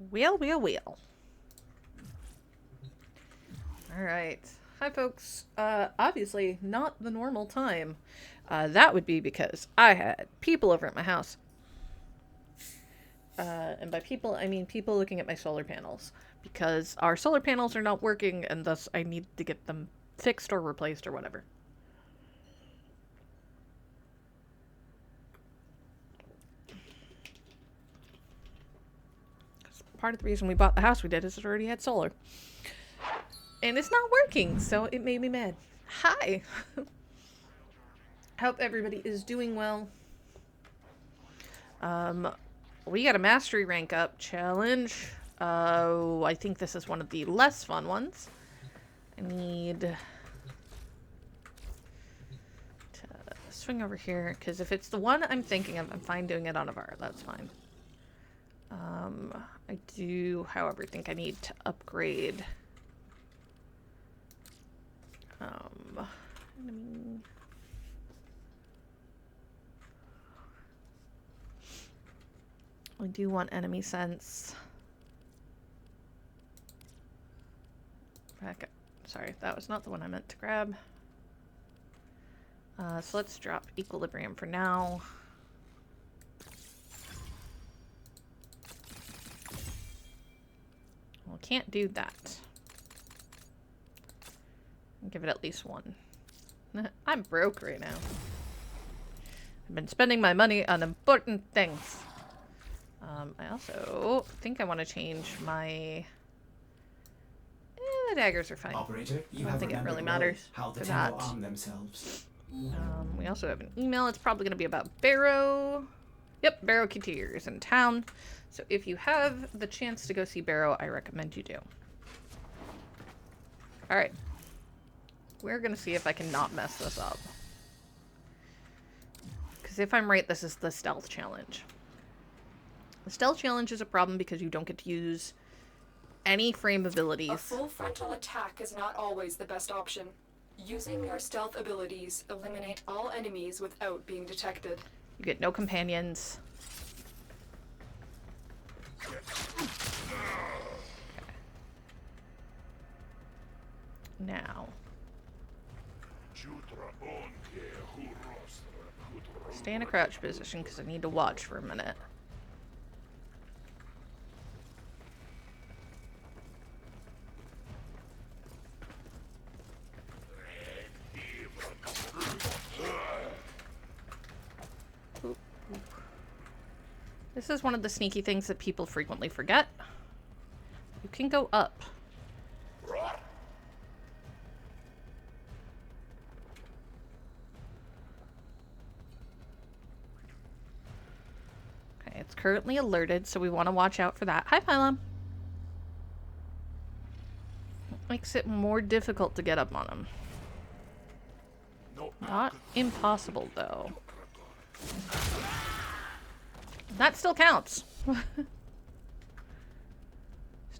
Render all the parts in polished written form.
Well, well, well. Alright. Hi, folks. Obviously not the normal time. That would be because I had people over at my house. And by people, I mean people looking at my solar panels. Because our solar panels are not working, and thus I need to get them fixed or replaced or whatever. Part of the reason we bought the house we did is it already had solar. And it's not working, so it made me mad. Hi! Hope everybody is doing well. We got a mastery rank up challenge. I think this is one of the less fun ones. I need to swing over here, because if it's the one I'm thinking of, I'm fine doing it on a bar. That's fine. I do, however, think I need to upgrade. I do want enemy sense. Back up. Sorry, that was not the one I meant to grab. So let's drop equilibrium for now. Well, can't do that. Give it at least one. I'm broke right now. I've been spending my money on important things. I also think I want to change my... the daggers are fine. Operator, you I don't have think it really remembered matters how the for Temple that. arm themselves. We also have an email. It's probably going to be about Barrow. Yep, Barrow Coutier is in town. So if you have the chance to go see Barrow, I recommend you do. Alright. We're going to see if I can not mess this up. Because if I'm right, this is the stealth challenge. The stealth challenge is a problem because you don't get to use any frame abilities. A full frontal attack is not always the best option. Using your stealth abilities eliminate all enemies without being detected. You get no companions. Okay. Now. Stay in a crouch position because I need to watch for a minute. This is one of the sneaky things that people frequently forget. You can go up. Okay, it's currently alerted, so we want to watch out for that. Hi, Pylon. Makes it more difficult to get up on him. Not impossible, though. That still counts. So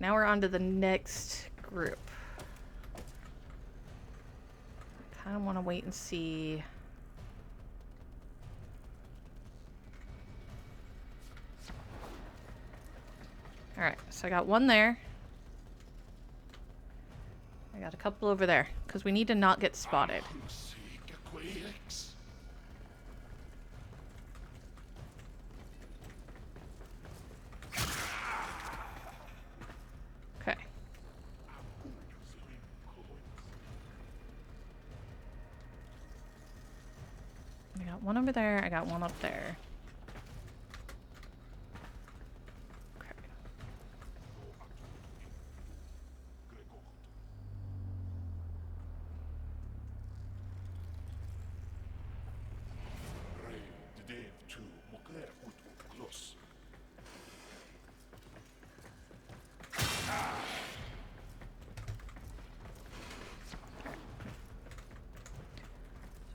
now we're on to the next group. I kind of want to wait and see. Alright, so I got one there. I got a couple over there, because we need to not get spotted. Okay. I got one over there, I got one up there. Okay.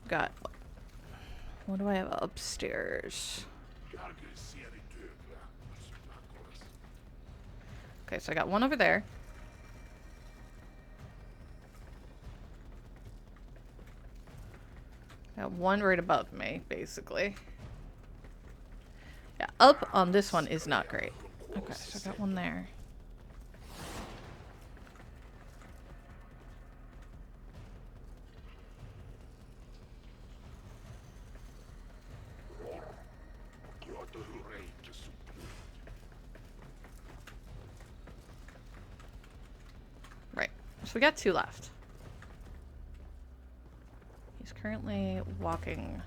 Got... What do I have upstairs? Okay, so I got one over there. Got one right above me, basically. Yeah, up on this one is not great. Okay, so I got one there. Right. So we got 2 left. He's currently walking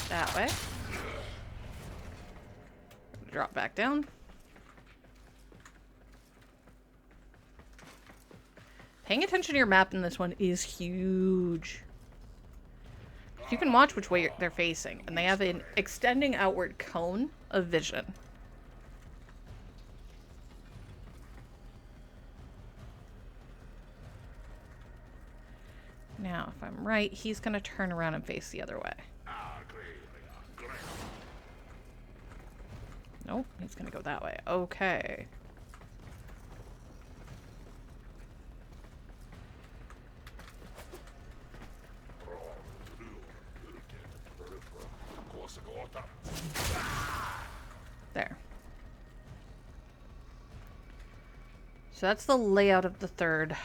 that way. Drop back down. Paying attention to your map in this one is huge. You can watch which way they're facing, and they have an extending outward cone of vision. Now, if I'm right, he's going to turn around and face the other way. Nope, he's going to go that way. Okay. There. So that's the layout of the third.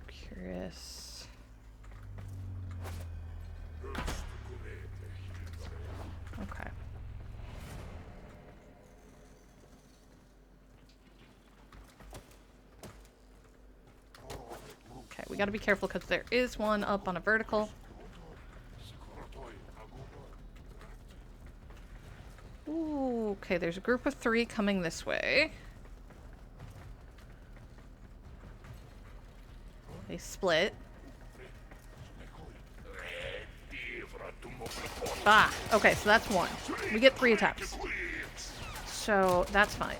Curious. Okay. Okay, we gotta be careful because there is one up on a vertical. Ooh, okay, there's a group of 3 coming this way. They split. Ah, okay, so that's 1. We get 3 attempts. So that's fine.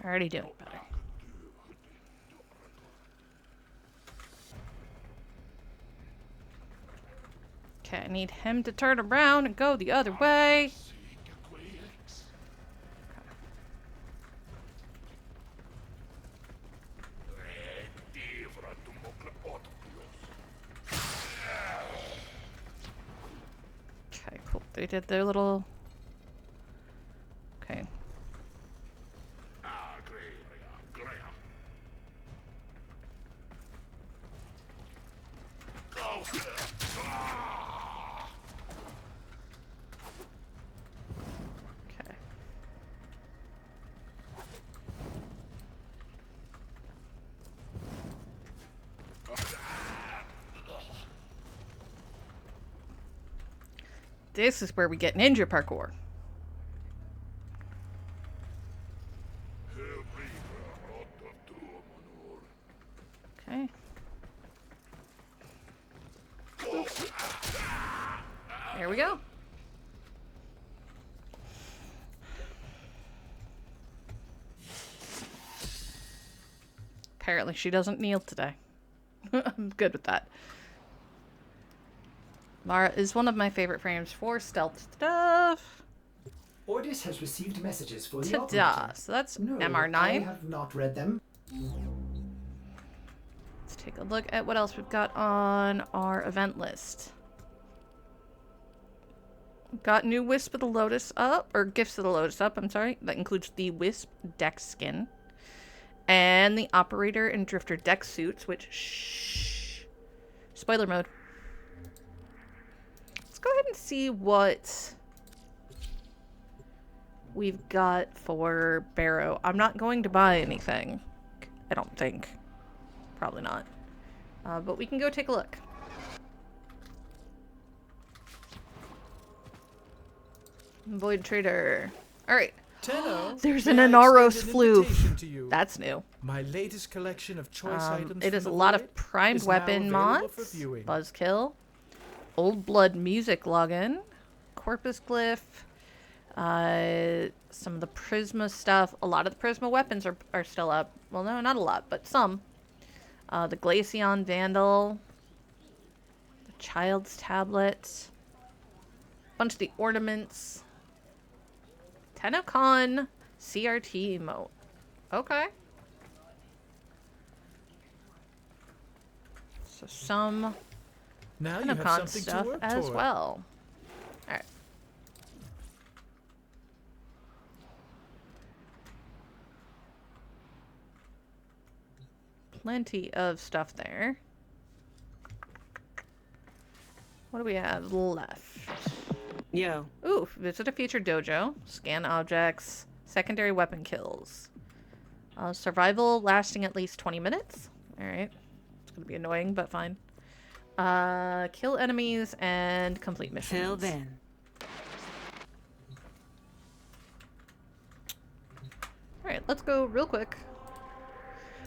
Already doing better. Okay, I need him to turn around and go the other way. Okay, cool. They did their little... Okay. Okay. This is where we get ninja parkour. Okay. Oops. There we go. Apparently she doesn't kneel today. I'm good with that. Mara is one of my favorite frames for stealth stuff. Ordis has received messages for the Ta-da! operator. So that's No, MR9. I have not read them. Let's take a look at what else we've got on our event list. Got new Wisp of the Lotus up, or Gifts of the Lotus up, I'm sorry. That includes the Wisp deck skin. And the Operator and Drifter deck suits, which, shh. Spoiler mode. Let's go ahead and see what we've got for Barrow. I'm not going to buy anything. I don't think. Probably not. But we can go take a look. Void Trader. Alright. Tenno, There's may an I Inaros extend an floof. invitation to you? That's new. My latest collection of choice items It from is a the lot void of primed is now weapon available for mods. viewing. Buzzkill. Old Blood music login. Corpus Glyph. Some of the Prisma stuff. A lot of the Prisma weapons are still up. Well, no, not a lot, but some. The Glaceon Vandal. The Child's Tablet. Bunch of the ornaments. TennoCon CRT emote. Okay. So some Now you have TennoCon something stuff to work as toward. well. Alright. Plenty of stuff there. What do we have left? Yo, Ooh, visit a featured dojo. Scan objects. Secondary weapon kills. Survival lasting at least 20 minutes. Alright. It's gonna be annoying, but fine. Kill enemies and complete missions. till then. Alright, let's go real quick.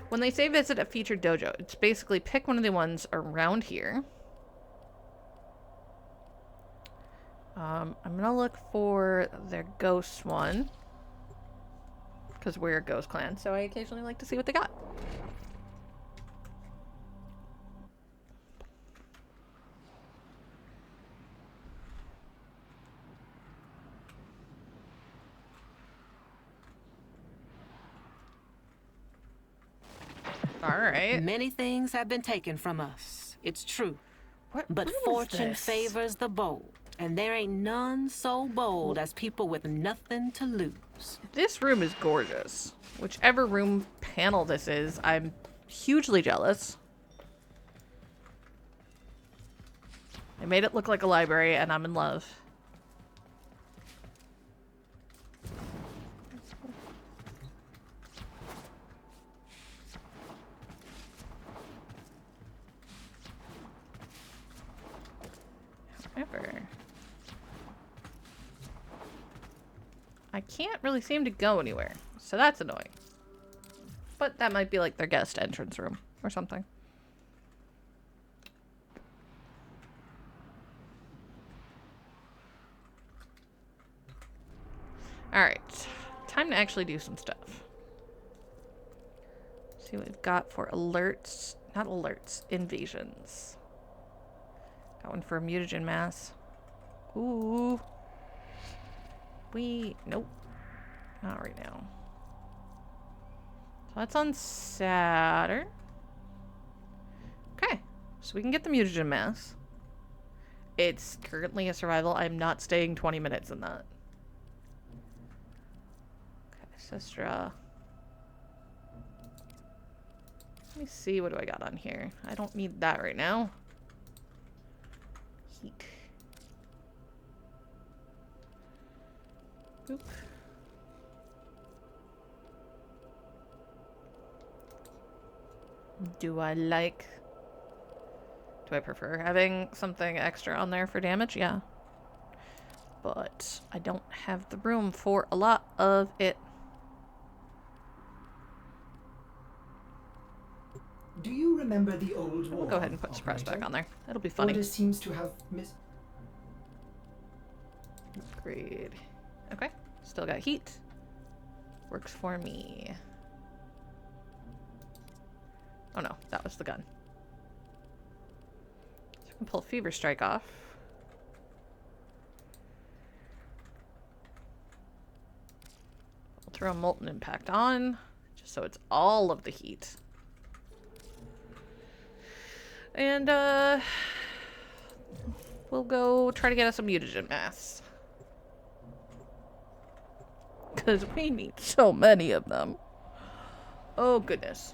When they say visit a featured dojo, it's basically pick one of the ones around here. I'm gonna look for their ghost one. Because we're a ghost clan, so I occasionally like to see what they got. Alright. Many things have been taken from us. It's true. What But room is fortune this? favors the bold. And there ain't none so bold as people with nothing to lose. This room is gorgeous. Whichever room panel this is, I'm hugely jealous. They made it look like a library, and I'm in love. However, I can't really seem to go anywhere, so that's annoying. But that might be like their guest entrance room or something. Alright, time to actually do some stuff. See what we've got for alerts. Not alerts, invasions. Got one for a mutagen mass. Ooh. Nope. Not right now. So that's on Saturn. Okay. So we can get the mutagen mass. It's currently a survival. I'm not staying 20 minutes in that. Okay, Sistra. Let me see, what do I got on here? I don't need that right now. Heat. Oop. Do I prefer having something extra on there for damage? Yeah. But I don't have the room for a lot of it. Do you remember the old war? We'll go ahead and put suppress back operator? on there. It'll be funny. Orders seems to have Upgrade. Okay. Still got heat. Works for me. Oh no, that was the gun. So I can pull Fever Strike off. I'll throw Molten Impact on, just so it's all of the heat. And, we'll go try to get us a mutagen mass. Because we need so many of them. Oh, goodness.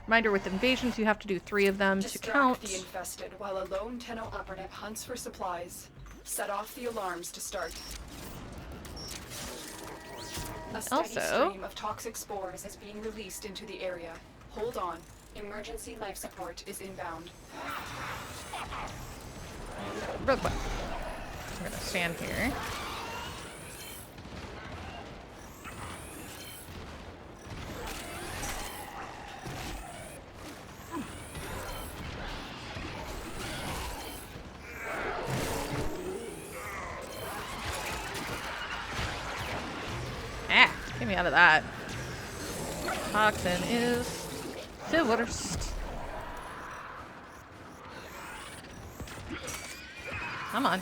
Reminder, with invasions, you have to do 3 of them to Distract count. the infested while a lone Tenno operative hunts for supplies. Set off the alarms to start. A steady Also- stream of toxic spores is being released into the area. Hold on. Emergency life support is inbound. Real quick. We're gonna stand here. out of that. Toxin is the worst. Come on.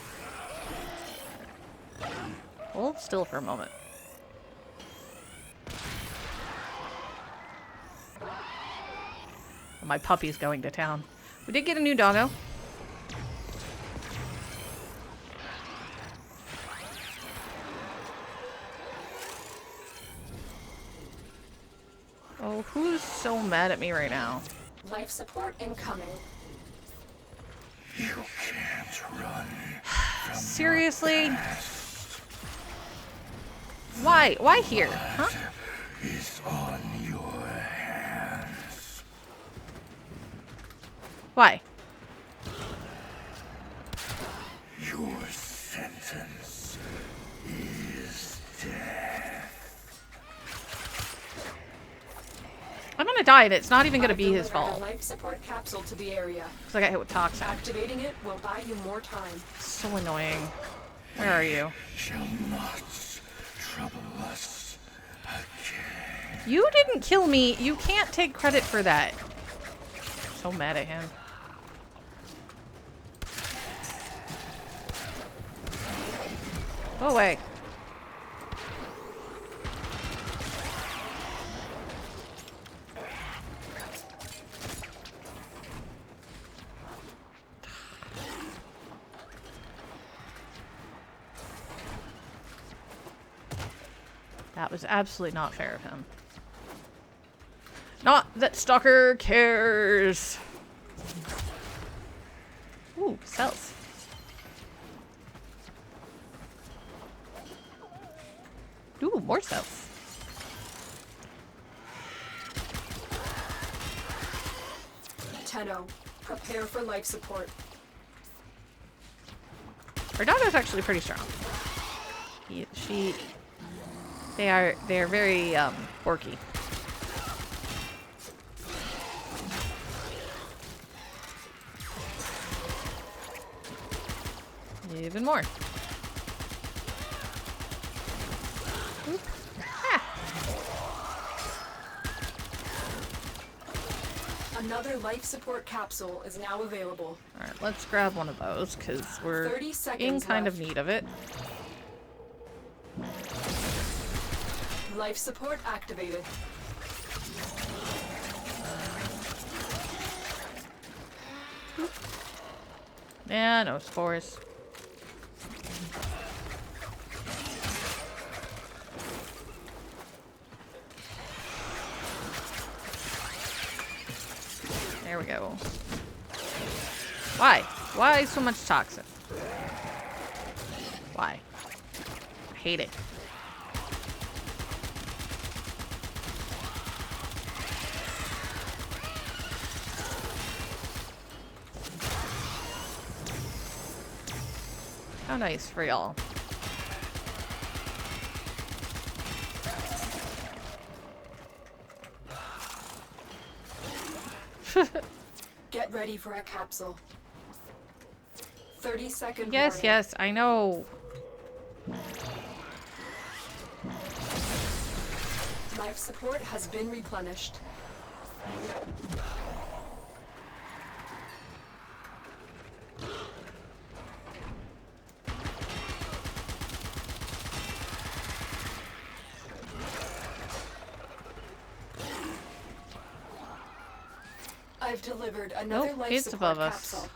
Hold still for a moment. My puppy's going to town. We did get a new doggo. Oh, who's so mad at me right now? Life support incoming. You can't run. Seriously? Why? Why here? Huh? Is on your hands. Why? Your sentence is death. I'm gonna die and it's not even gonna I've be his delivered a fault. life support capsule to the area. Because I got hit with toxin. Activating it will buy you more time. So annoying. Where are you? Shall not trouble us again. You didn't kill me. You can't take credit for that. So mad at him. Go away. That was absolutely not fair of him. Not that Stalker cares. Ooh, cells. Ooh, more cells. Tenno, prepare for life support. Her daughter's actually pretty strong. They are very orky. Even more. Oop. Ah. Another life support capsule is now available. Alright, let's grab one of those because we're 30 in seconds kind of left. need of it. Life support activated. Yeah, no spores. There we go. Why? Why so much toxin? Why? I hate it. How nice for y'all. Get ready for a capsule. 30-second Yes, warning. yes, I know. Life support has been replenished. I've delivered another Nope, life it's support above us. capsule.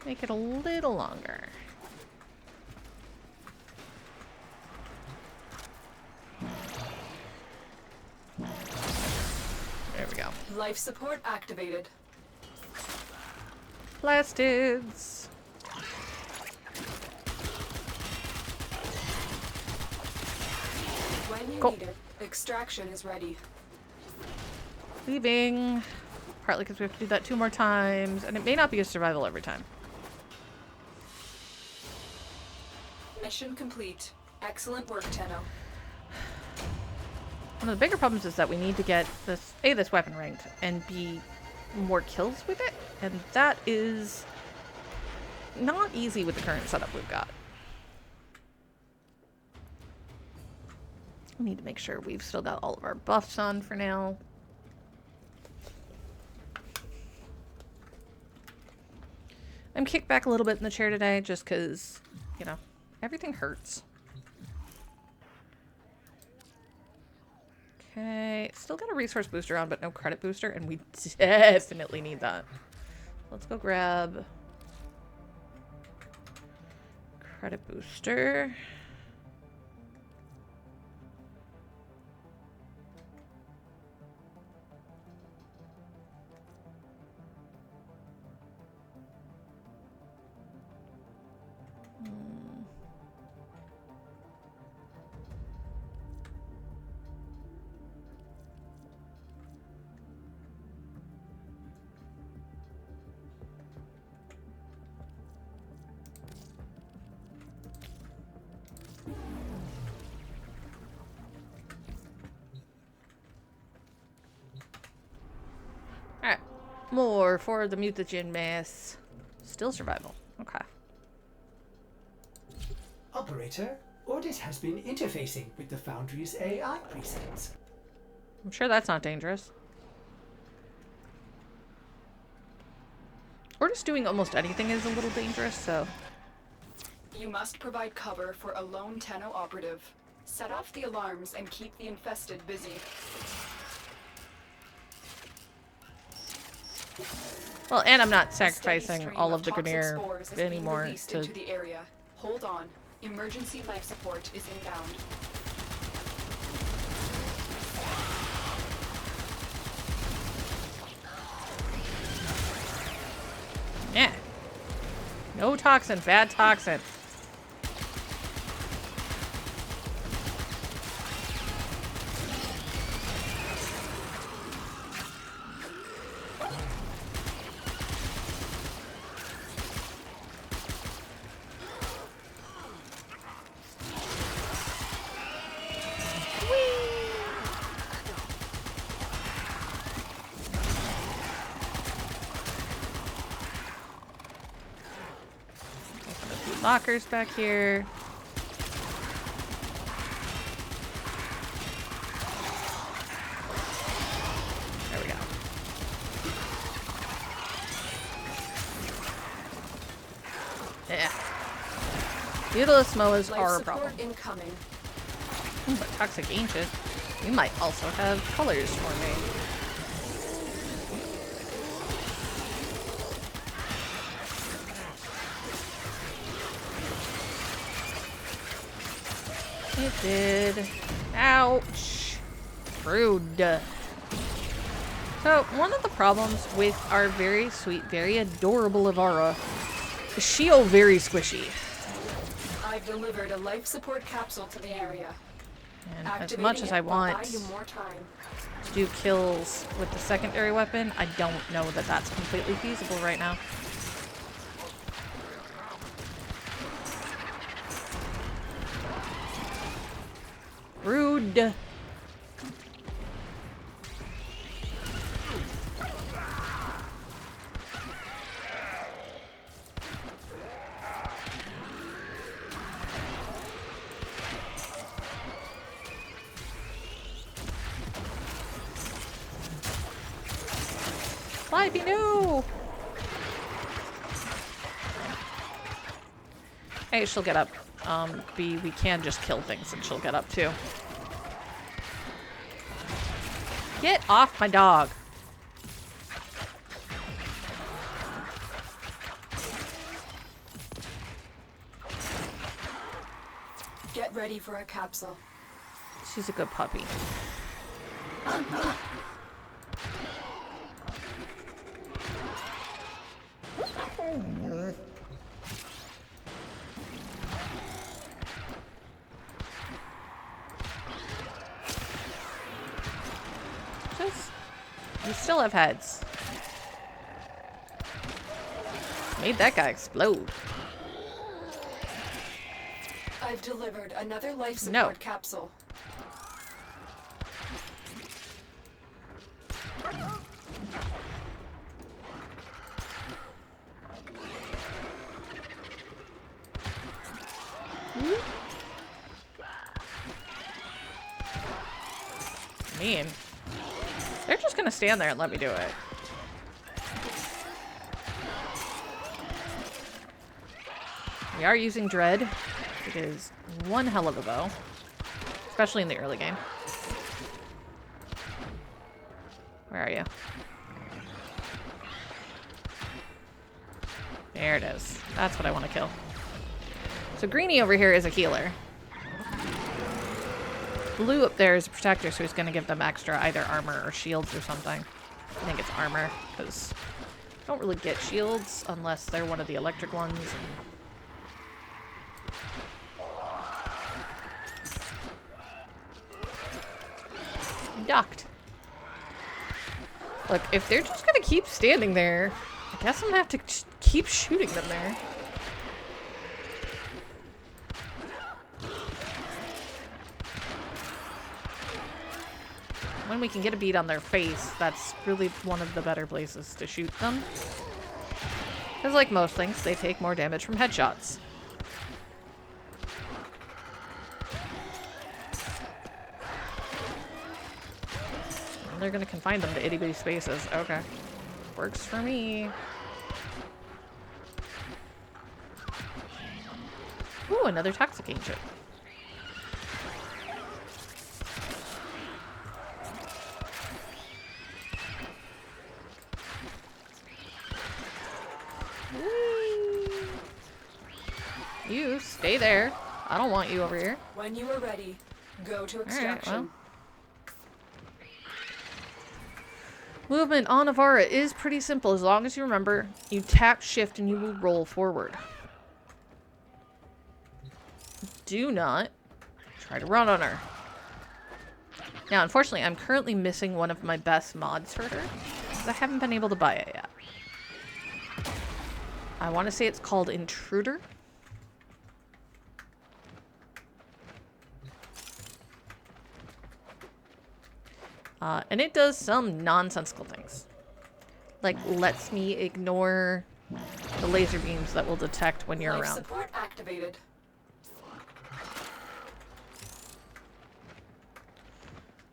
Make it a little longer. There we go. Life support activated. Plastids. When you Go. need it, extraction is ready. Leaving. Partly because we have to do that 2 more times, and it may not be a survival every time. Mission complete. Excellent work, Tenno. One of the bigger problems is that we need to get this weapon ranked and B, more kills with it, and that is not easy with the current setup we've got. We need to make sure we've still got all of our buffs on for now. I'm kicked back a little bit in the chair today just because, you know, everything hurts. Okay, still got a resource booster on, but no credit booster, and we definitely need that. Let's go grab credit booster. Alright. More for the mutagen mass. Still survival. Okay. Operator, Ordis has been interfacing with the Foundry's AI presets. I'm sure that's not dangerous. Or just doing almost anything is a little dangerous, so... You must provide cover for a lone Tenno operative. Set off the alarms and keep the infested busy. Well, and I'm not A steady sacrificing stream all of the toxic Grineer spores is being anymore released to... into the area. Hold on. Emergency life support is inbound. Yeah. No toxin. Bad toxin. Lockers back here. There we go. Yeah. Beautilus Moas Life are a support problem. incoming. Ooh, but Toxic Ancient. You might also have colors for me. It did. Ouch. Rude. So, one of the problems with our very sweet, very adorable Ivara is she'll very squishy. I've delivered a life support capsule to the area. And as Activating much as I it will want buy you to more time. do kills with the secondary weapon, I don't know that that's completely feasible right now. Rude. Flyby, no! A, she'll get up. B, we can just kill things and she'll get up too. Get off my dog. Get ready for a capsule. She's a good puppy. Just, you still have heads. Made that guy explode. I've delivered another life support No. capsule. Mean. They're just gonna stand there and let me do it. We are using Dread. It is one hell of a bow. Especially in the early game. Where are you? There it is. That's what I want to kill. So Greenie over here is a healer. Blue up there is a protector, so he's going to give them extra either armor or shields or something. I think it's armor, because I don't really get shields unless they're one of the electric ones. Ducked. Look, if they're just gonna keep standing there, I guess I'm gonna have to keep shooting them there. When we can get a bead on their face, that's really one of the better places to shoot them. Because like most things, they take more damage from headshots. They're gonna confine them to itty-bitty spaces. Okay. Works for me. Ooh, another Toxic Ancient. Whee! You stay there. I don't want you over here. When you are ready, go to extraction. Alright, well. Movement on Avara is pretty simple. As long as you remember, you tap shift and you will roll forward. Do not try to run on her. Now, unfortunately, I'm currently missing one of my best mods for her, because I haven't been able to buy it yet. I want to say it's called Intruder. And it does some nonsensical things. Like, lets me ignore the laser beams that will detect when you're Life around. support activated.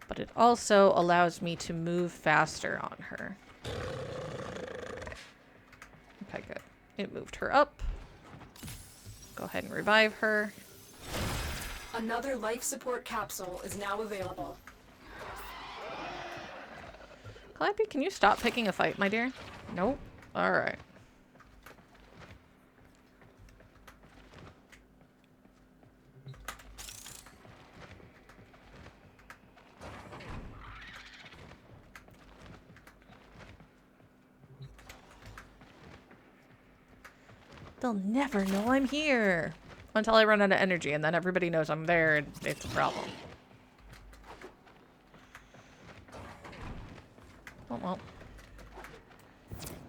But it also allows me to move faster on her. Okay, good. It moved her up. Go ahead and revive her. Another life support capsule is now available. Clappy, can you stop picking a fight, my dear? Nope. Alright. They'll never know I'm here. Until I run out of energy, and then everybody knows I'm there, and it's a problem. Oh, well.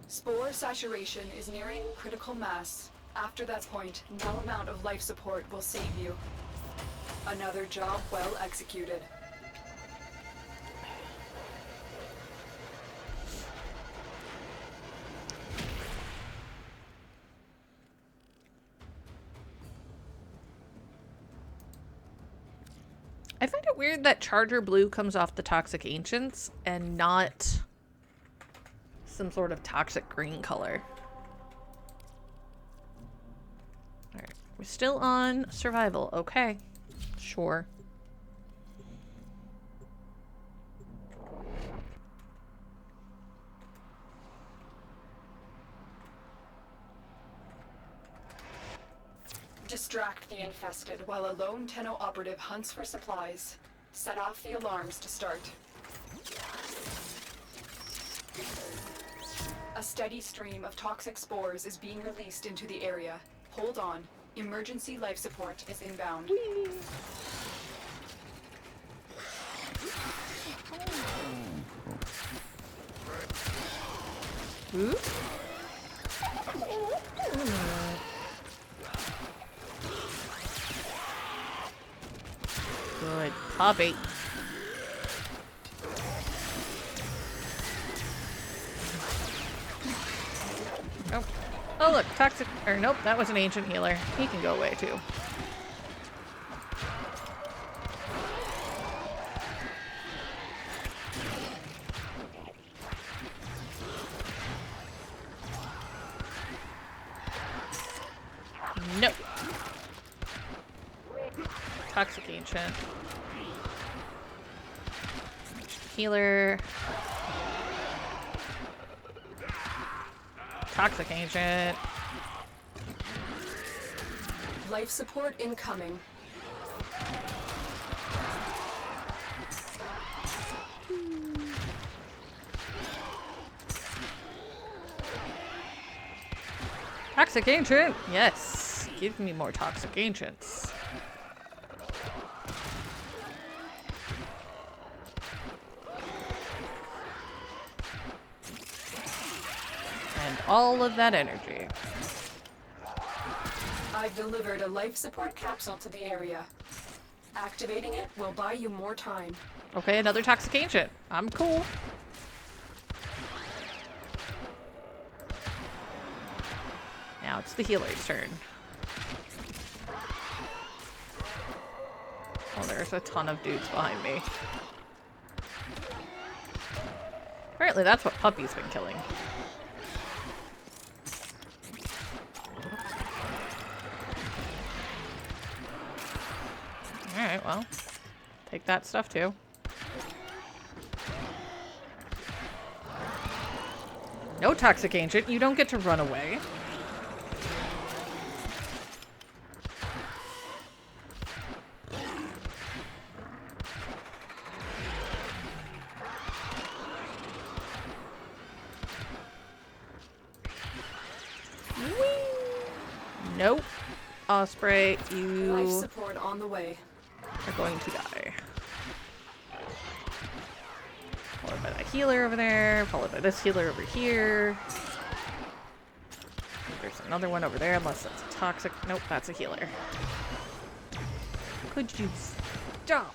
Spore saturation is nearing critical mass. After that point, no amount of life support will save you. Another job well executed. I find it weird that Charger Blue comes off the Toxic Ancients and not some sort of toxic green color. Alright, we're still on survival. Okay, sure. Distract the infested while a lone Tenno operative hunts for supplies. Set off the alarms to start. A steady stream of toxic spores is being released into the area. Hold on. Emergency life support is inbound. Ooh. Good puppy. Oh. Oh, look, toxic. Or nope, that was an ancient healer. He can go away too. Toxic Ancient. Healer. Toxic Ancient. Life support incoming. Toxic Ancient! Yes! Give me more Toxic Ancients. And all of that energy. I've delivered a life support capsule to the area. Activating it will buy you more time. Okay, another Toxic Ancient. I'm cool. Now it's the healer's turn. Oh, there's a ton of dudes behind me. Apparently that's what Puppy's been killing. Alright, well. Take that stuff too. No Toxic Ancient, you don't get to run away. Nope. Osprey, Life you support on the way. are going to die. Followed by that healer over there, followed by this healer over here. There's another one over there, unless that's a toxic. Nope, that's a healer. Could you stop?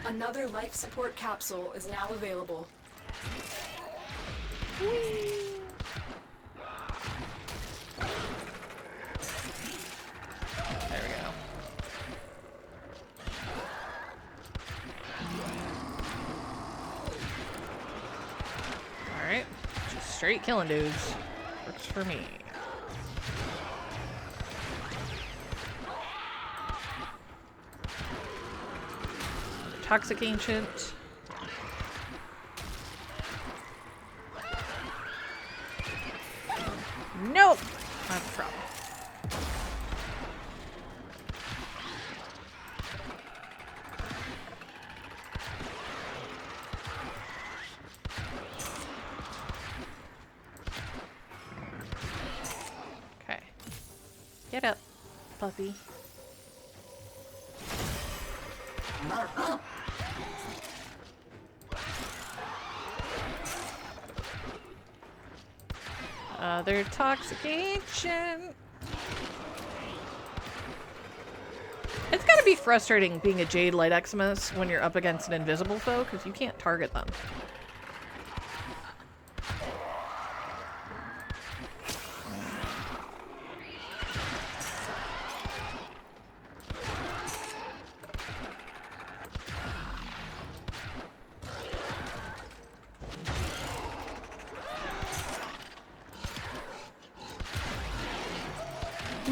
Another life support capsule is now available. There we go. Alright. Just straight killing dudes. Works for me. Toxic Ancient. Nope! That's a problem. Okay. Get up, puppy. Other Toxic Ancient. It's gotta be frustrating being a Jade Light Eximus when you're up against an invisible foe, because you can't target them.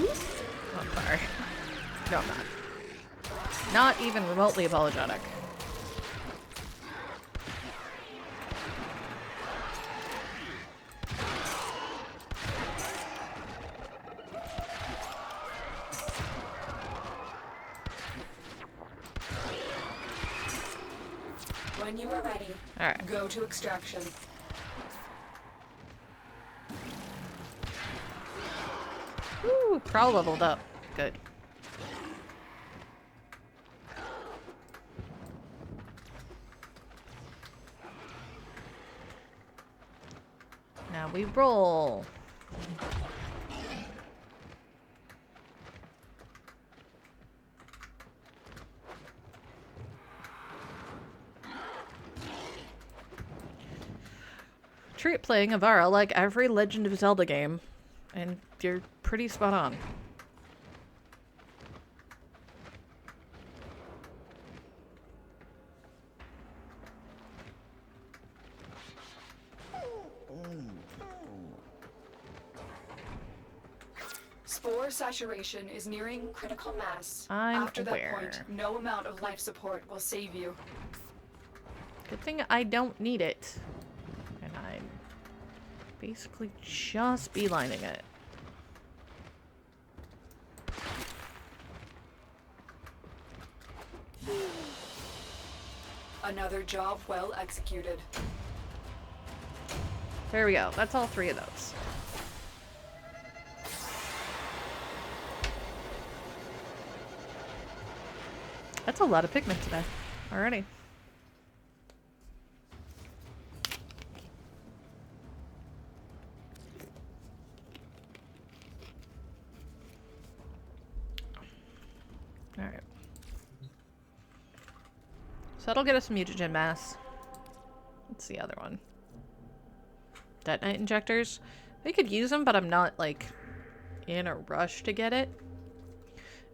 Oh, I'm sorry. No, I'm not. Not even remotely apologetic. When you are ready, Alright. go to extraction. Ooh, Prowl leveled up. Good. Now we roll. Treat playing Avara like every Legend of Zelda game, and you're pretty spot on. Spore saturation is nearing critical mass. I'm After aware. that point, no amount of life support will save you. Good thing I don't need it. And I'm basically just beelining it. Another job well executed. There we go. That's all 3 of those. That's a lot of pigment today. Already. Alright. So that'll get us some mutagen mass. What's the other one? Detonite injectors. We could use them, but I'm not, like, in a rush to get it.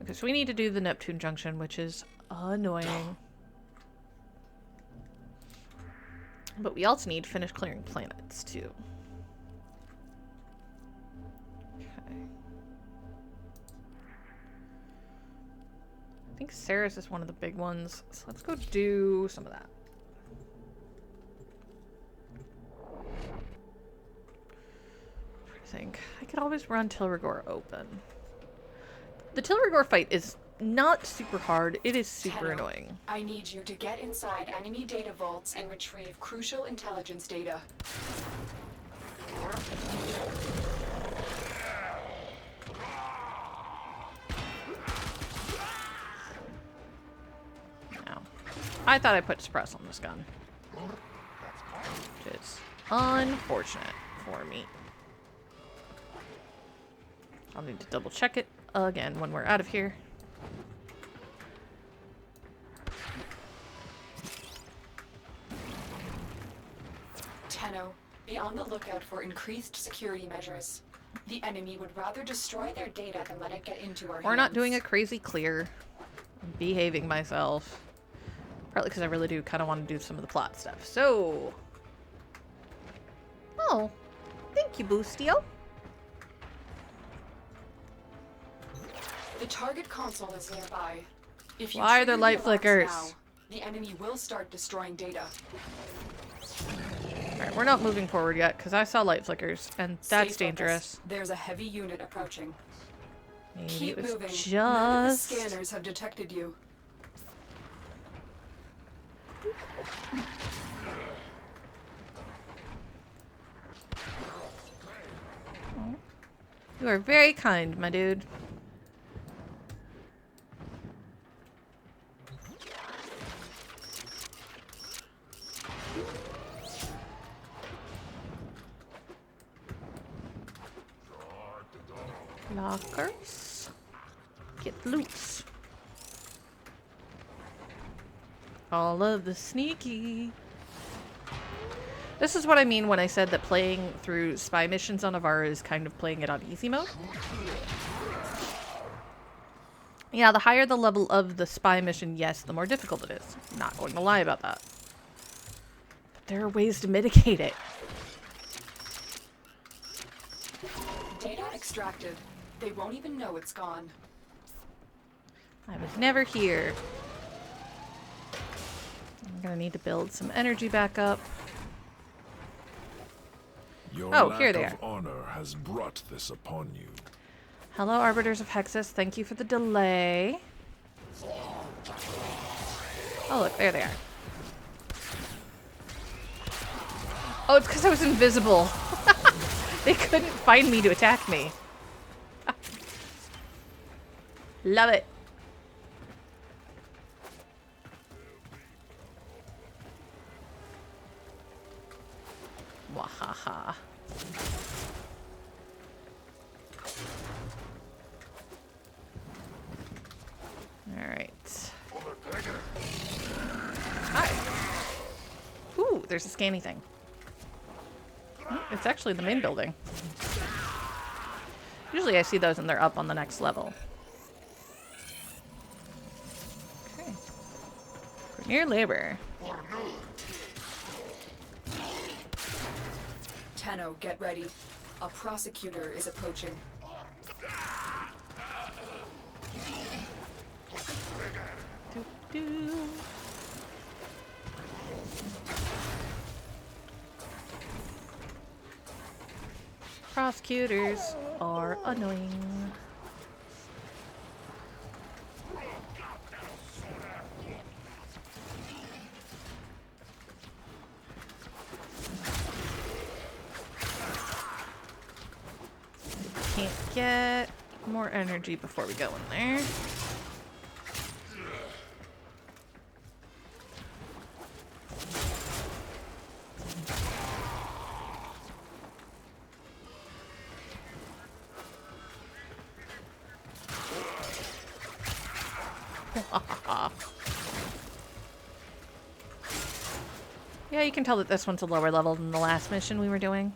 Okay, so we need to do the Neptune junction, which is annoying. But we also need to finish clearing planets, too. Okay. I think Ceres is one of the big ones, so let's go do some of that. I think I could always run Tilrigor open. The Tilrigor fight is not super hard. It is super Tenno, annoying. I need you to get inside enemy data vaults and retrieve crucial intelligence data. Now, I thought I put suppress on this gun, which is unfortunate for me. I'll need to double check it again when we're out of here. Tenno, be on the lookout for increased security measures. The enemy would rather destroy their data than let it get into our hands. We're not doing a crazy clear. I'm behaving myself. Partly because I really do kind of want to do some of the plot stuff. So... Oh. Thank you, Boostio. The target console is nearby. If you Why are there trigger light the alarms flickers? now, the enemy will start destroying data. Alright, we're not moving forward yet because I saw light flickers, and Stay that's focused. dangerous. There's a heavy unit approaching. Maybe Keep it was moving. just... None of the scanners have detected you. You are very kind, my dude. Lockers. Get loose. All of the sneaky. This is what I mean when I said that playing through spy missions on Navarra is kind of playing it on easy mode. Yeah, the higher the level of the spy mission, yes, the more difficult it is. Not going to lie about that. But there are ways to mitigate it. Data extracted. They won't even know it's gone. I was never here. I'm gonna need to build some energy back up. Your Oh, lack here they of are. honor has brought this upon you. Hello, Arbiters of Hexus. Thank you for the delay. Oh, look, there they are. Oh, it's because I was invisible. They couldn't find me to attack me. Love it. Wahaha. Alright. Hi. Ooh, there's a scanny thing. Oh, it's actually the main building. Usually I see those and they're up on the next level. Okay. Premier labor. Tenno, get ready. A prosecutor is approaching. do. Prosecutors are annoying. Can't get more energy before we go in there. Yeah, you can tell that this one's a lower level than the last mission we were doing.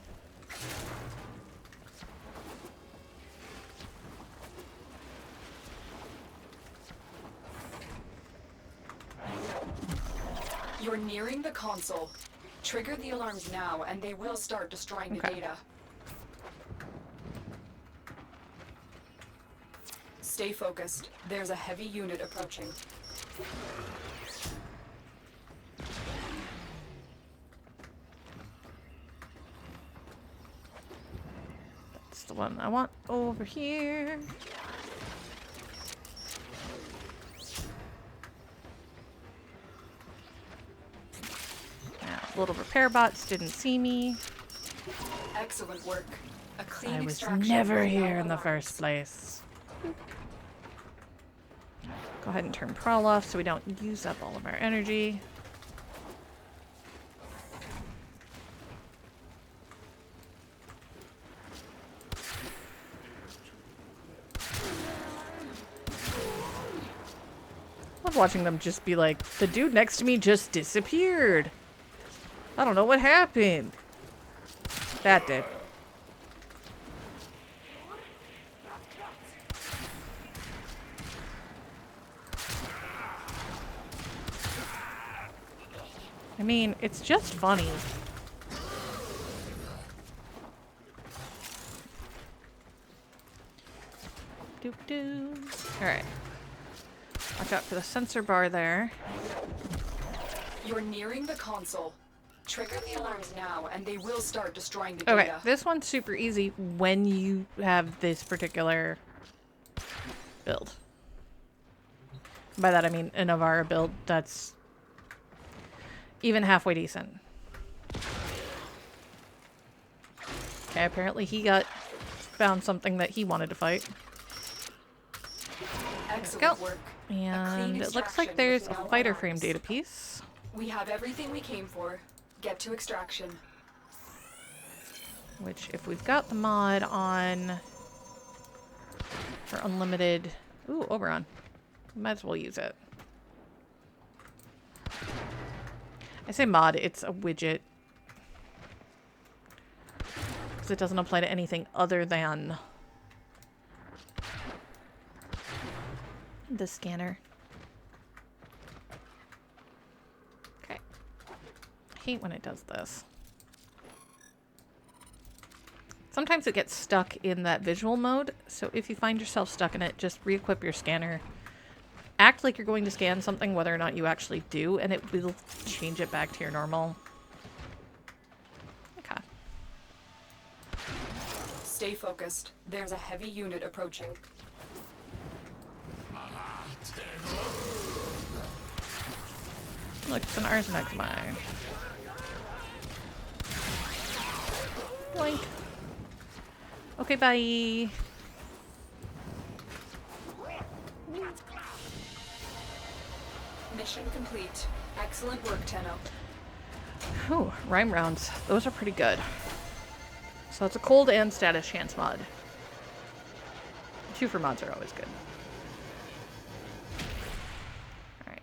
You're nearing the console. Trigger the alarms now, and they will start destroying the Okay. data. Stay focused. There's a heavy unit approaching. That's the one I want over here. Now, little repair bots didn't see me. Excellent work. A clean I was extraction never with no here in the alarms. first place. Go ahead and turn Prowl off so we don't use up all of our energy. Love watching them just be like, the dude next to me just disappeared. I don't know what happened. That did. I mean, it's just funny. Doop doo. Alright. Watch out for the sensor bar there. You're nearing the console. Trigger the alarms now, and they will start destroying the Okay, data. this one's super easy when you have this particular build. By that I mean a Navarra build that's even halfway decent. Okay, apparently he found something that he wanted to fight. Excellent go. work. And it looks like extraction there's with a no fighter frame alarms. data piece. We have everything we came for. Get to extraction. Which, if we've got the mod on for unlimited... Ooh, Oberon. Might as well use it. I say mod, it's a widget. Because it doesn't apply to anything other than the scanner. Okay. I hate when it does this. Sometimes it gets stuck in that visual mode, so if you find yourself stuck in it, just re-equip your scanner. Act like you're going to scan something, whether or not you actually do, and it will change it back to your normal. Okay. Stay focused. There's a heavy unit approaching. Look, it's an Arsenic mine. Blink. Okay, bye. Mission complete. Excellent work, Tenno. Oh, rhyme rounds. Those are pretty good. So it's a cold and status chance mod. 2 for mods are always good. Alright.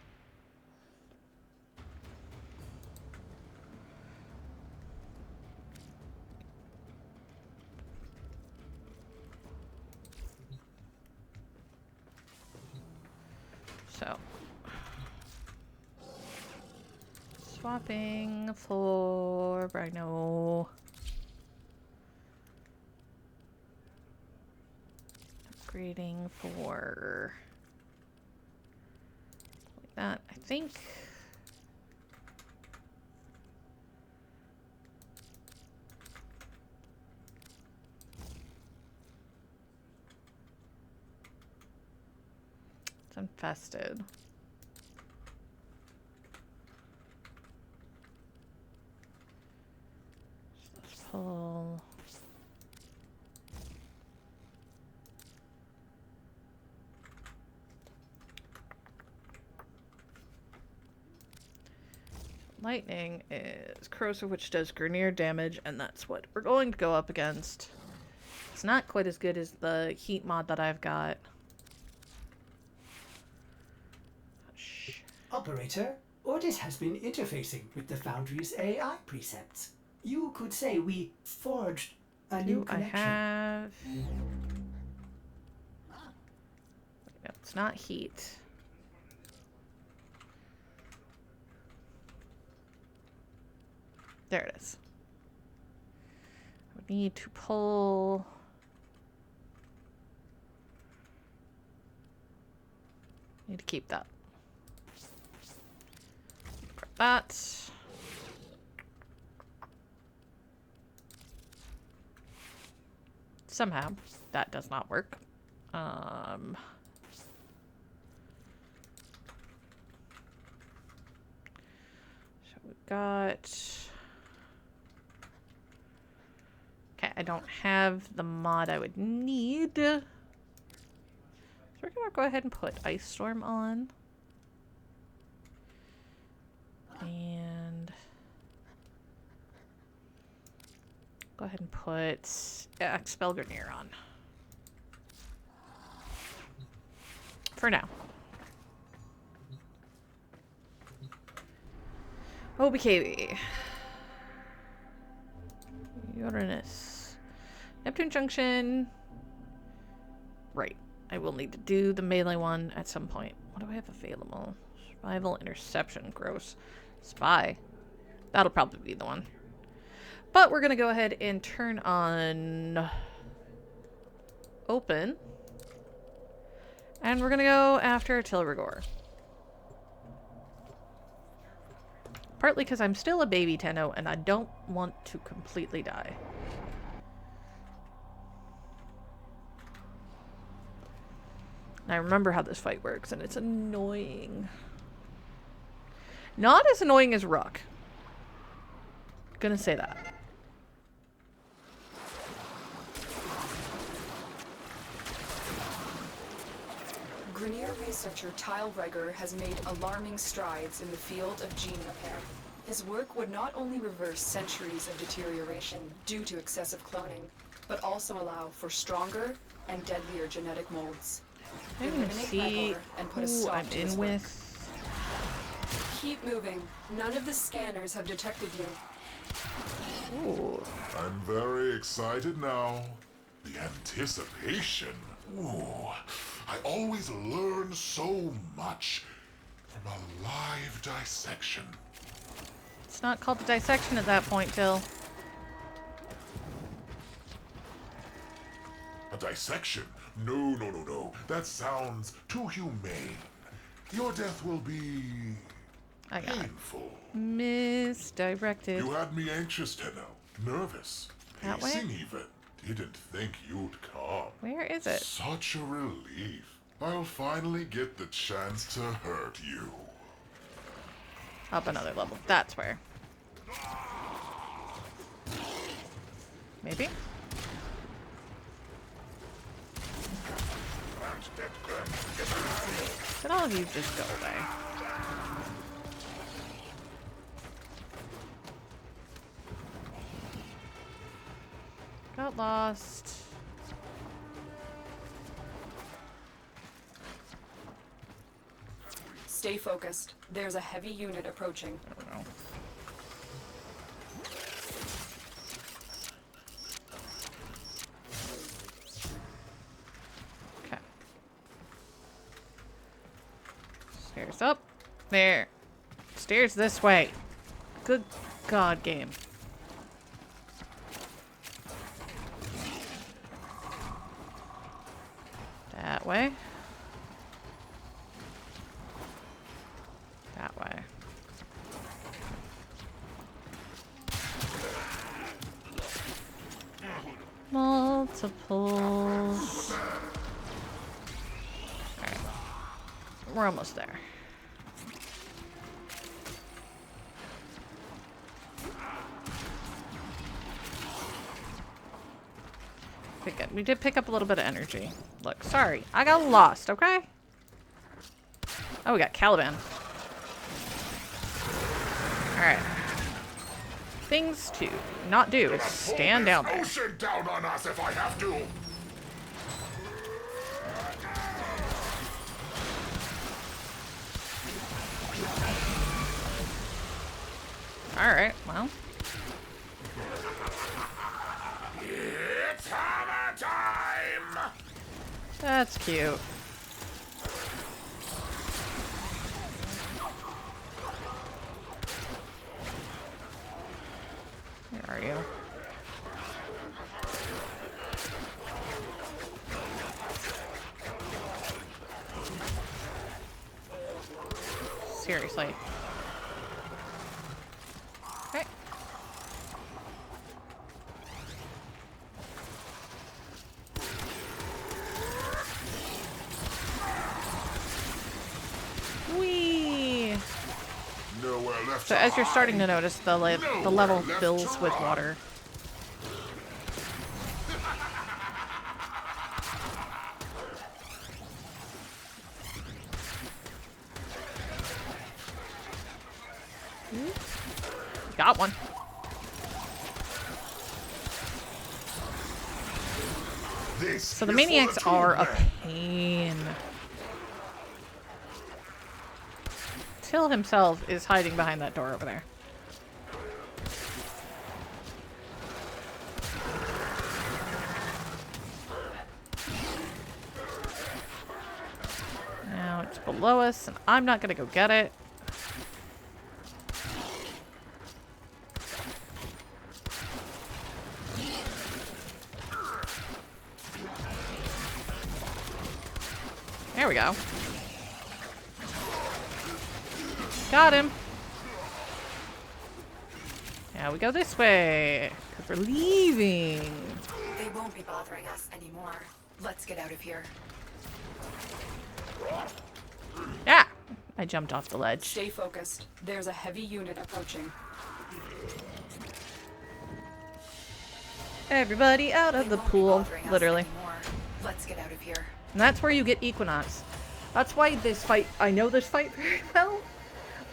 So. Swapping for Rhino. Upgrading for that. I think... it's infested. Let's pull... Lightning is corrosive, which does Grineer damage, and that's what we're going to go up against. It's not quite as good as the heat mod that I've got. Shh. Operator, Ordis has been interfacing with the Foundry's AI precepts. You could say we forged a new Do I connection. have... No, it's not heat. There it is. I would need to pull... Need to keep that. Grab that. Somehow, that does not work. So we've got... Okay, I don't have the mod I would need. So we're gonna go ahead and put Ice Storm on. And go ahead and put Expel Grineer on. For now. OBKB. Uranus. Neptune Junction. Right. I will need to do the melee one at some point. What do I have available? Survival, Interception, gross. Spy. That'll probably be the one. But we're going to go ahead and turn on Open. And we're going to go after Tilrigor. Partly because I'm still a baby Tenno and I don't want to completely die. And I remember how this fight works and it's annoying. Not as annoying as Rook. Gonna say that. Grineer researcher Tyle Reger has made alarming strides in the field of gene repair. His work would not only reverse centuries of deterioration due to excessive cloning, but also allow for stronger and deadlier genetic molds. I'm gonna Eliminate see Reger and put a who stop I'm to his in work. with. Keep moving. None of the scanners have detected you. Ooh. I'm very excited now. The anticipation. Ooh, I always learn so much from a live dissection. It's not called a dissection at that point, Till. A dissection? No. That sounds too humane. Your death will be I got it. painful. Misdirected. You had me anxious, Tenno. Nervous. That way? Pacing even. Didn't think you'd come. Where is it? Such a relief. I'll finally get the chance to hurt you. Up another level. That's where. Maybe? Could all of you just go away? Got lost. Stay focused. There's a heavy unit approaching. I don't know. Okay. Stairs up. There. Stairs this way. Good God, game. That way. way. Multiples. Alright. We're almost there. Okay, good. We did pick up a little bit of energy. Look, sorry. I got lost, okay? Oh, we got Caliban. Alright. Things to not do is stand down there. Ocean down on us if I have to. Alright, well. It's hammer time. That's cute. Where are you? Seriously. Okay. Whee! Nowhere left. So to as you're starting to hide. notice, the level fills with water. Got one. This So the is for maniacs the are a toolman. pain. Till himself is hiding behind that door over there. Now it's below us, and I'm not gonna go get it. There we go. Got him. Now we go this way, because we're leaving. They won't be bothering us anymore. Let's get out of here. Yeah, I jumped off the ledge. Stay focused. There's a heavy unit approaching. Everybody out of the They won't be pool, bothering us literally. anymore. Let's get out of here. And that's where you get Equinox. That's why this fight, I know this fight very well.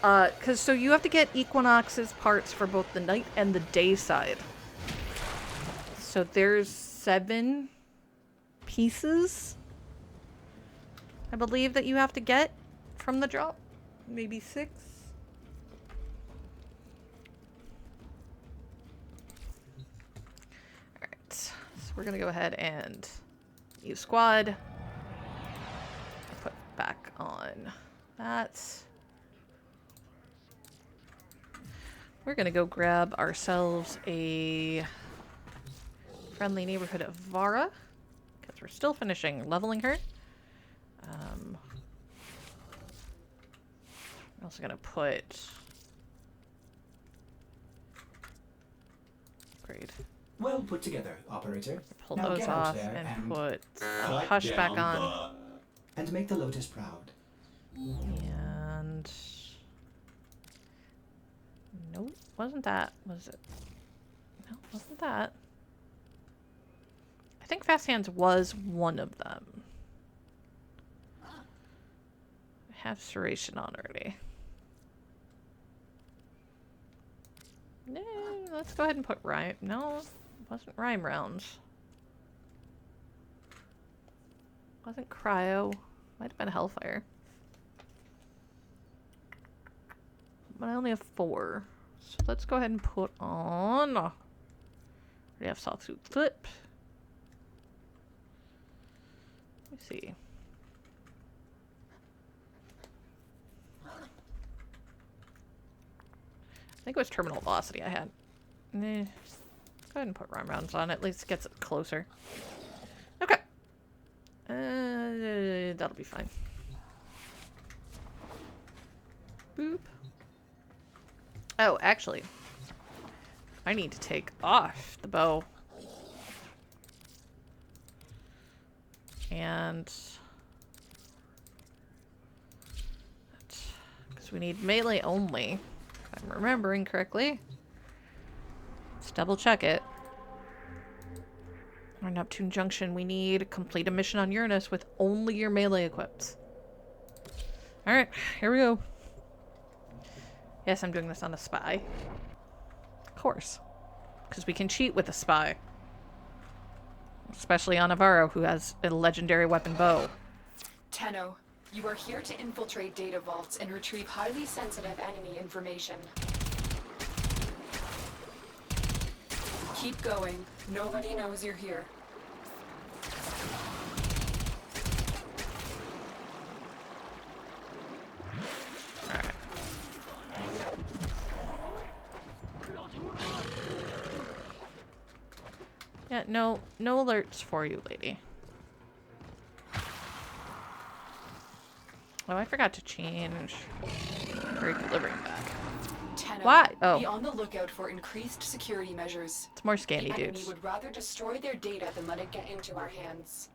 Because so you have to get Equinox's parts for both the night and the day side. So there's 7 pieces, I believe, that you have to get from the drop. Maybe 6. Alright, so we're gonna go ahead and use squad. Put back on that. We're gonna go grab ourselves a friendly neighborhood of Vara, because we're still finishing leveling her. We're also gonna put upgrade. Well put together, operator. Pull Now those get out off there and put cut Hush back down on. and make the Lotus proud. And nope, wasn't that? Was it? No, wasn't that? I think Fast Hands was one of them. I have Serration on already. No, let's go ahead and put Rhyme. No, it wasn't Rhyme rounds. Wasn't Cryo. Might have been Hellfire. But I only have 4. So let's go ahead and put on. We have Sawtooth Flip. Let me see. I think it was Terminal Velocity I had. Go ahead and put Rhyme rounds on. At least it gets it closer. Okay. That'll be fine. Boop. Oh, actually, I need to take off the bow. And because we need melee only, if I'm remembering correctly. Let's double check it. On Neptune Junction, we need complete a mission on Uranus with only your melee equipped. Alright, here we go. Yes, I'm doing this on a spy. Of course. Because we can cheat with a spy. Especially on Navarro, who has a legendary weapon bow. Tenno, you are here to infiltrate data vaults and retrieve highly sensitive enemy information. Keep going. Nobody knows you're here. Yeah, no alerts for you, lady. Oh, I forgot to change her equilibrium back. Tenno, Why? Oh. be on the lookout for increased security measures. It's more The scanty enemy dudes. would rather destroy their data than let it get into our hands.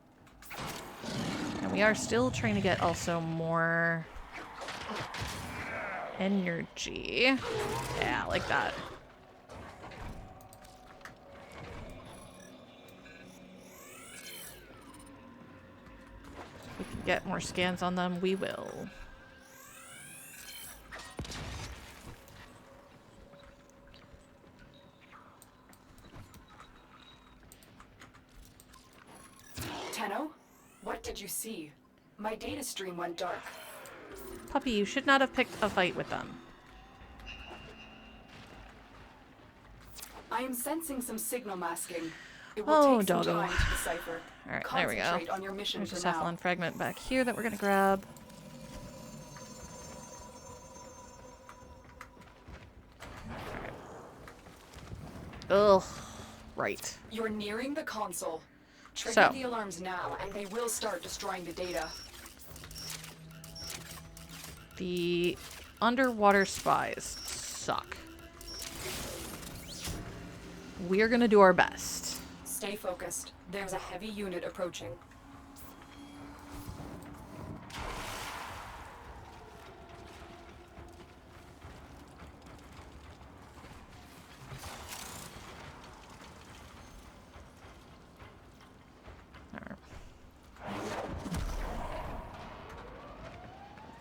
And we are still trying to get also more energy. Yeah, like that. If we can get more scans on them, we will. Tenno, what did you see? My data stream went dark. Puppy, you should not have picked a fight with them. I am sensing some signal masking. It will Oh, take some doggo. time to decipher. Alright, there we go. Concentrate on your mission There's a for now. Cephalon fragment back here that we're gonna grab. Ugh. Right. You're nearing the console. Trigger So. the alarms now, and they will start destroying the data. The underwater spies suck. We're gonna do our best. Stay focused. There's a heavy unit approaching.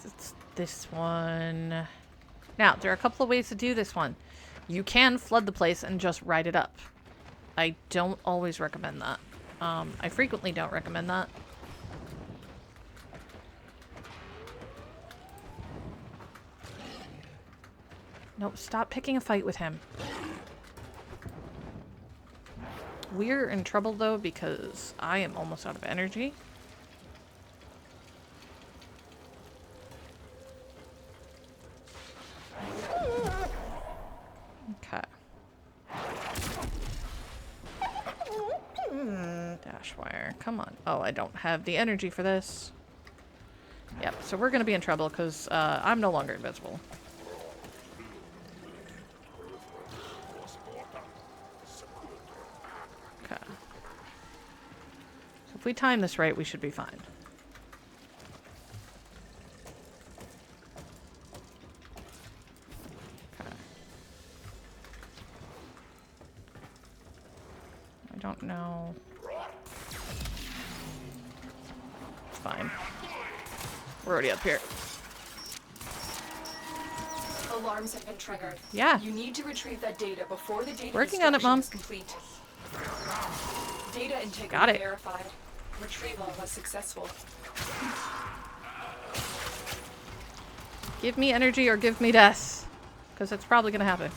It's this one. Now, there are a couple of ways to do this one. You can flood the place and just ride it up. I don't always recommend that. I frequently don't recommend that. Nope, stop picking a fight with him. We're in trouble though because I am almost out of energy. Okay. Dash wire. Come on. Oh, I don't have the energy for this. Yep, so we're going to be in trouble because I'm no longer invisible. Okay. So if we time this right, we should be fine. Okay. I don't know. It's fine. We're already up here. Alarms have been triggered. Yeah. You need to retrieve that data before the data Working on it, destruction Mom. is complete. Data integrity Got it. verified. Retrieval was successful. Give me energy or give me death. Because it's probably going to happen.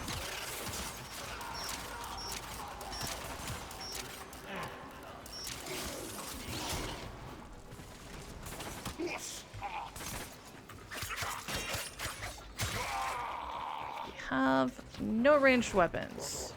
We have no ranged weapons.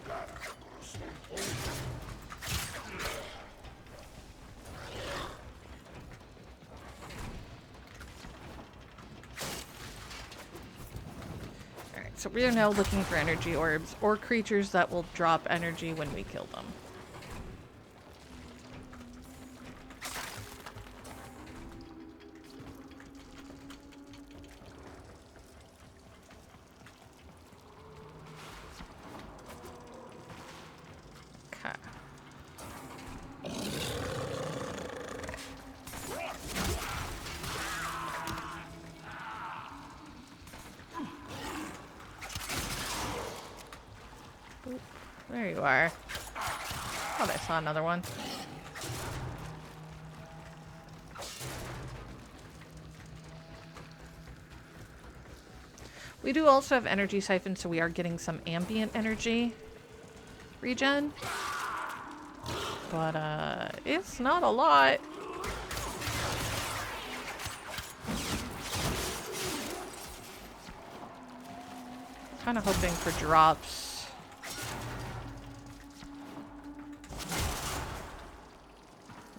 So we are now looking for energy orbs or creatures that will drop energy when we kill them. Okay. There you are. Thought I saw another one. We do also have energy siphons, so we are getting some ambient energy regen. But, it's not a lot. Kind of hoping for drops.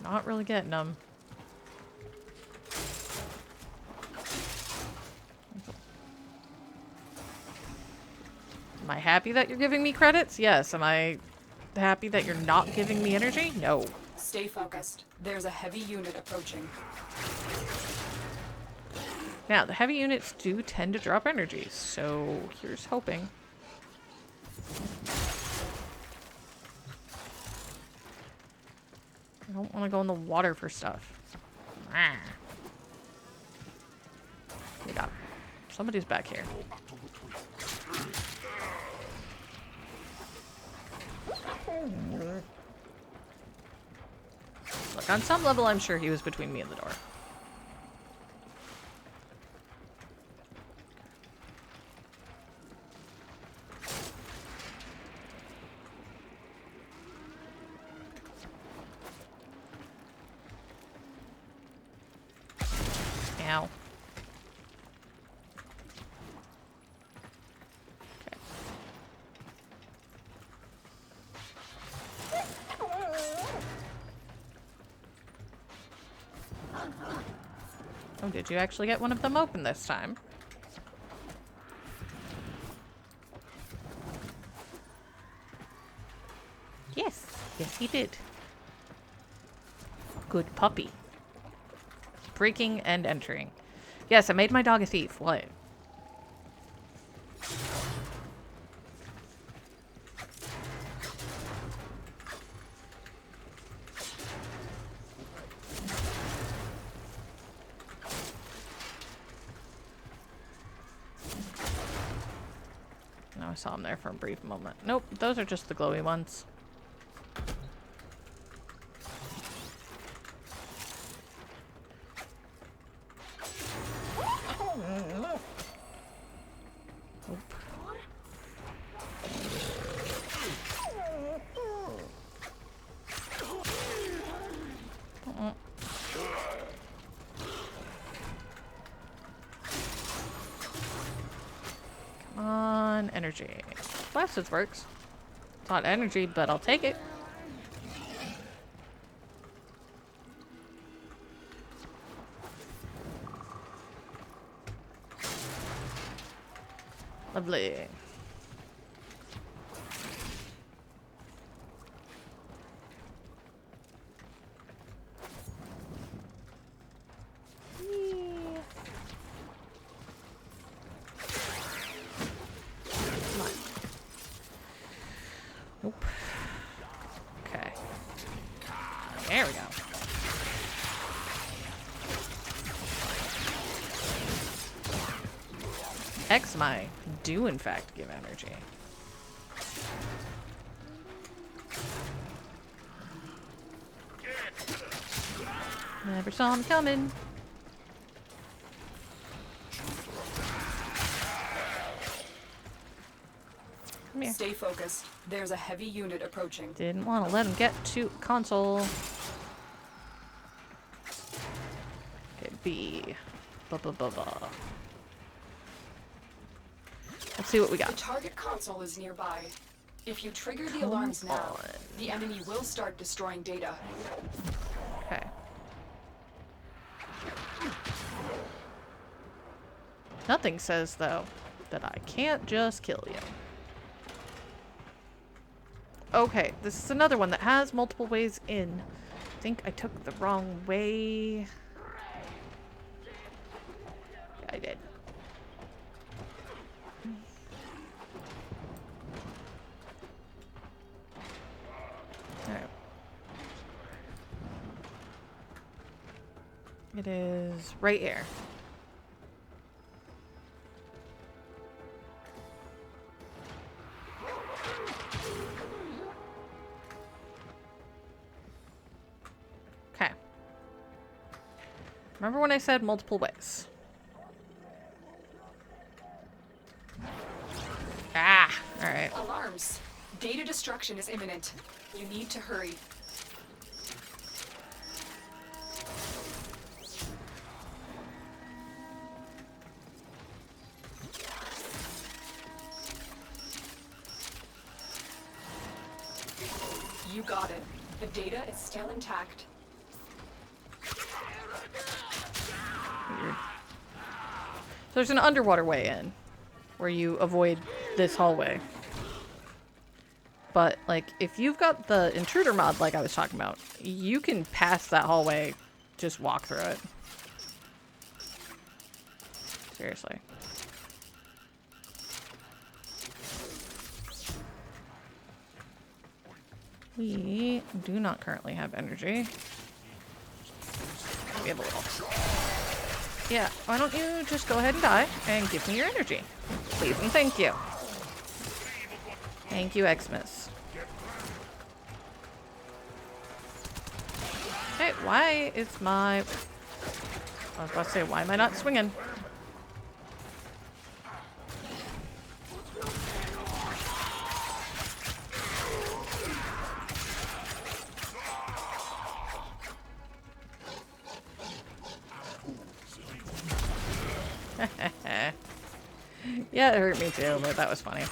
Not really getting them. Am I happy that you're giving me credits? Yes. Am I happy that you're not giving me energy? No. Stay focused. There's a heavy unit approaching. Now, the heavy units do tend to drop energy, so here's hoping. I don't want to go in the water for stuff. Ah. We got him. Somebody's back here. Look, on some level, I'm sure he was between me and the door. Ow. Okay. Oh, did you actually get one of them open this time? Yes. Yes, he did. Good puppy. Breaking and entering. Yes, I made my dog a thief. What? No, I saw him there for a brief moment. Nope, those are just the glowy ones. On energy. Blasts works. It's not energy, but I'll take it. Lovely. Nope. Okay. There we go. Eczema do in fact give energy. Never saw him coming. Come here. Stay focused. There's a heavy unit approaching. Didn't want to let him get to console. Okay, B. Ba-ba-ba-ba. Let's see what we The got. target console is nearby. If you trigger the alarms now, on. the enemy will start destroying data. Okay. Nothing says, though. that I can't just kill you. Okay, this is another one that has multiple ways in. I think I took the wrong way. Yeah, I did. Alright. It is right here. Okay. Remember when I said multiple ways? Ah! Alright. Alarms. Data destruction is imminent. You need to hurry. You got it. The data is still intact. Weird. So there's an underwater way in where you avoid this hallway. But, like, if you've got the intruder mod like I was talking about, you can pass that hallway, just walk through it. Seriously. We do not currently have energy. We have a little. Yeah, why don't you just go ahead and die and give me your energy? Please and thank you. Thank you, Xmas. Hey, why is my... I was about to say, why am I not swinging? Yeah, it hurt me too, but that was funny.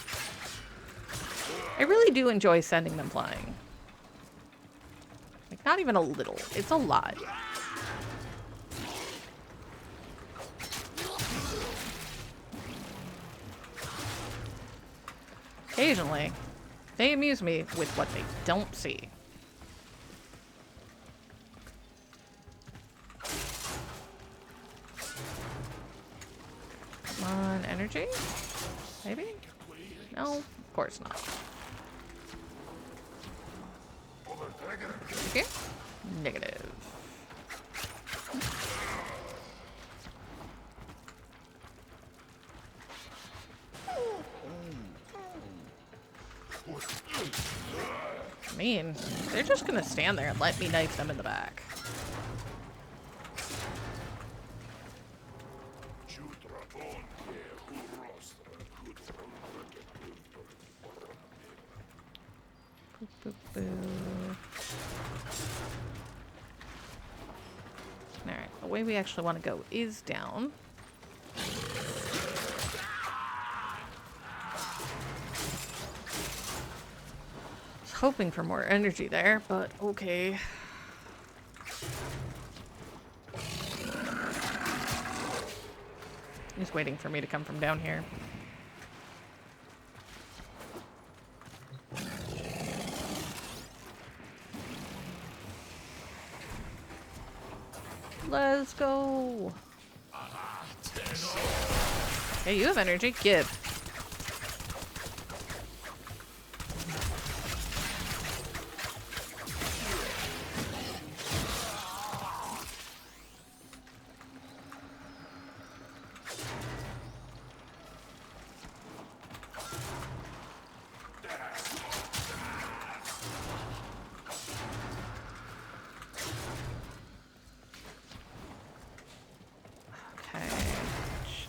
I really do enjoy sending them flying. Like, not even a little. It's a lot. Occasionally, they amuse me with what they don't see. Come on, energy? Maybe? No, of course not. Here? Negative. I mean, they're just gonna stand there and let me knife them in the back. Boop, boop, boop. Alright, the way we actually want to go is down. I was hoping for more energy there, but okay. He's waiting for me to come from down here. Let's go. Hey, you have energy. Give.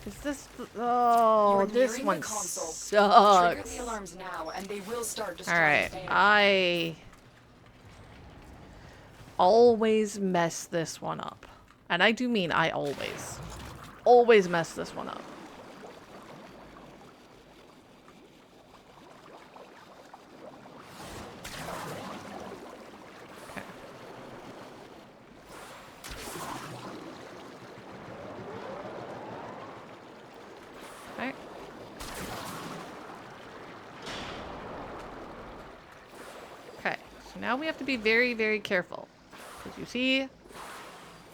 Is this... Oh, You're this nearing one the console. sucks. Trigger the alarms now, and they will start destroying Alright, data. I always mess this one up. And I do mean I always mess this one up. Okay. Okay. So now we have to be very, very careful. Because you see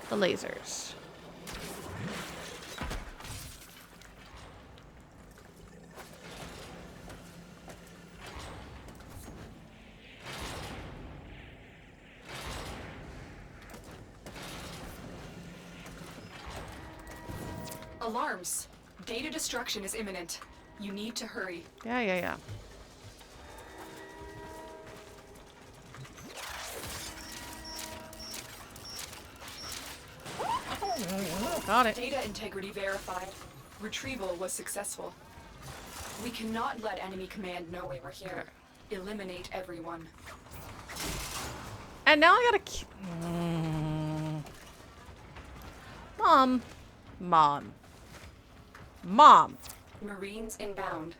the lasers. Alarms. Data destruction is imminent. You need to hurry. Yeah. Got it. Data integrity verified. Retrieval was successful. We cannot let enemy command know we were here. Eliminate everyone. And now I gotta Mom. Marines inbound.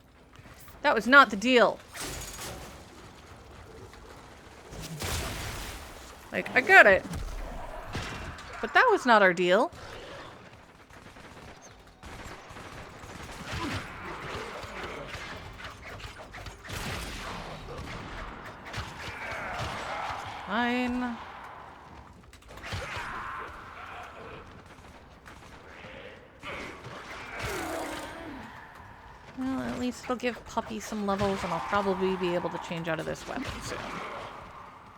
That was not the deal. Like, I get it. But that was not our deal. Fine. Well, at least it'll give Puppy some levels, and I'll probably be able to change out of this weapon soon.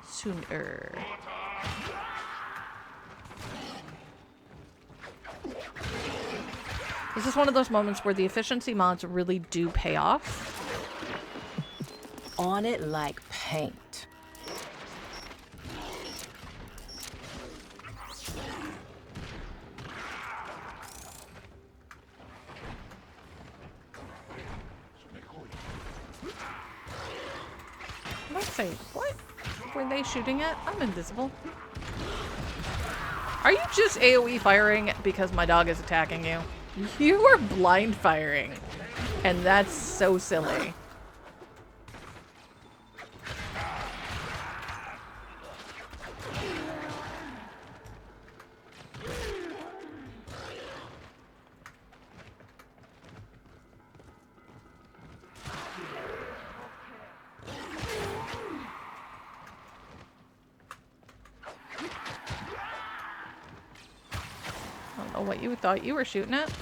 Sooner. This is one of those moments where the efficiency mods really do pay off. On it like paint. Let's say, what were they shooting at? I'm invisible. Are you just AoE firing because my dog is attacking you? You are blind firing. And that's so silly. I don't know what you thought you were shooting at.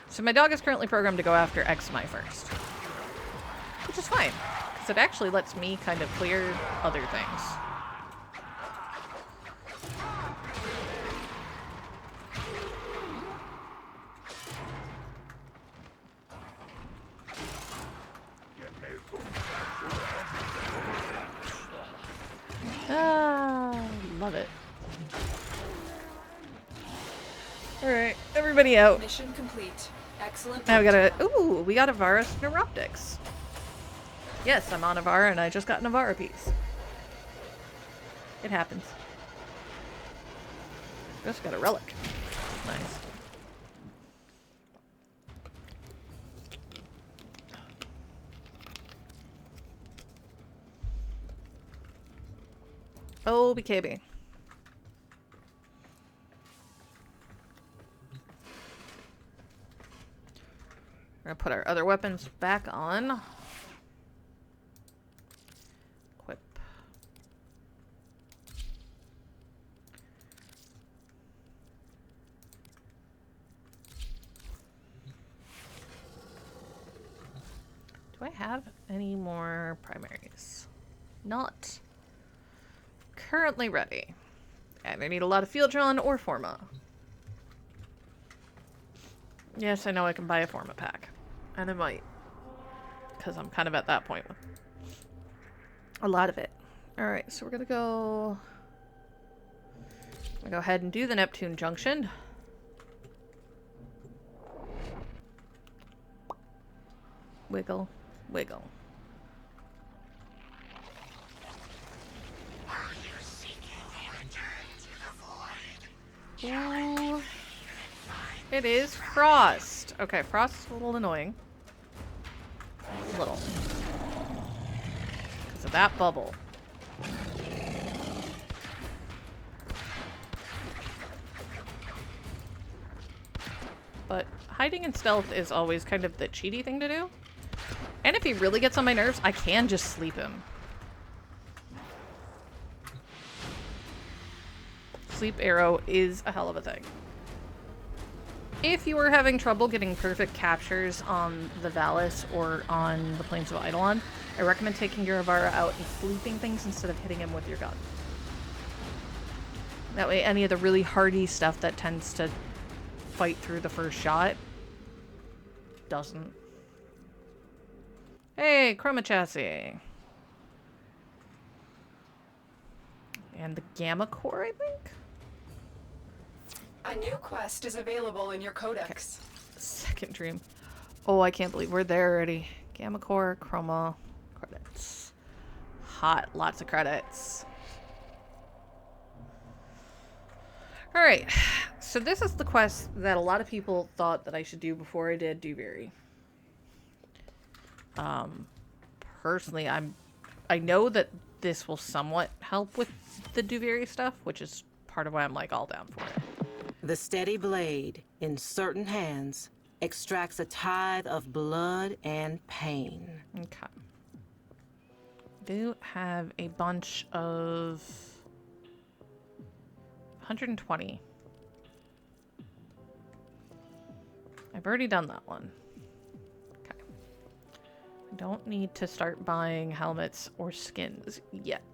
So my dog is currently programmed to go after Exmai first. Which is fine, because it actually lets me kind of clear other things. Ah, love it. Alright, everybody out. Mission complete. Excellent. Now we work. got ooh, we got Avara's Neuroptics. Yes, I'm on Avara and I just got an Avara piece. It happens. Just got a relic. Nice. Oh, BKB. We're gonna put our other weapons back on. Equip. Do I have any more primaries? Not currently ready. I either need a lot of field drawn or Forma. Yes, I know I can buy a Forma pack. And I might. Because I'm kind of at that point with a lot of it. Alright, so we're gonna go... go ahead and do the Neptune Junction. Wiggle, wiggle. Ooh. It is Frost. Okay, Frost is a little annoying. A little. Because of that bubble. but hiding in stealth is always kind of the cheaty thing to do. And if he really gets on my nerves, I can just sleep him. Sleep arrow is a hell of a thing. If you are having trouble getting perfect captures on the Valis or on the Plains of Eidolon, I recommend taking your Avara out and sleeping things instead of hitting him with your gun. That way any of the really hardy stuff that tends to fight through the first shot doesn't. Hey, Chroma Chassis. And the Gamma Core, I think? A new quest is available in your codex. Second dream. Oh, I can't believe we're there already. Gamma Core, Chroma, credits. Hot, lots of credits. Alright, so this is the quest that a lot of people thought that I should do before I did Dewberry. Personally, I know that this will somewhat help with the Dewberry stuff, which is part of why I'm like all down for it. The steady blade, in certain hands, extracts a tithe of blood and pain. Okay. Do have a bunch of 120. I've already done that one. Okay. I don't need to start buying helmets or skins yet.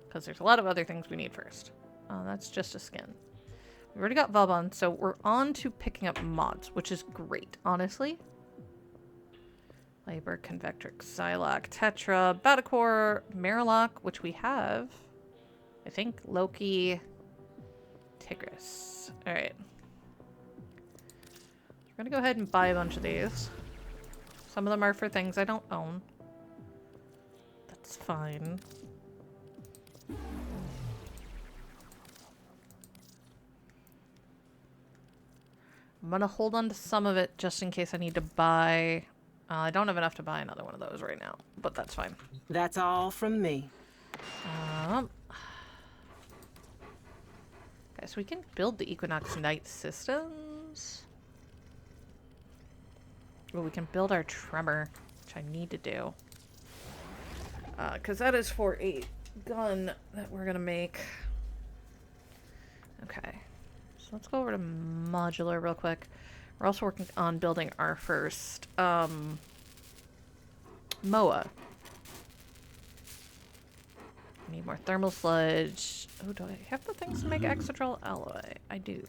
Because there's a lot of other things we need first. That's just a skin. We already got Vauban, so we're on to picking up mods, which is great, honestly. Labor, Convectrix, Psylocke, Tetra, Batacore, Marilock, which we have. I think Loki, Tigris. Alright. We're gonna go ahead and buy a bunch of these. Some of them are for things I don't own. That's fine. I'm gonna hold on to some of it just in case I need to buy. I don't have enough to buy another one of those right now, but that's fine. That's all from me. Okay, so we can build the Equinox Knight systems. Well, we can build our Tremor, which I need to do. Because that is for a gun that we're gonna make. Okay. So let's go over to modular real quick. We're also working on building our first MOA. We need more thermal sludge. Oh, do I have the things to make Exotrol alloy? I do.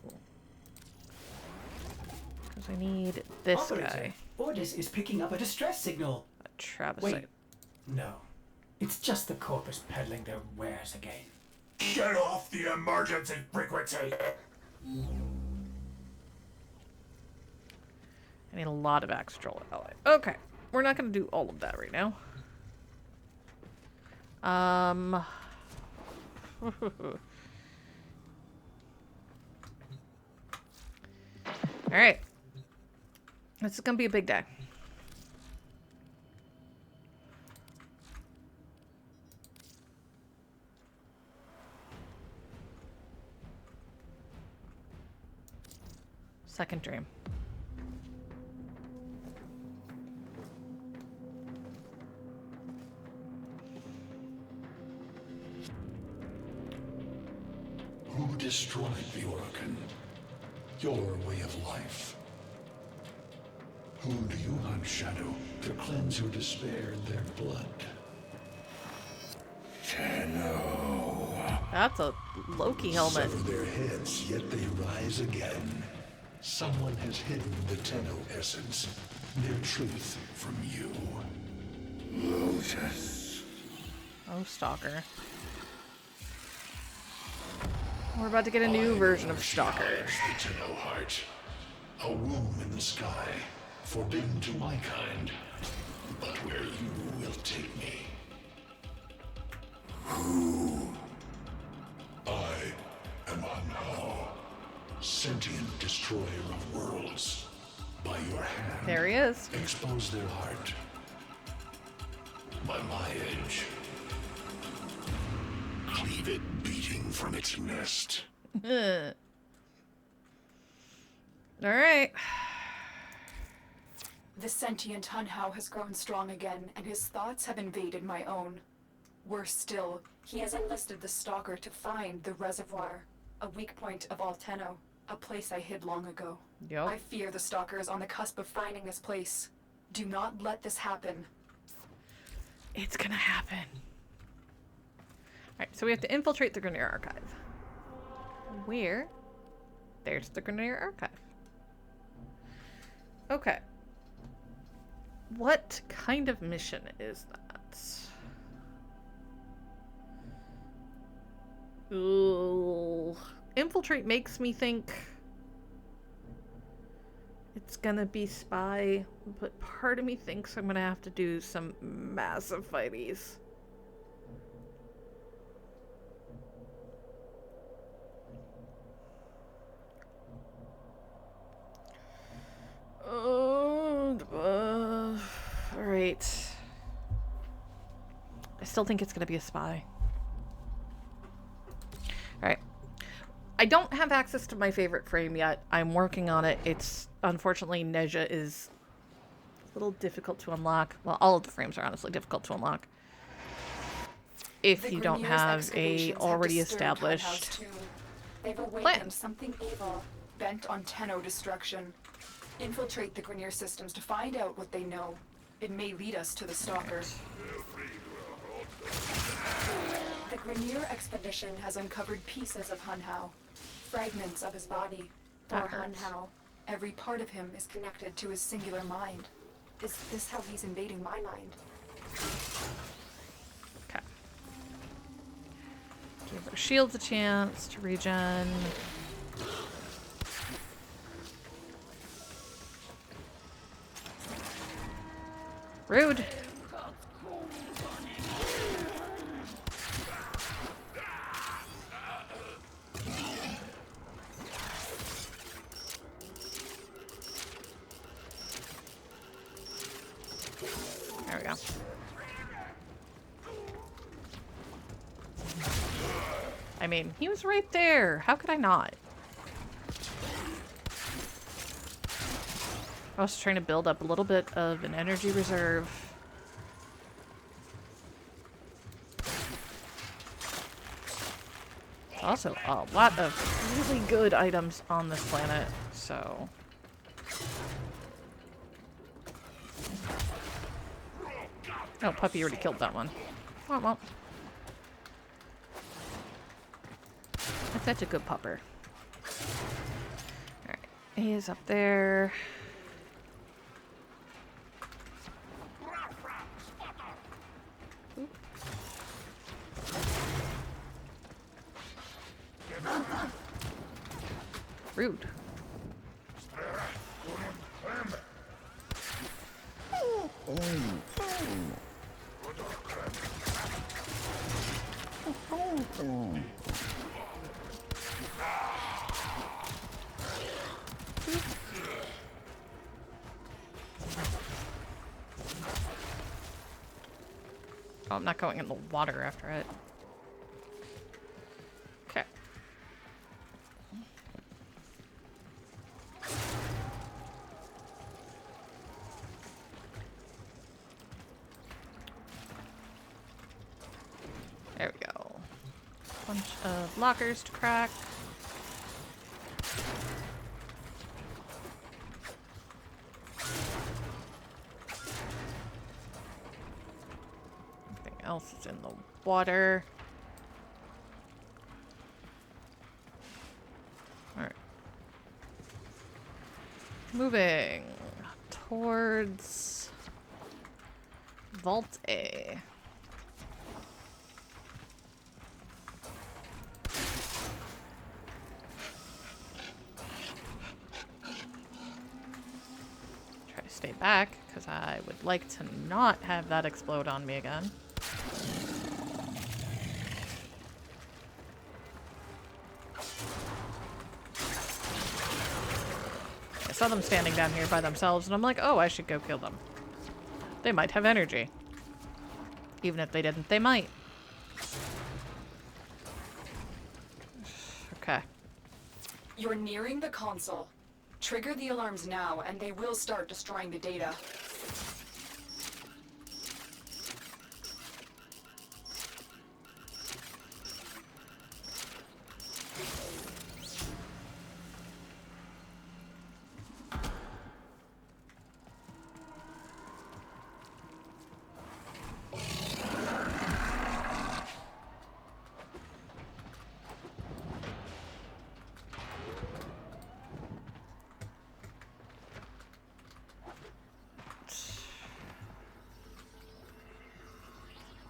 Because I need this Operator, guy. Ordis is picking up a distress signal. A Travisite. Wait. No. It's just the Corpus peddling their wares again. Get off the emergency frequency! I need a lot of Exotrol alloy. Okay. We're not going to do all of that right now. Alright. This is gonna be a big day. Second dream. Who destroyed the Orokin? Your way of life. Who do you hunt, Shadow, to cleanse your despair in their blood? Tenno. That's a Loki helmet. Sever their heads, yet they rise again. Someone has hidden the Tenno essence, their truth from you. Lotus. Oh, Stalker. We're about to get a new version of Stalker. The Tenno heart. A womb in the sky, forbidden to my kind, but where you will take me. Who? I am Hanhao, sentient destroyer of worlds. By your hand, There he is. expose their heart. By my edge, cleave it beating from its nest. Alright. The sentient Hunhao has grown strong again, and his thoughts have invaded my own. Worse still, he has enlisted the Stalker to find the reservoir, a weak point of Alteno, a place I hid long ago. I Yup. fear the Stalker is on the cusp of finding this place. Do not let this happen. It's gonna happen. Alright, so we have to infiltrate the Grineer Archive. Where? There's the Grineer Archive. Okay. What kind of mission is that? Ooh. Infiltrate makes me think it's gonna be spy, but part of me thinks I'm gonna have to do some massive fighties. Alright. I still think it's gonna be a spy. Alright. I don't have access to my favorite frame yet. I'm working on it. It's unfortunately Nezha is a little difficult to unlock. Well, all of the frames are honestly difficult to unlock. If The you don't Grineer's have a excavations have already disturbed established Hunhao's tomb. They've awakened plan. something evil, bent on Tenno destruction. Infiltrate the Grineer systems to find out what they know. It may lead us to the Stalker. The Grineer expedition has uncovered pieces of Hunhao, fragments of his body. That Or hurts. Hunhao. Every part of him is connected to his singular mind. Is this how he's invading my mind? Okay. Give our shields a chance to regen. Rude. There we go. I mean, he was right there. How could I not? I was trying to build up a little bit of an energy reserve. Also, a lot of really good items on this planet, so... Oh, puppy already killed that one. Womp womp. That's such a good pupper. Alright, he is up there. Oop. Rude. Oh, I'm not going in the water after it. Okay. There we go. Bunch of lockers to crack. Anything else is in the water. Alright. Moving towards Vault A. Try to stay back, because I would like to not have that explode on me again. I saw them standing down here by themselves, and I'm like, oh, I should go kill them. They might have energy. Even if they didn't, they might. Okay. You're nearing the console. Trigger the alarms now, and they will start destroying the data.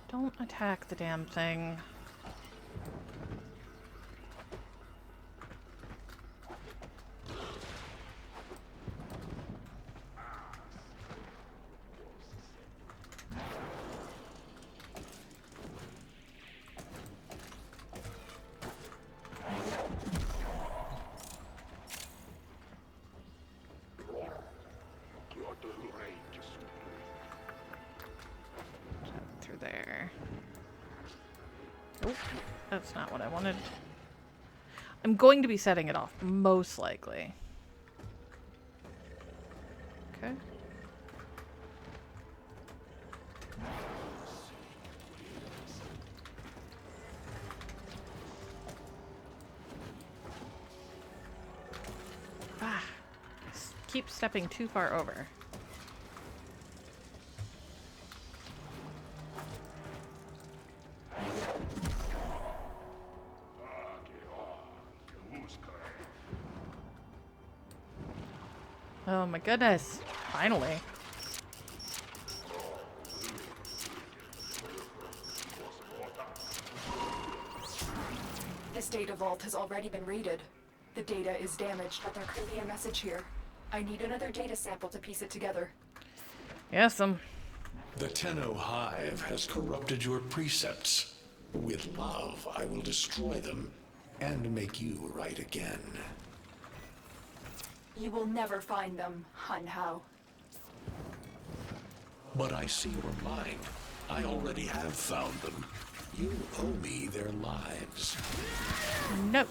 Don't attack the damn thing. Through there. Oh, that's not what I wanted. I'm going to be setting it off, most likely. Okay. Ah, keep stepping too far over. Oh my goodness. Finally. This data vault has already been raided. The data is damaged, but there could be a message here. I need another data sample to piece it together. Yes, The Tenno Hive has corrupted your precepts. With love, I will destroy them and make you right again. You will never find them, Hun Hao. But I see your mind. I already have found them. You owe me their lives. no.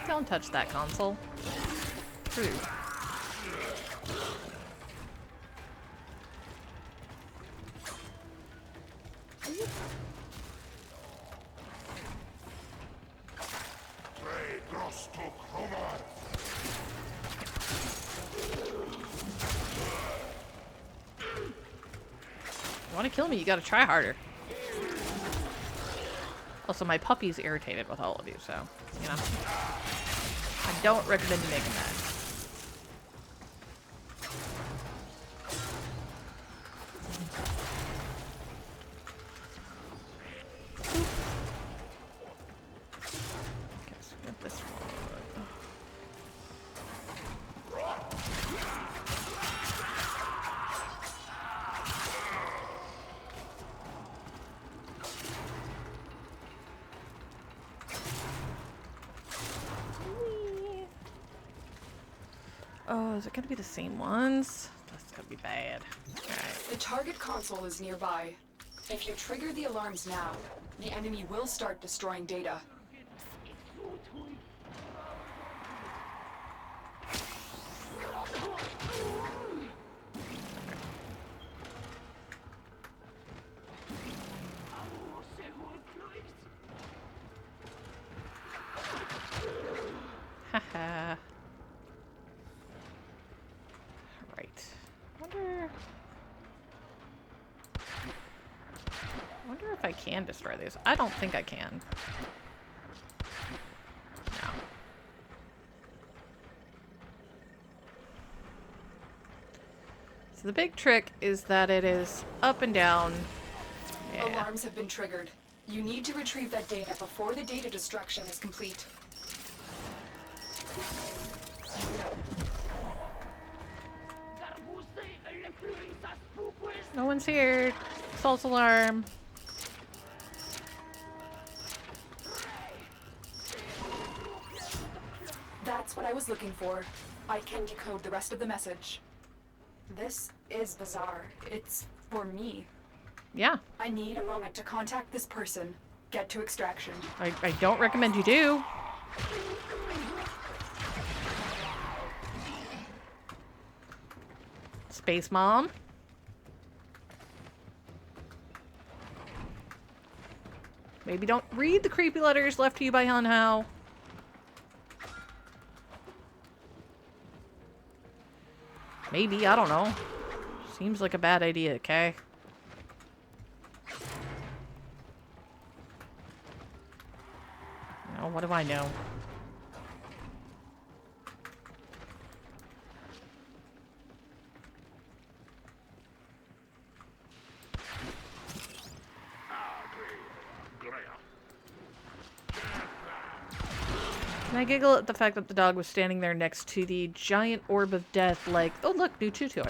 Don't touch that console. Rude. You want to kill me, you gotta try harder. Also, my puppy's irritated with all of you, so, you know. I don't recommend you making that. Okay, so get this one. Oh, is it gonna be the same ones? That's gonna be bad. Alright. The target console is nearby. If you trigger the alarms now, the enemy will start destroying data. Haha. Right. Wonder if I can destroy these. I don't think I can. No. So the big trick is that it is up and down. Yeah. Alarms have been triggered. You need to retrieve that data before the data destruction is complete. No one's here. False alarm. That's what I was looking for. I can decode the rest of the message. This is bizarre. It's for me. Yeah. I need a moment to contact this person. Get to extraction. I don't recommend you do. Space Mom. Maybe don't read the creepy letters left to you by Hun Hao. Maybe, I don't know. Seems like a bad idea, okay? What do I know? And I giggle at the fact that the dog was standing there next to the giant orb of death like, oh look, new chew toy.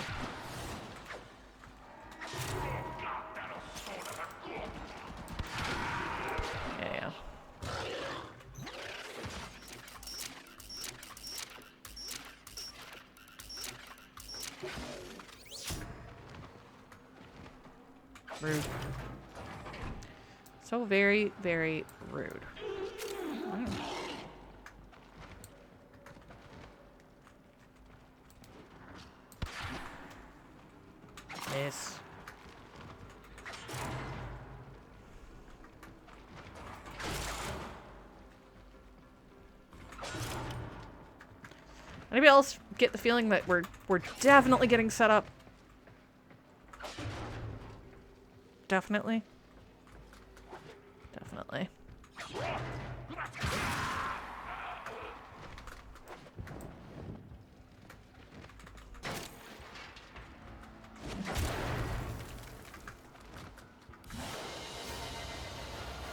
Yeah. Rude. So very, very rude. Miss. Anybody else get the feeling that we're definitely getting set up? Definitely. Definitely.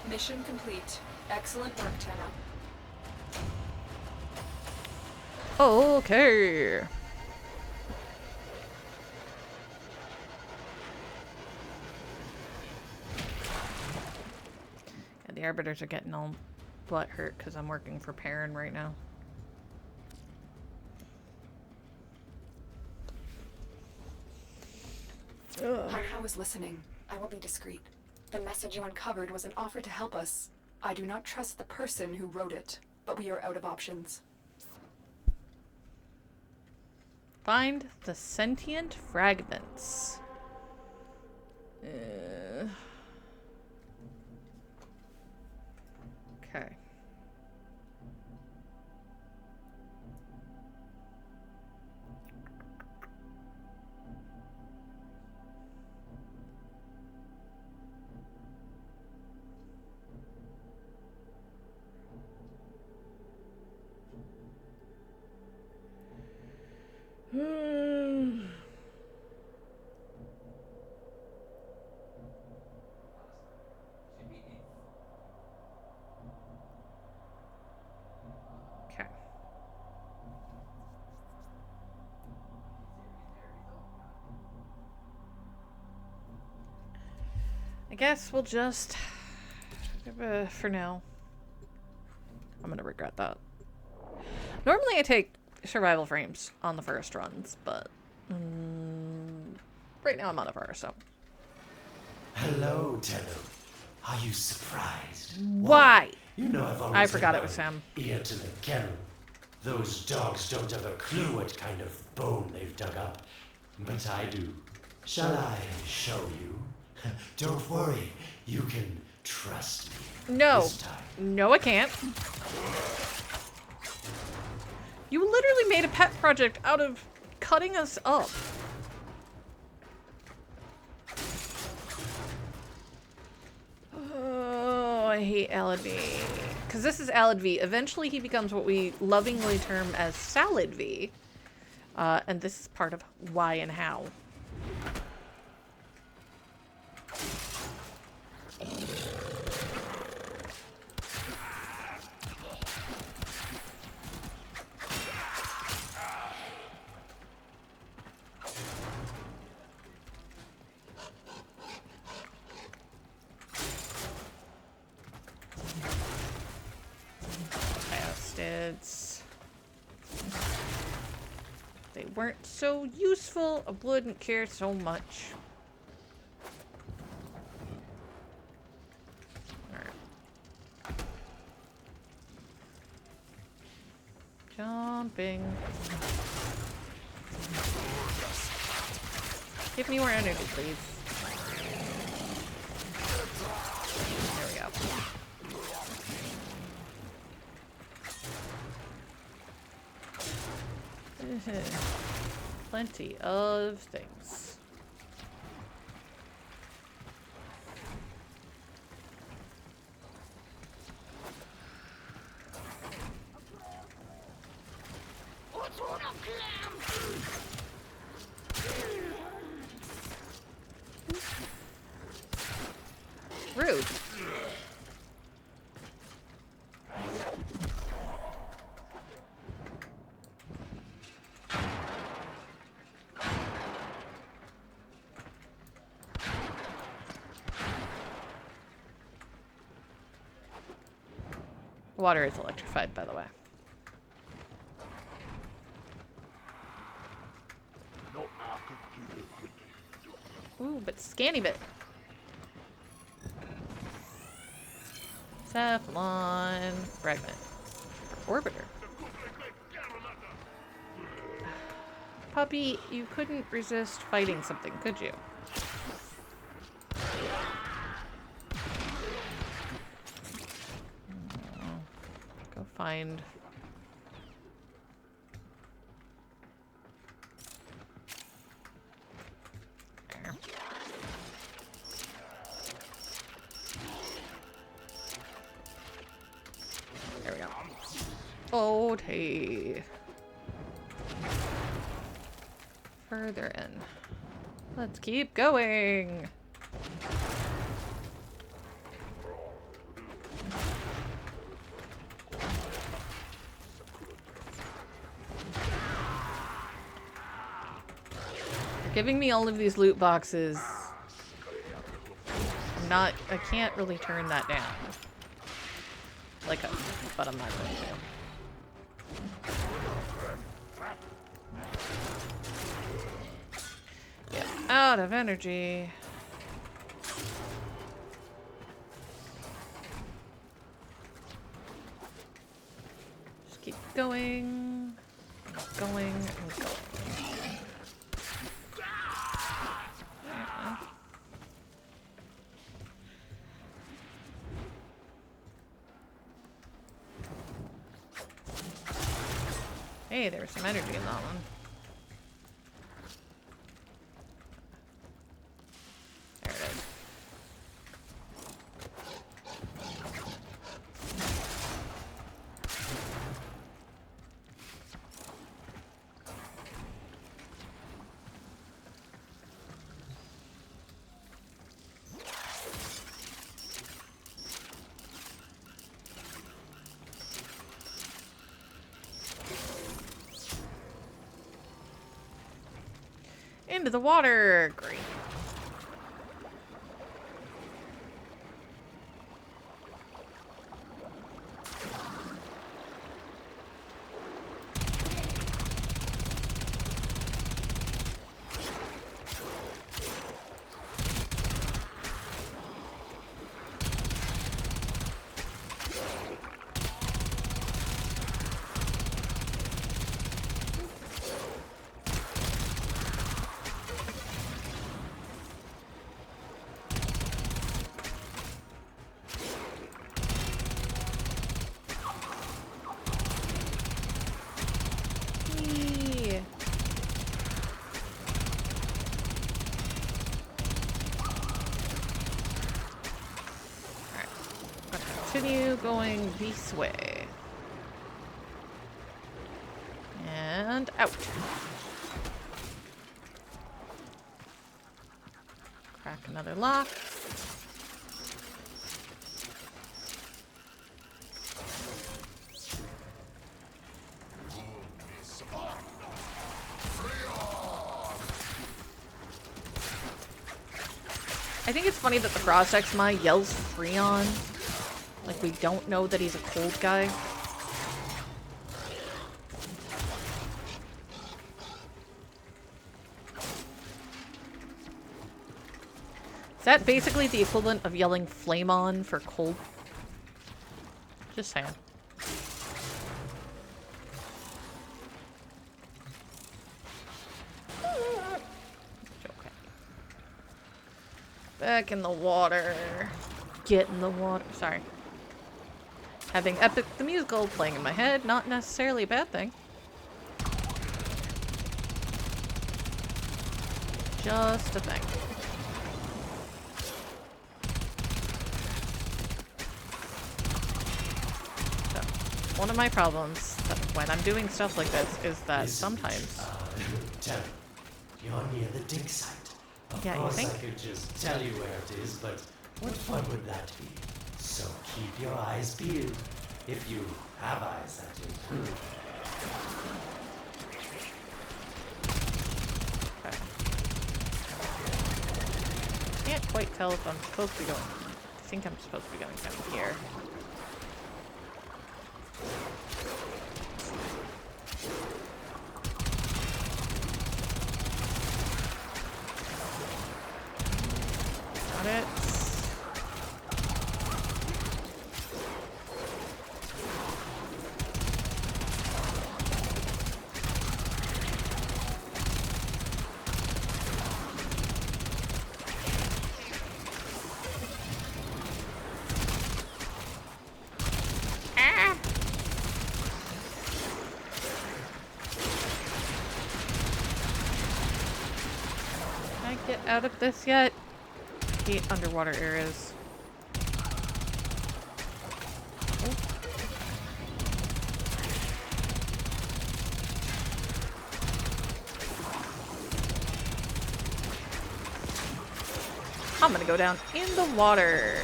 Mission complete. Excellent work, Tenna. Okay. Yeah, the arbiters are getting all butt hurt because I'm working for Perrin right now. I was listening. I will be discreet. The message you uncovered was an offer to help us. I do not trust the person who wrote it, but we are out of options. Find the sentient fragments. Okay. Okay. I guess we'll just for now. I'm gonna regret that. Normally I take survival frames on the first runs, but right now I'm on a first, so. Hello, Tenno. Are you surprised? Why? You know I've always I forgot had it was my him. ear to the kennel. Those dogs don't have a clue what kind of bone they've dug up. But I do. Shall I show you? Don't worry. You can trust me. No. This time. No, I can't. You literally made a pet project out of cutting us up. Oh, I hate Alad V. Because this is Alad V. Eventually he becomes what we lovingly term as Salad V. And this is part of why and how. instance, they weren't so useful, I wouldn't care so much. Alright. Jumping. Give me more energy, please. There we go. Plenty of things. Rude. Water is electrified, by the way. Ooh, but scanny bit. Cephalon fragment. Orbiter. Puppy, you couldn't resist fighting something, could you? Go find... There. There we go. Okay. Further in. Let's keep going. You're giving me all of these loot boxes. I can't really turn that down. Like but I'm not going to. Yeah, out of energy. Just keep going, going, and going. Hey, there was some energy in that one. There it is. Into the water. Great. Continue going this way. And out. Crack another lock. I think it's funny that the Frost Exma yells Freon. Like, we don't know that he's a cold guy. that basically the equivalent of yelling flame on for cold? Just saying. Okay. Back in the water. Get in the water. Sorry. Having Epic the Musical playing in my head, not necessarily a bad thing. Just a thing. So, one of my problems when I'm doing stuff like this is that sometimes... Tell me, you're near the dig site. Of Yeah, you course think? I could just tell you where it is, but what fun would that be? So keep your eyes peeled. If you have eyes, that is. Okay. Can't quite tell if I'm supposed to be going... I think I'm supposed to be going down here. Got it. Ah! Can I get out of this yet? Hate underwater areas. Oh. I'm gonna go down in the water.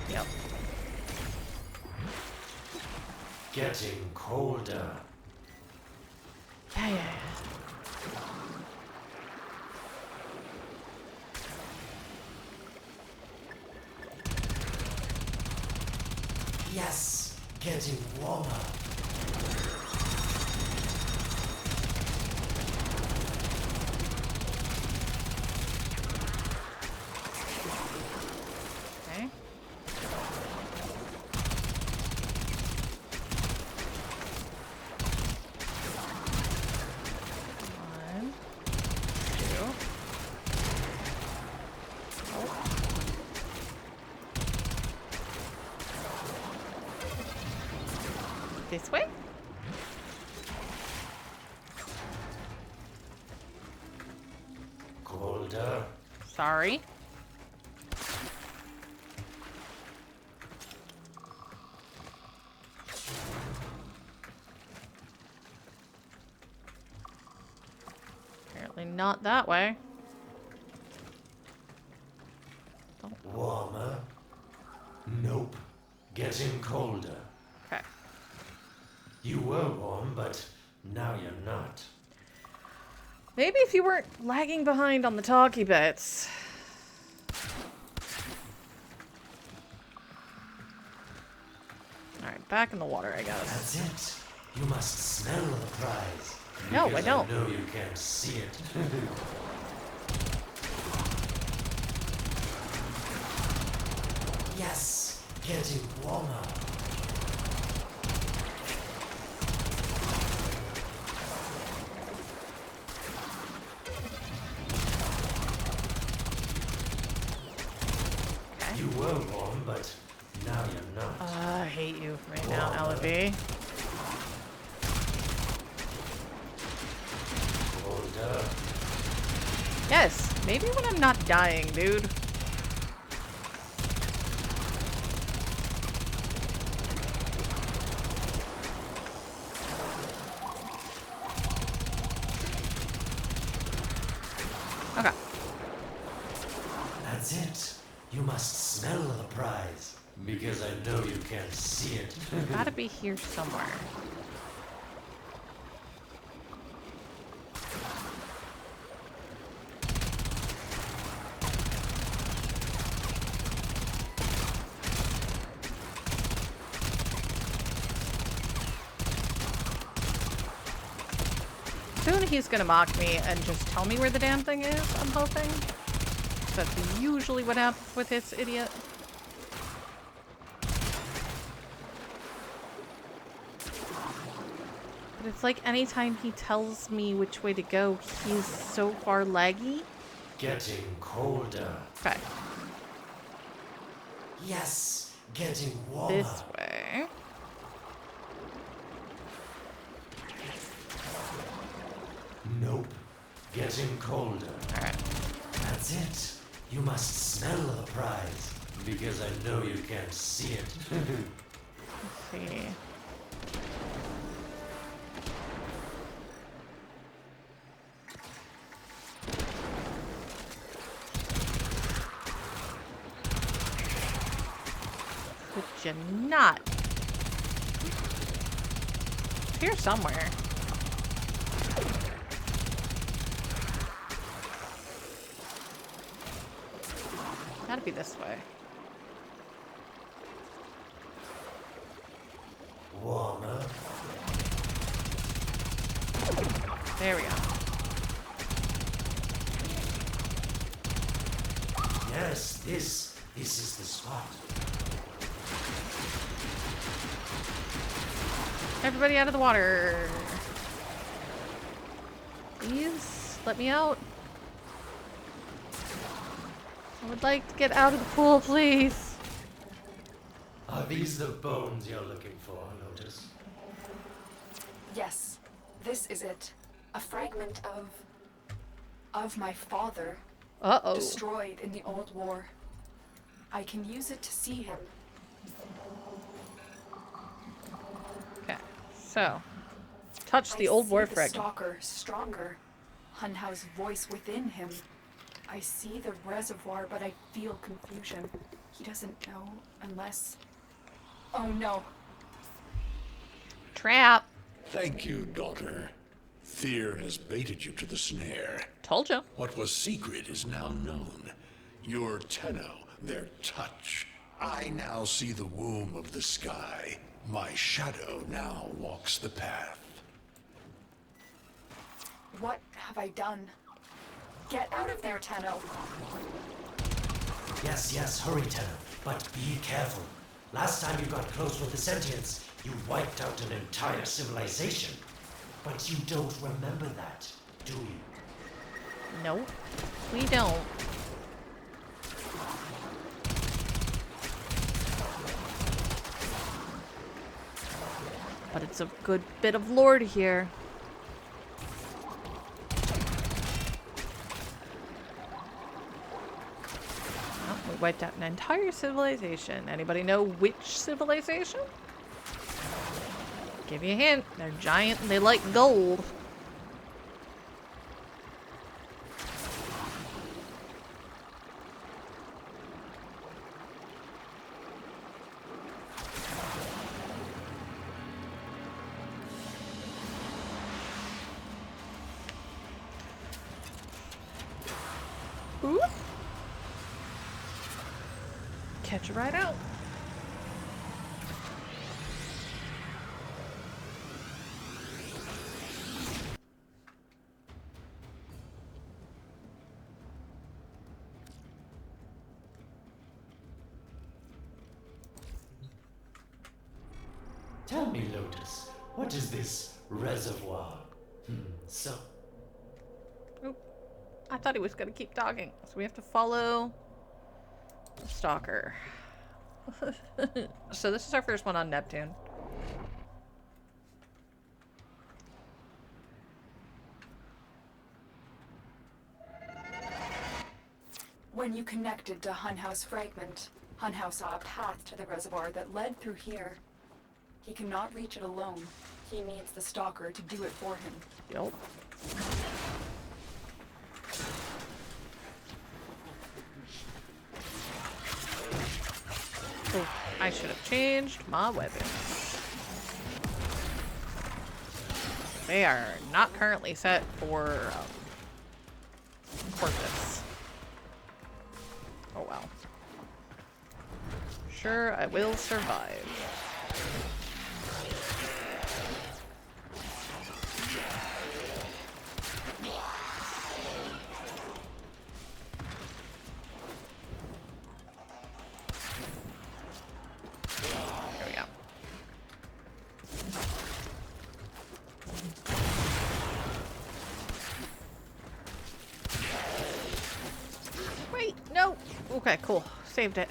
Yep. Getting colder. Yeah. Yes, getting warmer. Okay. One, two. Oh. This way? Colder. Sorry. Apparently not that way. Warmer. Nope. Getting colder. Okay. You were warm, but now you're not. Maybe if you weren't lagging behind on the talkie bits. Alright, back in the water, I guess. That's it. You must smell the prize. No, I Because don't. I know you can't see it. Yes, getting warmer. Okay. You were warm, but now you're not. I hate you right now, Elevie. Colder. Yes, maybe when I'm not dying, dude. Okay. That's it. You must smell the prize. Because I know you can't see it. Gotta be here somewhere. Soon he's gonna mock me and just tell me where the damn thing is, I'm hoping. That's usually what happens with this idiot. But it's like anytime he tells me which way to go, he's so far laggy. Getting colder. Okay, Yes, getting warmer. this way. Nope. Getting colder. Alright. That's it. You must smell the prize. Because I know you can't see it. Let's see. Could you not? It's here somewhere. Gotta be this way. Warmer. There we go. Yes, this is the spot. Everybody out of the water. Please, let me out. I would like to get out of the pool, please. Are these the bones you're looking for, Lotus? Yes, this is it. A fragment of my father, Uh-oh. destroyed in the old war. I can use it to see him. Okay, so. Touch the I old see war the fragment. stalker stronger. Hunhow's voice within him. I see the reservoir, but I feel confusion. He doesn't know unless... Oh no. Trap. Thank you, daughter. Fear has baited you to the snare. Told you. What was secret is now known. Your Tenno, their touch. I now see the womb of the sky. My shadow now walks the path. What have I done? Get out of there, Tenno. Yes, hurry, Tenno. But be careful. Last time you got close with the sentients, you wiped out an entire civilization. But you don't remember that, do you? Nope. We don't. But it's a good bit of lore to hear. Oh, we wiped out an entire civilization. Anybody know which civilization? Give you a hint. They're giant and they like gold. Ooh. Catch a ride out. Tell me, Lotus, what is this reservoir? So, Oop. I thought he was gonna keep talking. So we have to follow the stalker. So this is our first one on Neptune. When you connected to Hunhow's fragment, Hunhow saw a path to the reservoir that led through here. He cannot reach it alone. He needs the stalker to do it for him. Yup. Oh, I should have changed my weapons. They are not currently set for Corvus. Oh well. Sure, I will survive. Okay, cool. Saved it.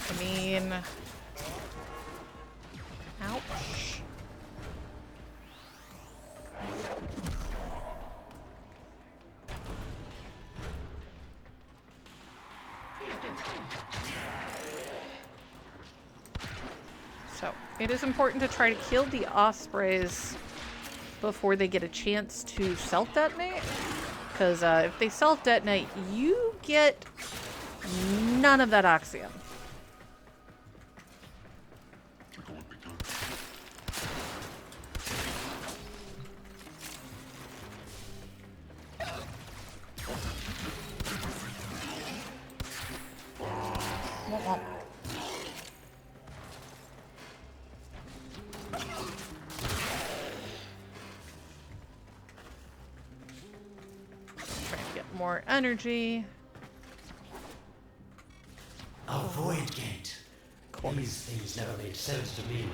I mean... Ouch. So, it is important to try to kill the ospreys before they get a chance to self-detonate. Because if they self-detonate, you get none of that oxygen. Trying to get more energy. A void gate. These things never made sense to me.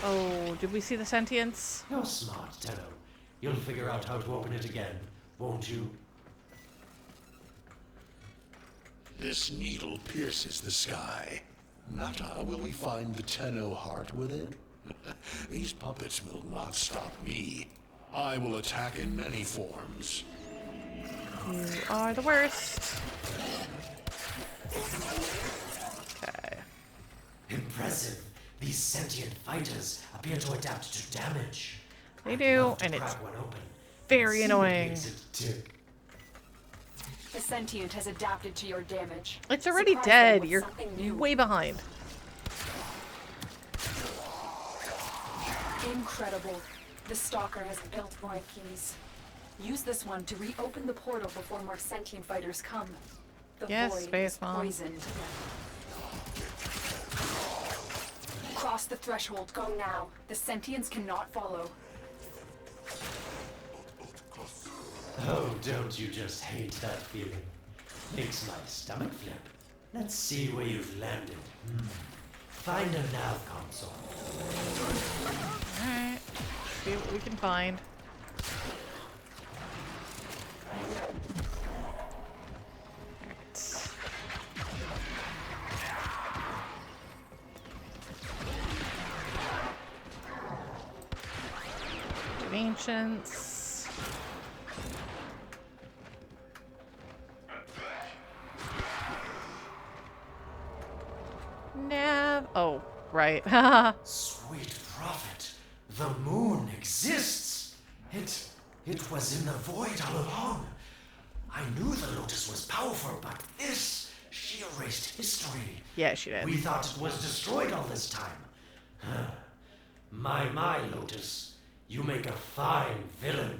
Oh, did we see the sentience? You're smart, Tenno. You'll figure out how to open it again, won't you? This needle pierces the sky. Nata, will we find the Tenno heart within? These puppets will not stop me. I will attack in many forms. You are the worst. Okay. Impressive. These sentient fighters appear to adapt to damage. They I'd do, love to and it's crack one open. very See what annoying. makes it tick. The sentient has adapted to your damage. It's already Surprise them dead. with You're something new. way behind. Incredible. The Stalker has built void keys. Use this one to reopen the portal before more sentient fighters come. The Yes, void Space is Mom. poisoned. Cross the threshold. Go now. The sentients cannot follow. Oh, don't you just hate that feeling? Makes my stomach flip. Let's see where you've landed. Find a nav console. Alright. See what we can find. Alright. Ancients. Nav. Oh, right. Sweet prophet, the moon exists. It was in the void all along. I knew the Lotus was powerful, but she erased history. Yeah, she did. We thought it was destroyed all this time. Huh. My, Lotus, you make a fine villain.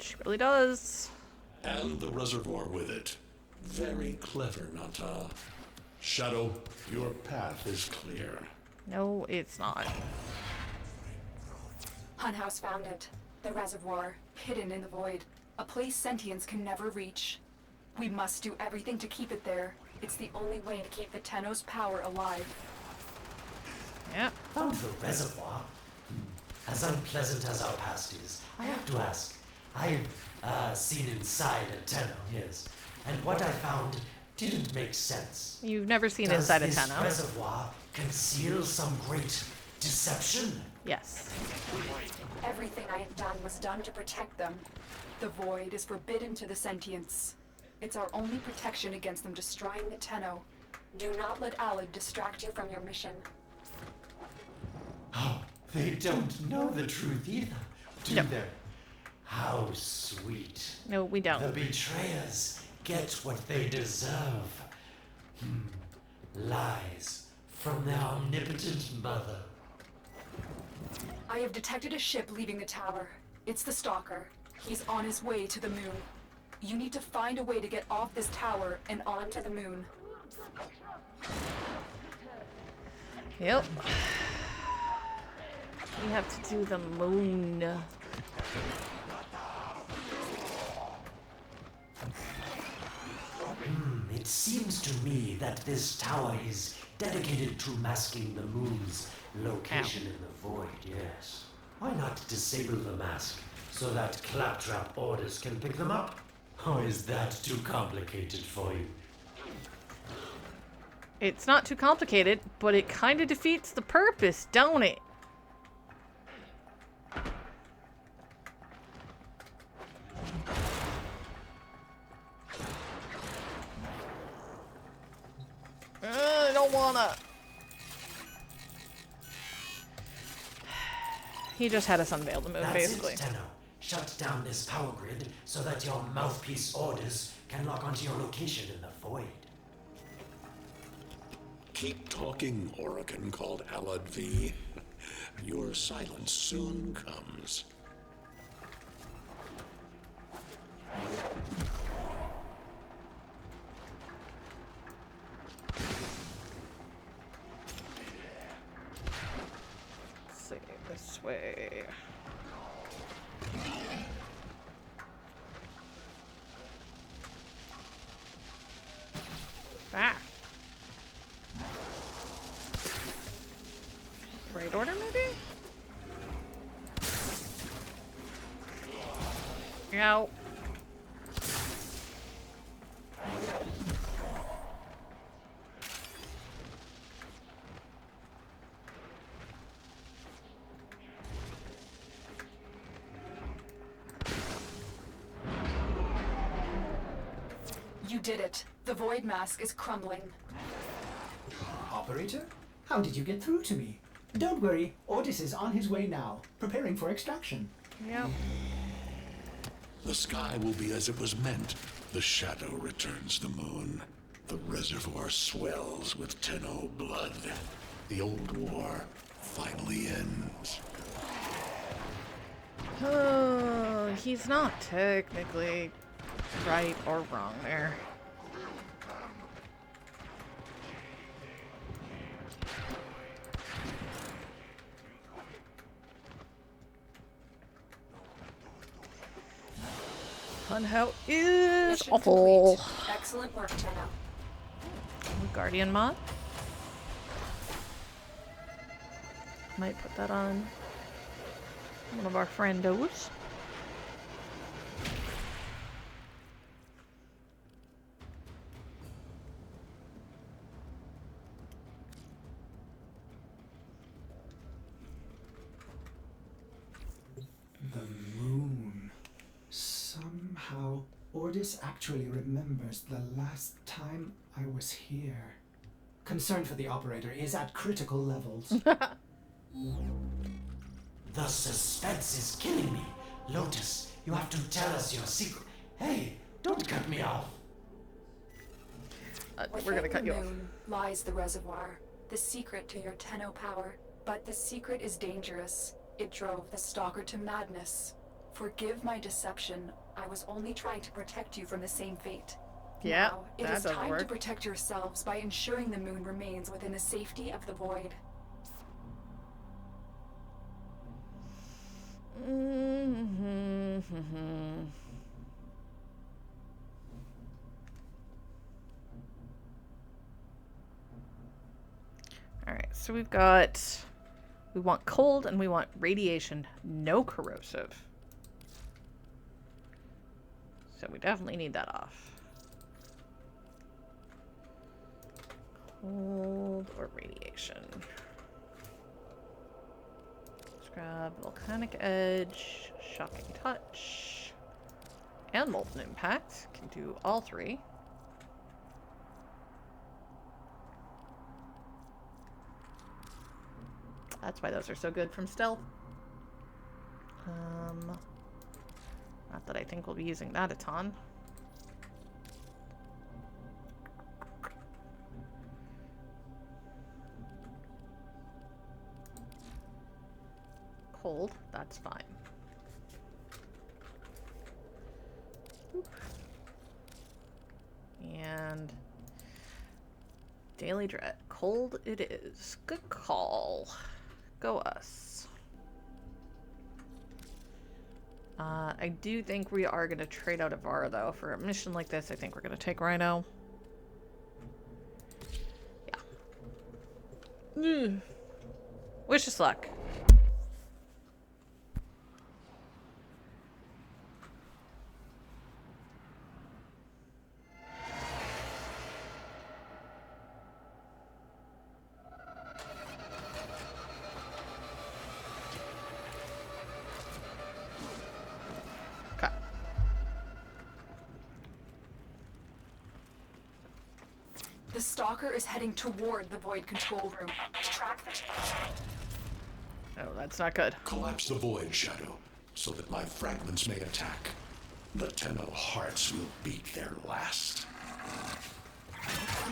She really does. And the reservoir with it. Very clever, Nata. Shadow, your path is clear. No, it's not. Hunhouse found it. The reservoir, hidden in the void. A place sentients can never reach. We must do everything to keep it there. It's the only way to keep the Tenno's power alive. Yeah. Found the reservoir. As unpleasant as our past is, I have to ask. I've seen inside a Tenno, yes, and what I found didn't make sense. You've never seen Does inside a this Tenno. reservoir conceal some great deception? Yes. Everything I have done was done to protect them. The void is forbidden to the sentients. It's our only protection against them destroying the Tenno. Do not let Alad distract you from your mission. Oh, they don't know the truth either, do No. they? How sweet. No, we The don't. betrayers get what they deserve. Lies from their omnipotent mother. I have detected a ship leaving the tower. It's the Stalker. He's on his way to the moon. You need to find a way to get off this tower and onto the moon. Yep. We have to do the moon. It seems to me that this tower is dedicated to masking the moon's location in the void, yes. Why not disable the mask so that Claptrap orders can pick them up? Or is that too complicated for you? It's not too complicated, but it kind of defeats the purpose, don't it? I don't wanna. He just had us unveil the moon, That's basically. it, Tenno. Shut down this power grid so that your mouthpiece orders can lock onto your location in the void. Keep talking, Orokin called Alad V. Your silence soon comes. Let's see, this way. Back. Right order, maybe? Ow. You did it. The void mask is crumbling. Operator? How did you get through to me? Don't worry, Ordis is on his way now, preparing for extraction. Yep. The sky will be as it was meant. The shadow returns the moon. The reservoir swells with Tenno blood. The old war finally ends. Oh, he's not technically right or wrong there. Funhouse is Mission awful. complete. Excellent work, Tenno. Guardian mod. Might put that on one of our friendos. The moon. Somehow, Ordis actually remembers the last time I was here. Concern for the operator is at critical levels. The suspense is killing me. Lotus, you have to tell us your secret. Hey, don't cut me off. We're gonna cut you the off. moon lies the reservoir, the secret to your Tenno power. But the secret is dangerous. It drove the Stalker to madness. Forgive my deception. I was only trying to protect you from the same fate. Yeah, Now, it that is doesn't time to work. protect yourselves by ensuring the moon remains within the safety of the void. Alright, so we want cold and we want radiation, no corrosive. So we definitely need that off. Cold or radiation. Let's grab Volcanic Edge, Shocking Touch, and Molten Impact. Can do all three. That's why those are so good from stealth. Not that I think we'll be using that a ton. Cold, that's fine. Oop. And Daily Dread. Cold it is. Good call. Go us. I do think we are going to trade out Avara, though. For a mission like this, I think we're going to take Rhino. Yeah. Wish us luck. The Stalker is heading toward the Void control room. Track them. Oh, that's not good. Collapse the Void, Shadow, so that my fragments may attack. The Tenno Hearts will beat their last.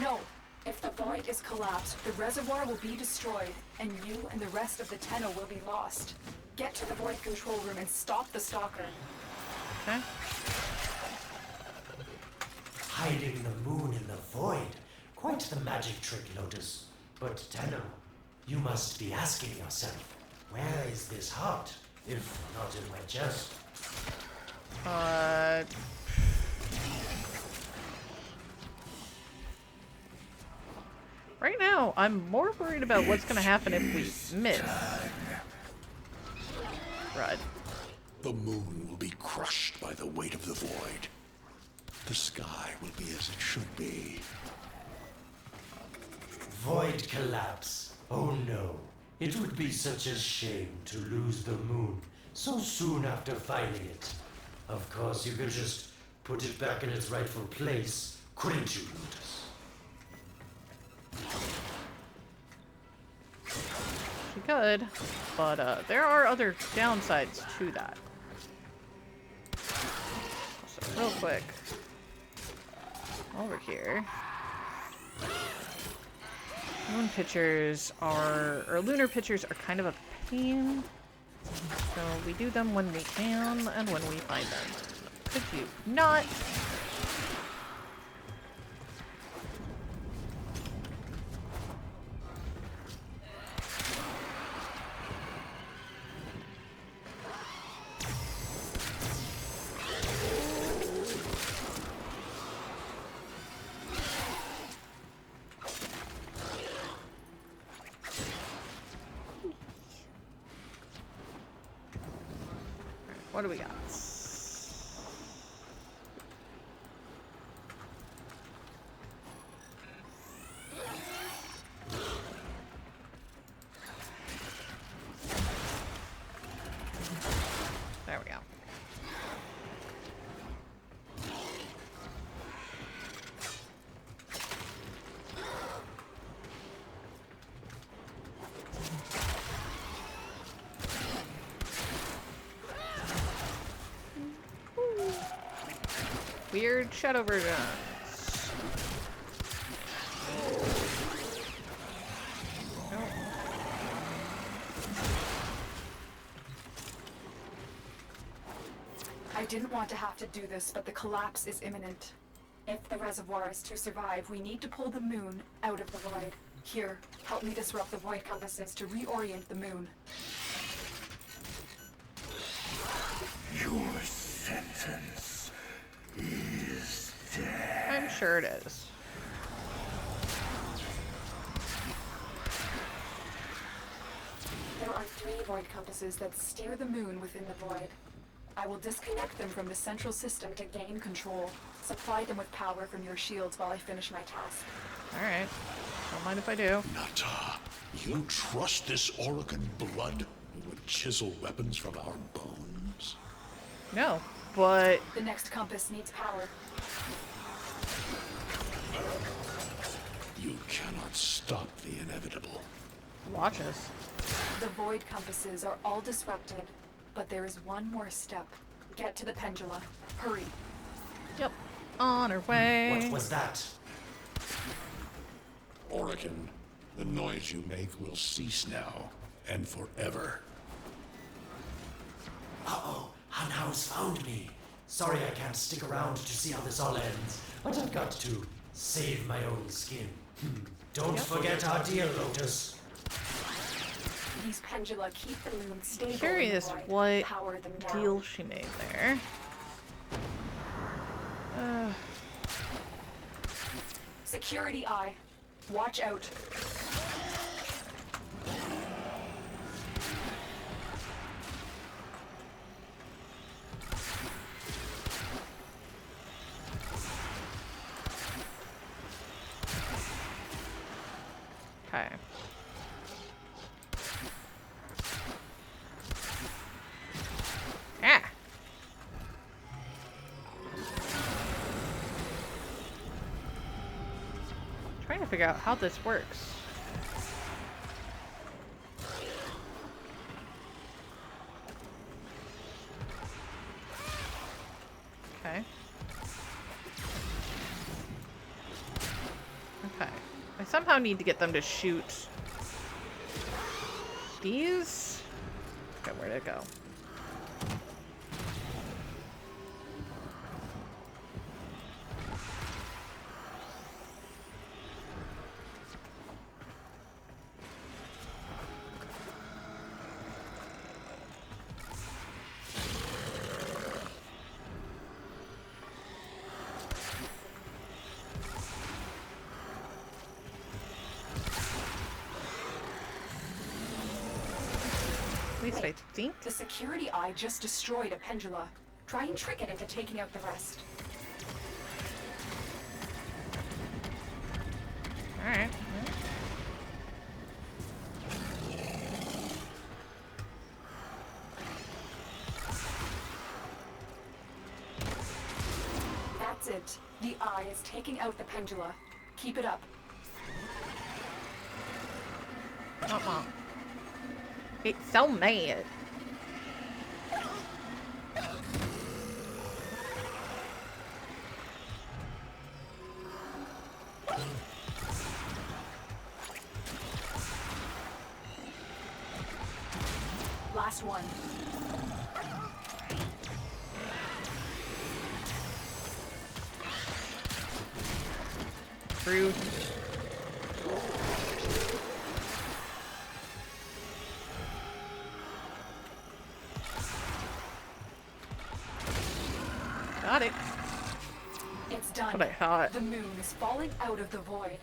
No. If the Void is collapsed, the reservoir will be destroyed, and you and the rest of the Tenno will be lost. Get to the Void control room and stop the Stalker. Okay. Hiding the moon in the void. Quite the magic trick, Lotus. But Tenno, you must be asking yourself, where is this heart, if not in my chest? Right now, I'm more worried about what's going to happen if we miss. Right. The moon will be crushed by the weight of the Void. The sky will be as it should be. Void collapse. Oh no. It would be such a shame to lose the moon so soon after finding it. Of course, you could just put it back in its rightful place, couldn't you, Lotus? She could, but there are other downsides to that. So real quick, over here. Moon pictures are, or lunar pictures are kind of a pain. So we do them when we can and when we find them. Could you not? What do we got? There we go. Weird shadow versions. I didn't want to have to do this, but the collapse is imminent. If the reservoir is to survive, we need to pull the moon out of the void. Here, help me disrupt the void compasses to reorient the moon. Your sentence is death. I'm sure it is. There are 3 void compasses that steer the moon within the void. I will disconnect them from the central system to gain control. Supply them with power from your shields while I finish my task. Alright. Don't mind if I do. Nata, you trust this Orokin blood who would chisel weapons from our bones? No, but The next compass needs power. You cannot stop the inevitable. watch us. The void compasses are all disrupted, but there is one more step. Get to the pendula. Hurry. Yep. On our way. What was that? Orokin, the noise you make will cease now and forever. Uh-oh, Hanhaus found me. Sorry I can't stick around to see how this all ends, but I've got to save my own skin. Don't forget our deal, Lotus. These pendula keep the moon stable. in the Curious void, what power them down. deal she made there. Security eye. Watch out. Okay. Ah. Trying to figure out how this works. Okay. Okay. I somehow need to get them to shoot these. Okay, where'd it go? At least I think. The security eye just destroyed a pendula. Try and trick it into taking out the rest. Alright. That's it. The eye is taking out the pendula. Keep it up. It's so mad. Last one. Rude. Got it. It's done. What I thought. The moon is falling out of the void.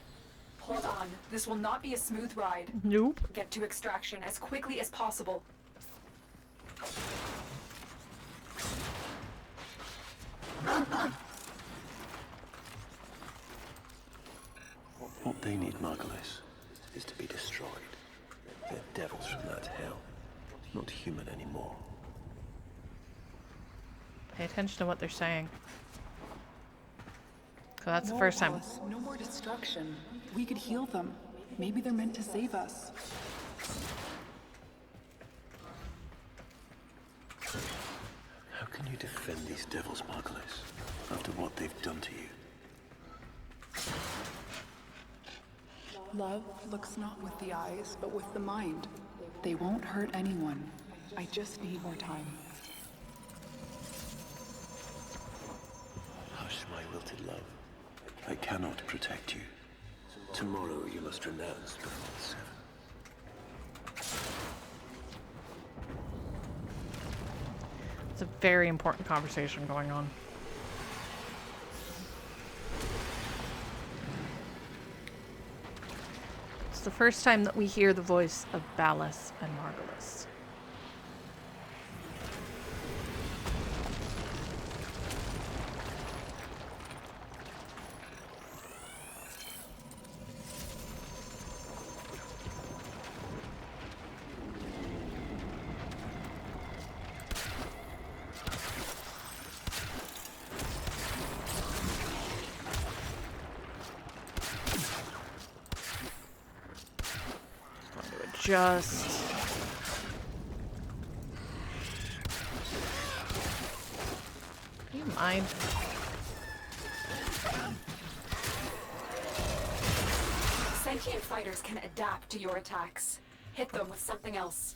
Hold on. This will not be a smooth ride. Nope. Get to extraction as quickly as possible. What they need, Margulis, is to be destroyed. They're devils from that hell, not human anymore. Pay attention to what they're saying. So that's the first time. Wallace, no more destruction. We could heal them. Maybe they're meant to save us. How can you defend these devils, Margulis, after what they've done to you? Love looks not with the eyes, but with the mind. They won't hurt anyone. I just need more time. Hush, my wilted love. I cannot protect you. Tomorrow you must renounce before the seven. It's a very important conversation going on. It's the first time that we hear the voice of Ballas and Margulis. Just do you mind? Sentient fighters can adapt to your attacks. Hit them with something else.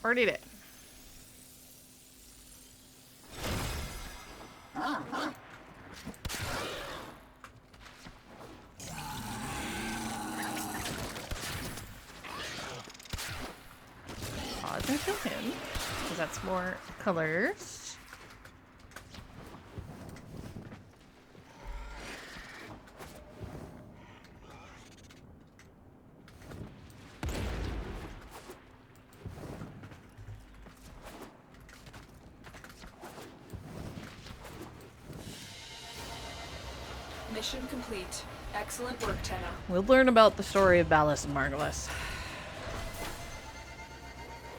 Already did. can kill him, because that's more colors. Mission complete. Excellent work, Tenno. We'll learn about the story of Ballas and Margulis.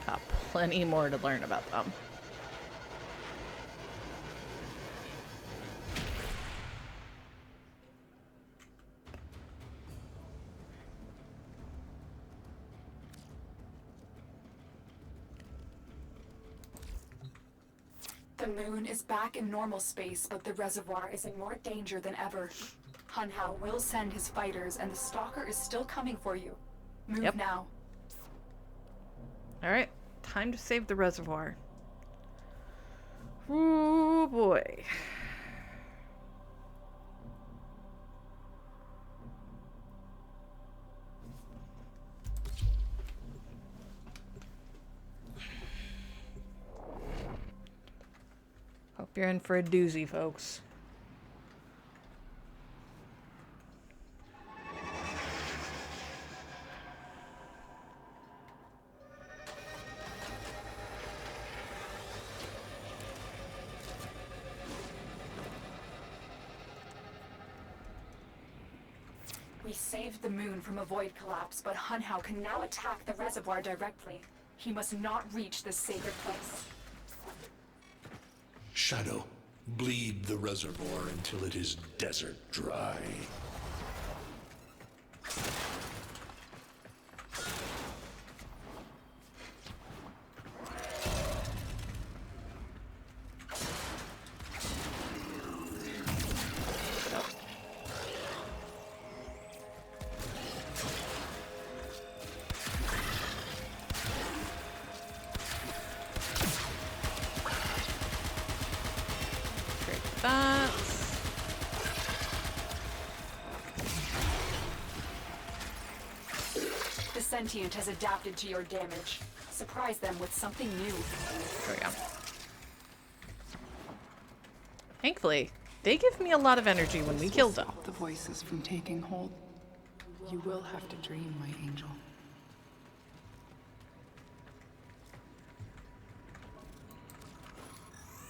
Got plenty more to learn about them. The moon is back in normal space, but the reservoir is in more danger than ever. Hun Hao will send his fighters, and the Stalker is still coming for you. Move now. Alright, time to save the reservoir. Ooh boy. Hope you're in for a doozy, folks. We saved the moon from a void collapse, but Hun Hao can now attack the reservoir directly. He must not reach this sacred place. Shadow, bleed the reservoir until it is desert dry. The sentient has adapted to your damage. Surprise them with something new. There we go. Thankfully, they give me a lot of energy when we kill them. Stop the voices from taking hold. You will have to dream, my angel.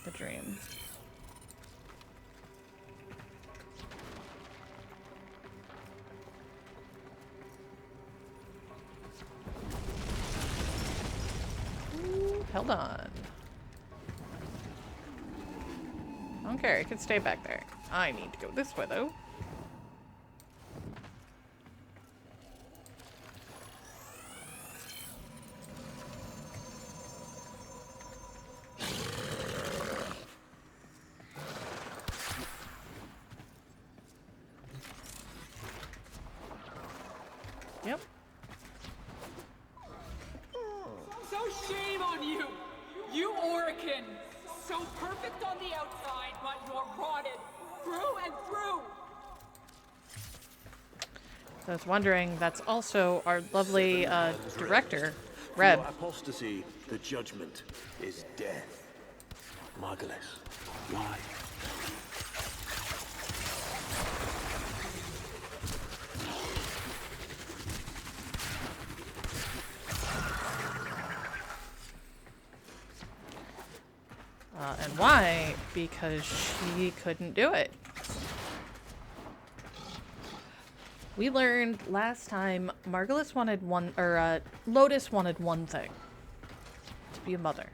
The dream. Ooh, hold on. I don't care, I can stay back there. I need to go this way though. Yep. So shame on you! You Orokin! So perfect on the outside, but you're rotted through and through! I was wondering, that's also our lovely director, Reb. For apostasy, the judgment is death. Margulis, why? And why? Because she couldn't do it. We learned last time Margulis wanted one, or Lotus wanted one thing. To be a mother.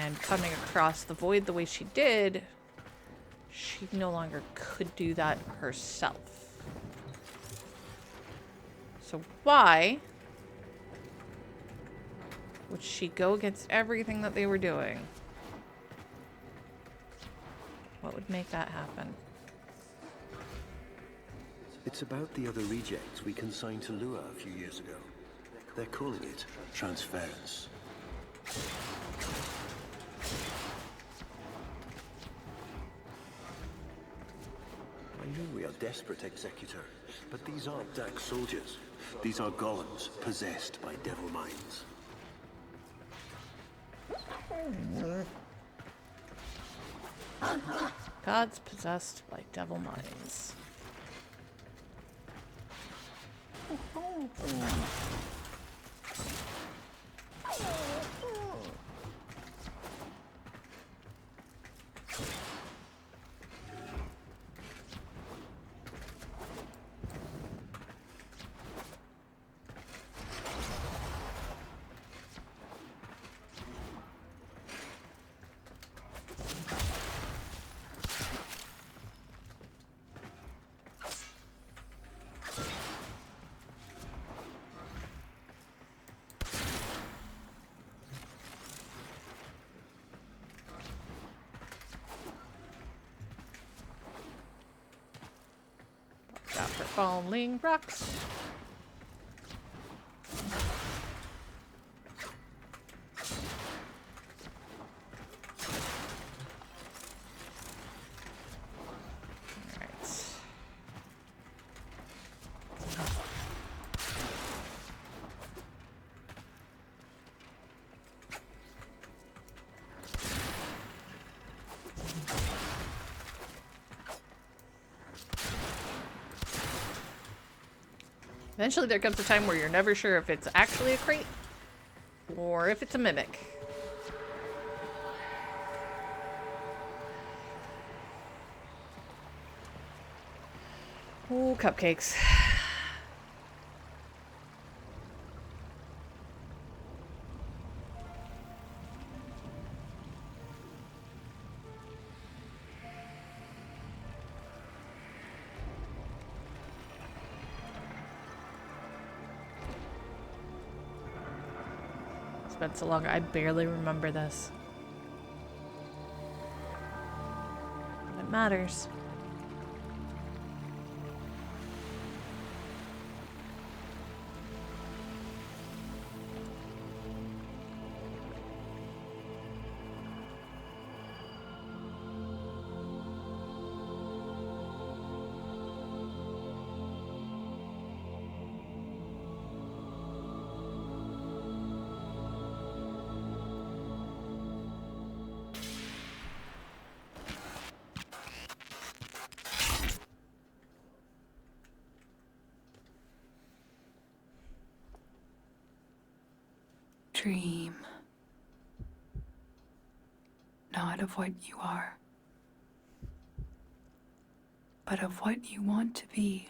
And coming across the void the way she did, she no longer could do that herself. So why would she go against everything that they were doing? What would make that happen? It's about the other rejects we consigned to Lua a few years ago. They're calling it transference. I know we are desperate, Executor, but these aren't Dax soldiers. These are golems possessed by devil minds. Gods possessed by devil minds. Got for falling rocks. Eventually there comes a time where you're never sure if it's actually a crate or if it's a mimic. Ooh, cupcakes. It's been so long, I barely remember this. It matters. Dream. Not of what you are, but of what you want to be.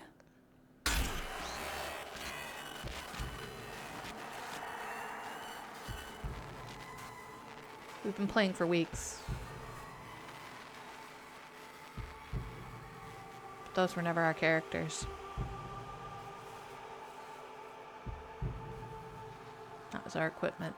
We've been playing for weeks. But those were never our characters. That was our equipment.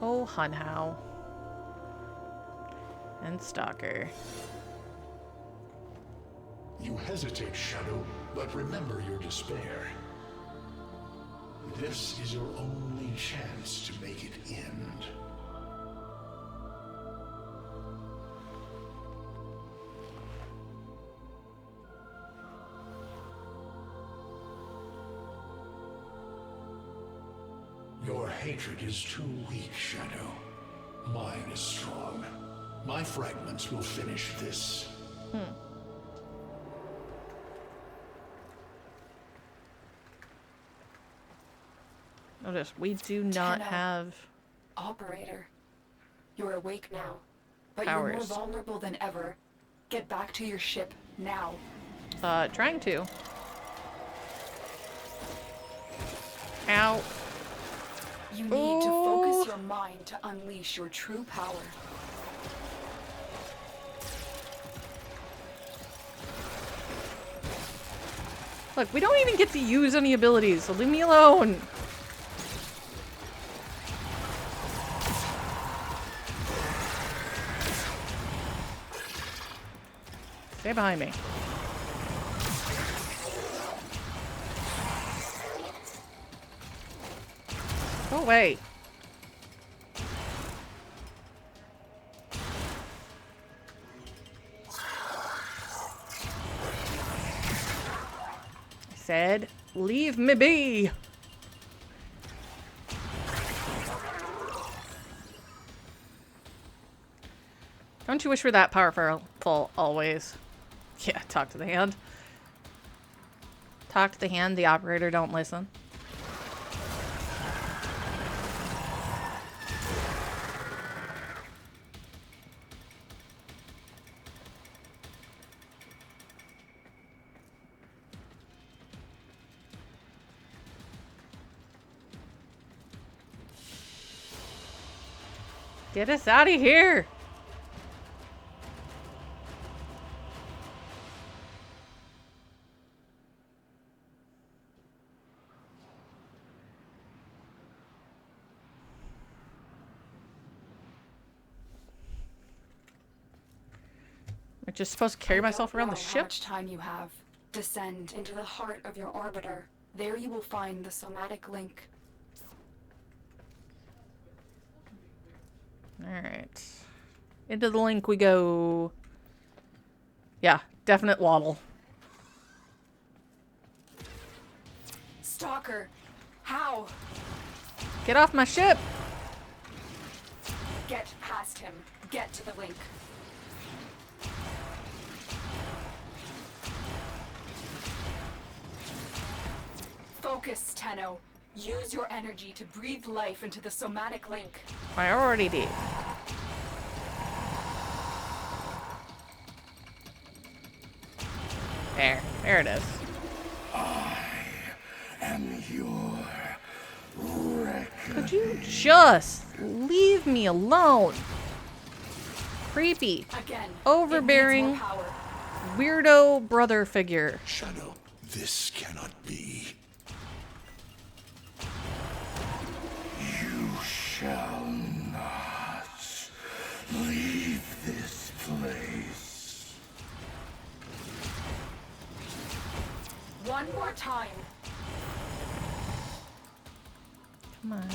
Oh, Hunhow. And Stalker. You hesitate, Shadow, but remember your despair. This is your only chance to make it end. Your hatred is too weak, Shadow. Mine is strong. My fragments will finish this. Notice, we do not have Operator, you're awake now, but powers. you're more vulnerable than ever. Get back to your ship now. Trying to. Ow. You need to focus your mind to unleash your true power. Look, we don't even get to use any abilities, so leave me alone. Stay behind me. Go away. I said, leave me be. Don't you wish we're that powerful always? Yeah, talk to the hand. Talk to the hand, the operator don't listen. Get us out of here! I'm just supposed to carry myself around the How ship? much time you have? Descend into the heart of your orbiter. There you will find the somatic link. Alright. Into the link we go. Yeah, definite waddle. Stalker! How? Get off my ship! Get past him. Get to the link. Focus, Tenno. Use your energy to breathe life into the somatic link. I already did. There it is. And your wreck. Could you just leave me alone? Creepy. Again, Overbearing. it needs more power. Weirdo brother figure. Shadow, this cannot be. You shall not leave this place. One more time. Come on.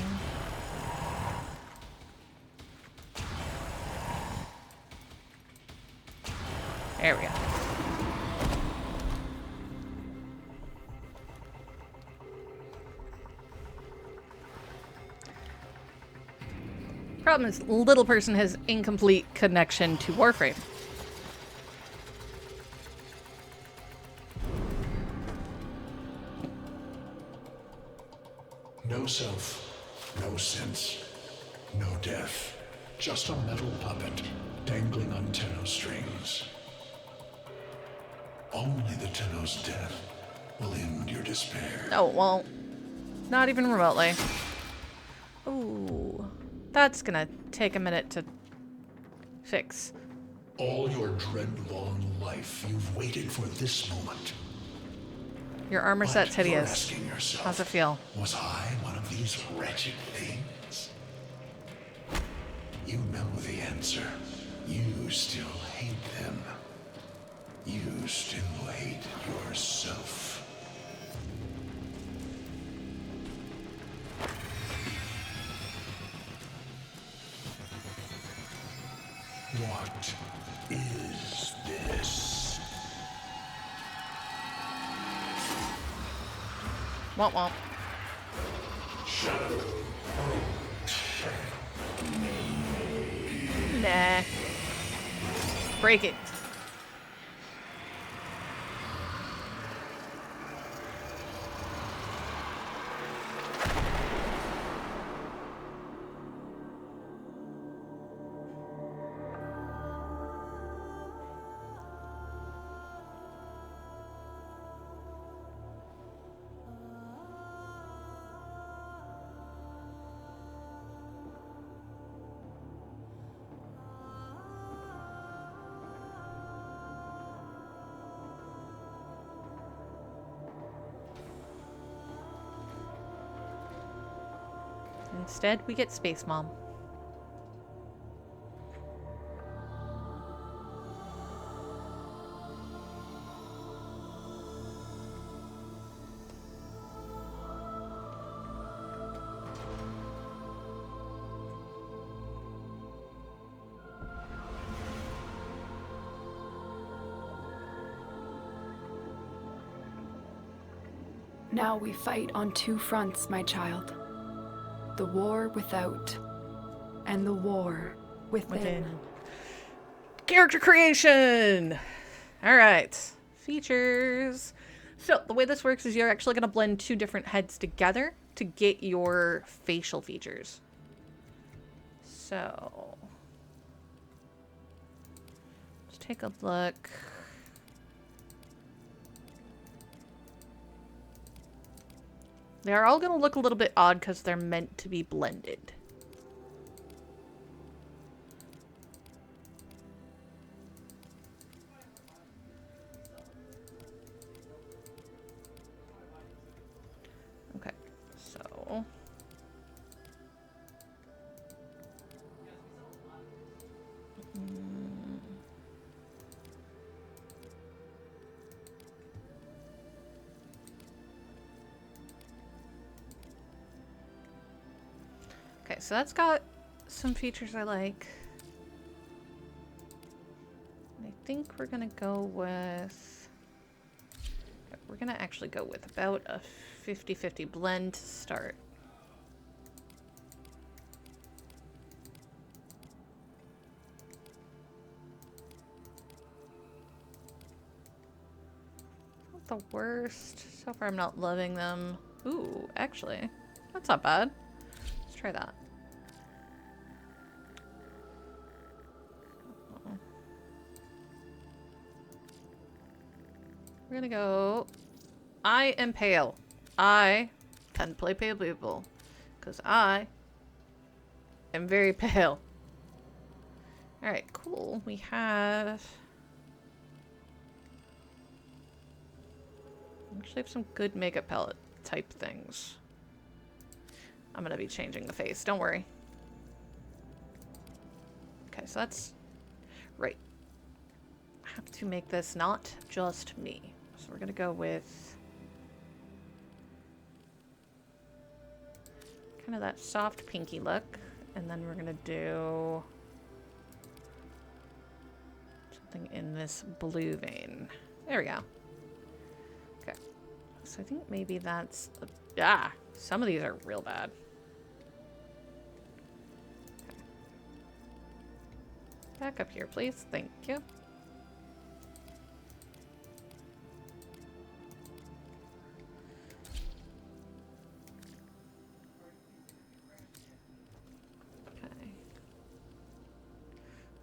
There we go. Problem is, little person has incomplete connection to Warframe. No self, no sense, no death. Just a metal puppet dangling on Tenno strings. Only the Tenno's death will end your despair. No, it won't. Not even remotely. Ooh. That's gonna take a minute to fix. All your dread-long life, you've waited for this moment. Your armor But set's you're hideous. asking yourself, How's it feel? Was I one of these wretched things? You know the answer. You still hate them. You still hate yourself. What is this? Womp womp. Shadow. Nah. Break it. Instead, we get Space Mom. Now we fight on two fronts, my child. The war without, and the war within. Character creation! Alright. Features. So, the way this works is you're actually going to blend two different heads together to get your facial features. So, let's take a look. They're all going to look a little bit odd because they're meant to be blended. Okay, so... Okay, so that's got some features I like. I think we're gonna go with... We're gonna actually go with about a 50-50 blend to start. Not the worst. So far I'm not loving them. Ooh, actually, that's not bad. Let's try that. We're gonna go... I am pale. I can play pale people. Because I am very pale. Alright, cool. We have... actually have some good makeup palette type things. I'm gonna be changing the face, don't worry. Okay, so that's... right. I have to make this not just me. So we're gonna go with kind of that soft pinky look, and then we're gonna do something in this blue vein. There we go. Okay, so I think maybe that's some of these are real bad. Okay. Back up here, please. Thank you.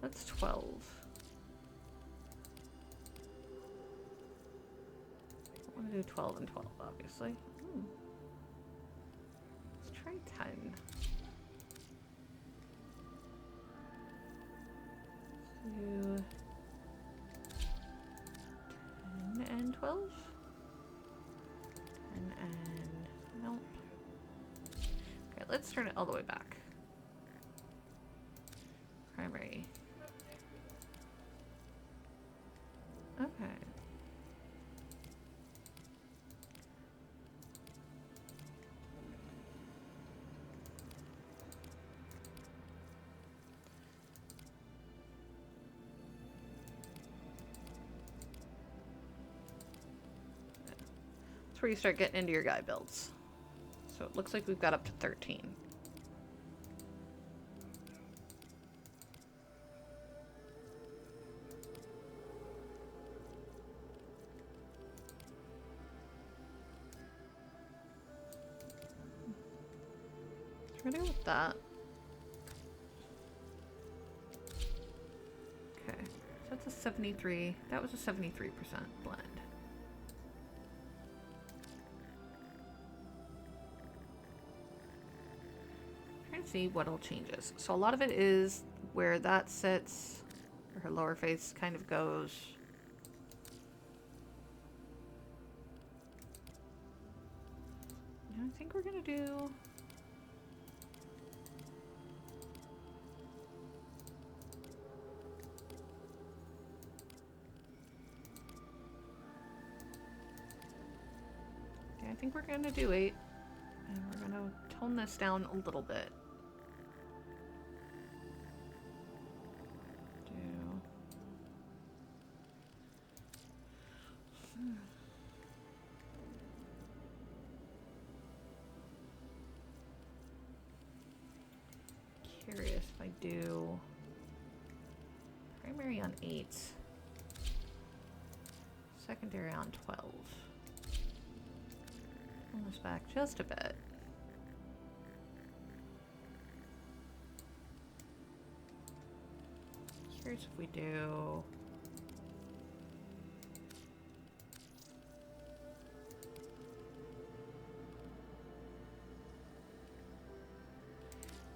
That's 12. I want to do 12 and 12, obviously. Let's try 10. Let's do 10 and 12. 10 and... nope. Okay, let's turn it all the way back. Primary. Okay. That's where you start getting into your guy builds. So it looks like we've got up to 13. We're gonna go with that. Okay, so that's a 73. That was a 73% blend. Trying to see what all changes. So a lot of it is where that sits, where her lower face kind of goes. I think we're gonna do... I think we're gonna do 8, and we're gonna tone this down a little bit. do primary on 8, secondary on 12. Almost back just a bit. Here's if we do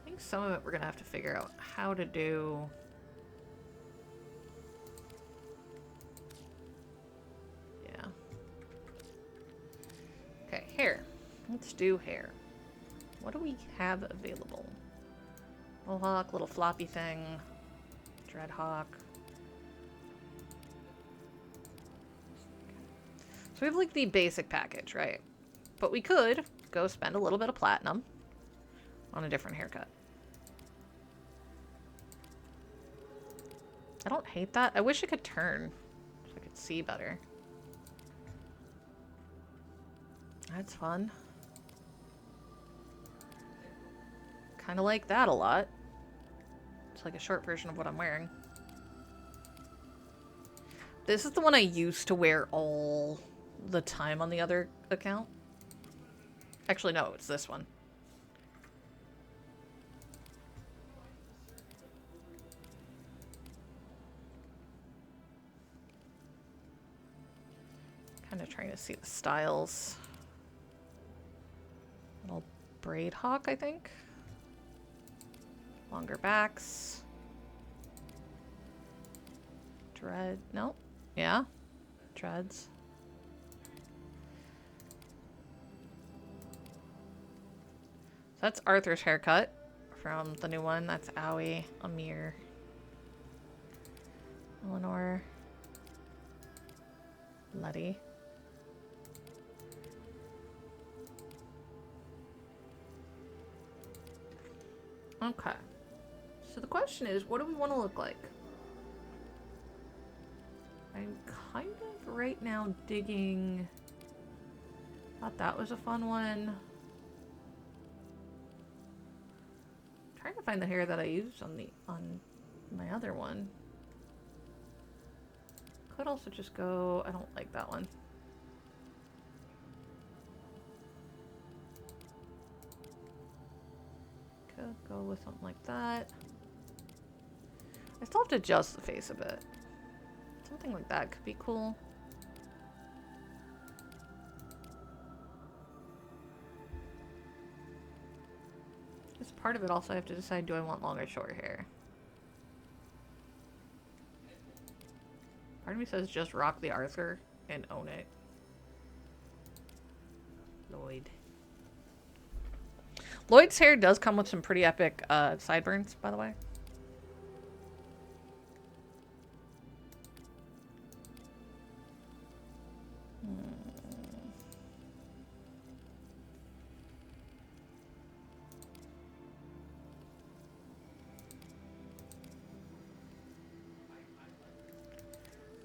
I think some of it we're gonna have to figure out how to do. Yeah. Okay, hair. Let's do hair. What do we have available? Mohawk, little floppy thing. Dreadhawk. So we have like the basic package, right? But we could go spend a little bit of platinum on a different haircut. I don't hate that. I wish I could turn so I could see better. That's fun. Kind of like that a lot. It's like a short version of what I'm wearing. This is the one I used to wear all the time on the other account. Actually, no, it's this one. Kind of trying to see the styles. Little braid hawk, I think. Longer backs. Dread. No. Yeah. Dreads. So that's Arthur's haircut from the new one. That's Aoi, Amir, Eleanor, Letty. Okay. So the question is, what do we want to look like? I'm kind of right now digging. Thought that was a fun one. Trying to find the hair that I used on my other one. Could also just go. I don't like that one. Could go with something like that. I still have to adjust the face a bit. Something like that could be cool. As part of it, also I have to decide, do I want long or short hair? Part of me says just rock the Arthur and own it. Lloyd. Lloyd's hair does come with some pretty epic sideburns, by the way.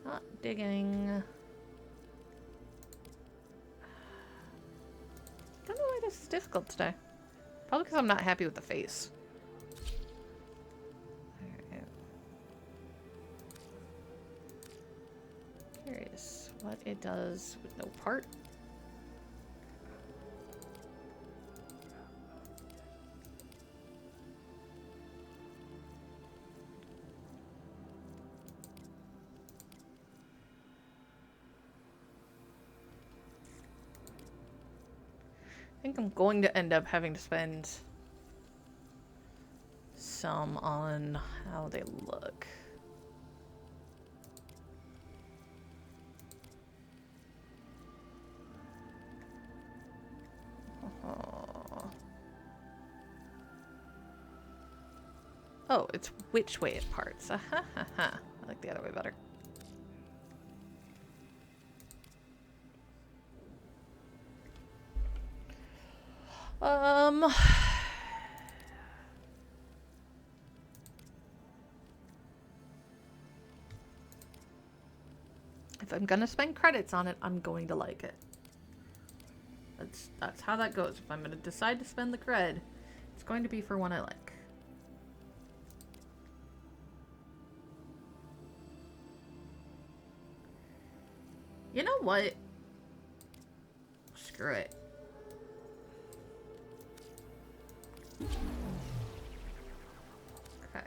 Not digging. Don't know why this is difficult today. Probably because I'm not happy with the face. Alright. Curious what it does with no part. I think I'm going to end up having to spend some on how they look. Oh, it's which way it parts. I like the other way better. If I'm gonna spend credits on it, I'm going to like it. That's how that goes. If I'm gonna decide to spend the cred, it's going to be for one I like. know what? Screw it. Okay.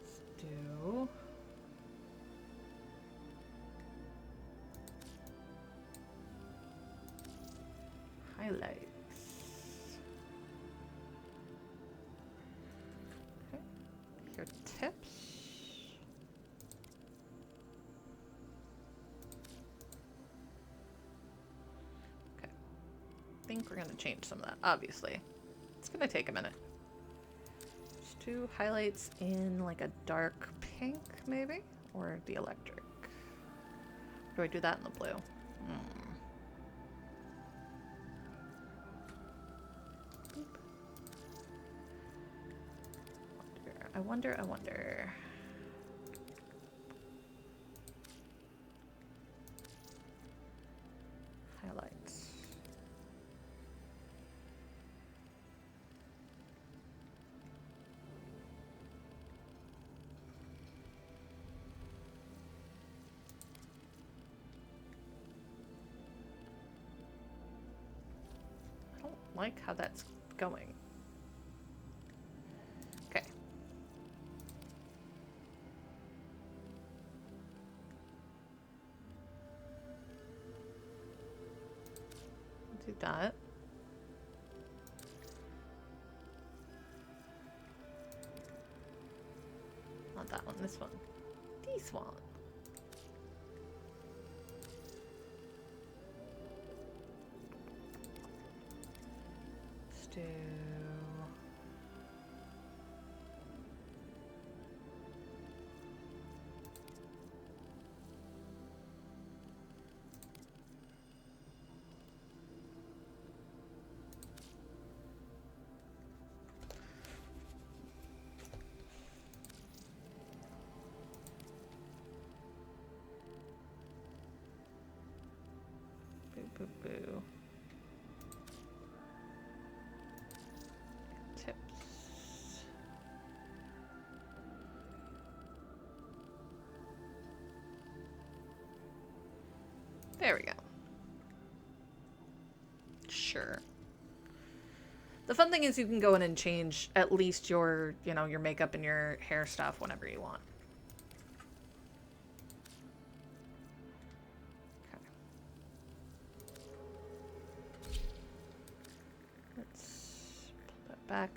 Let's do... highlights. Okay. Your tips. Okay. I think we're gonna change some of that, obviously. It's gonna take a minute. Let's do highlights in like a dark pink, maybe? Or the electric. Do I do that in the blue? I wonder. Highlights. I don't like how that's going. Okay. Do that. Not that one, this one. This one. Let's do... Boo, boo, boo. Tips. There we go. Sure. The fun thing is you can go in and change at least your, you know, your makeup and your hair stuff whenever you want. Back.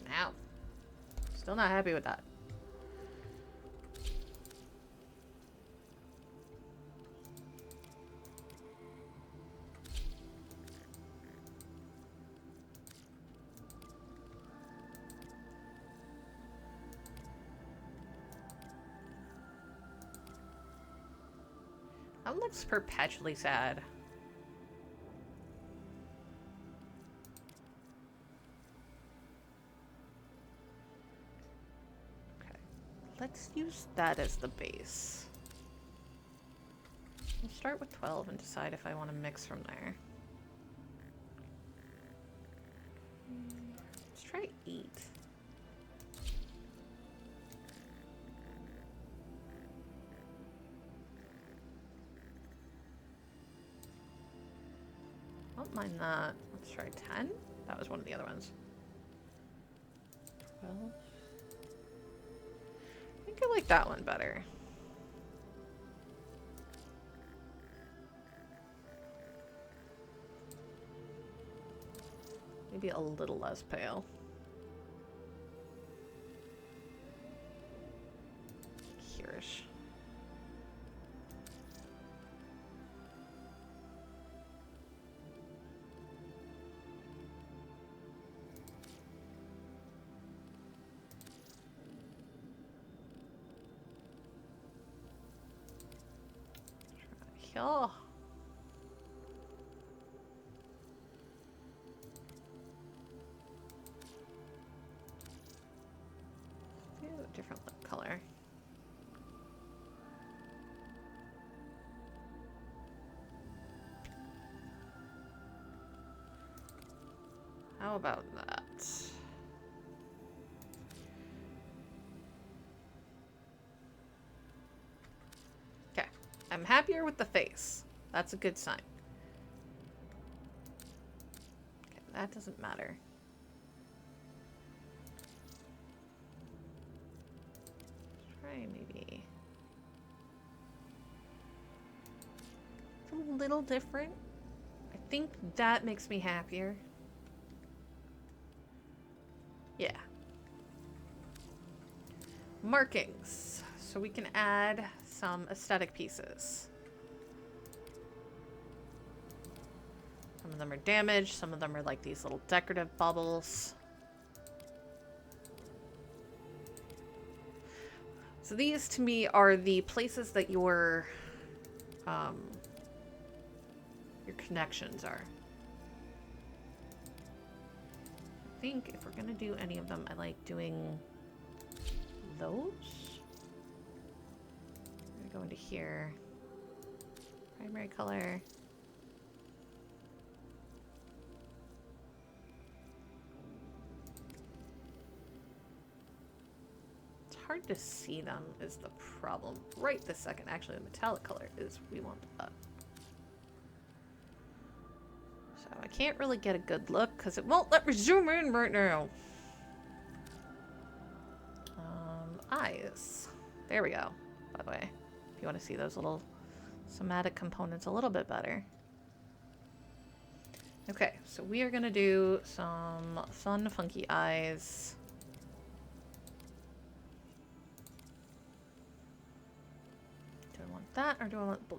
Now. Still not happy with that. That looks perpetually sad. Let's use that as the base. We'll start with 12 and decide if I want to mix from there. Let's try 8. I don't mind that. Let's try 10. That was one of the other ones. 12. I think I like that one better. Maybe a little less pale. Hereish. Here. Do a different lip color. How about that? Okay, I'm happier with the face. That's a good sign. Okay, that doesn't matter. Try maybe it's a little different. I think that makes me happier. Yeah. Markings. So we can add some aesthetic pieces. Some of them are damaged, some of them are like these little decorative bubbles. So these to me are the places that your connections are. I think if we're gonna do any of them, I like doing those. I'm gonna go into here. Primary color. It's hard to see them is the problem. Right this second, actually, the metallic color is we want that. So I can't really get a good look because it won't let me zoom in right now. Eyes. There we go, by the way. If you want to see those little somatic components a little bit better. Okay, so we are going to do some fun, funky eyes. Do I want that or do I want blue?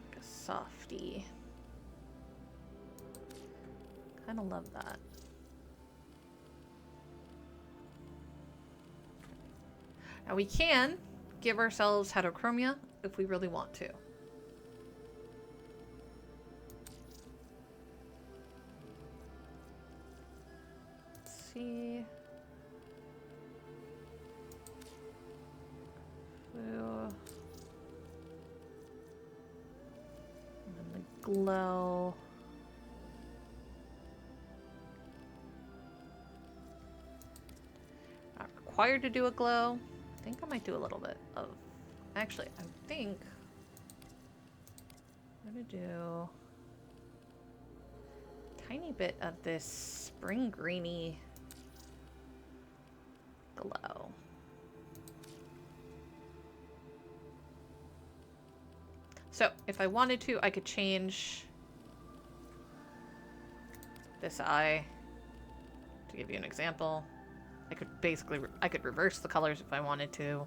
Like a softy. Kind of love that. Now we can give ourselves heterochromia if we really want to. Let's see. Blue. And then the glow. Not required to do a glow. I think I might do a little bit of... Actually, I think I'm gonna do a tiny bit of this spring greeny glow. So, if I wanted to, I could change this eye to give you an example. I could basically, I could reverse the colors if I wanted to.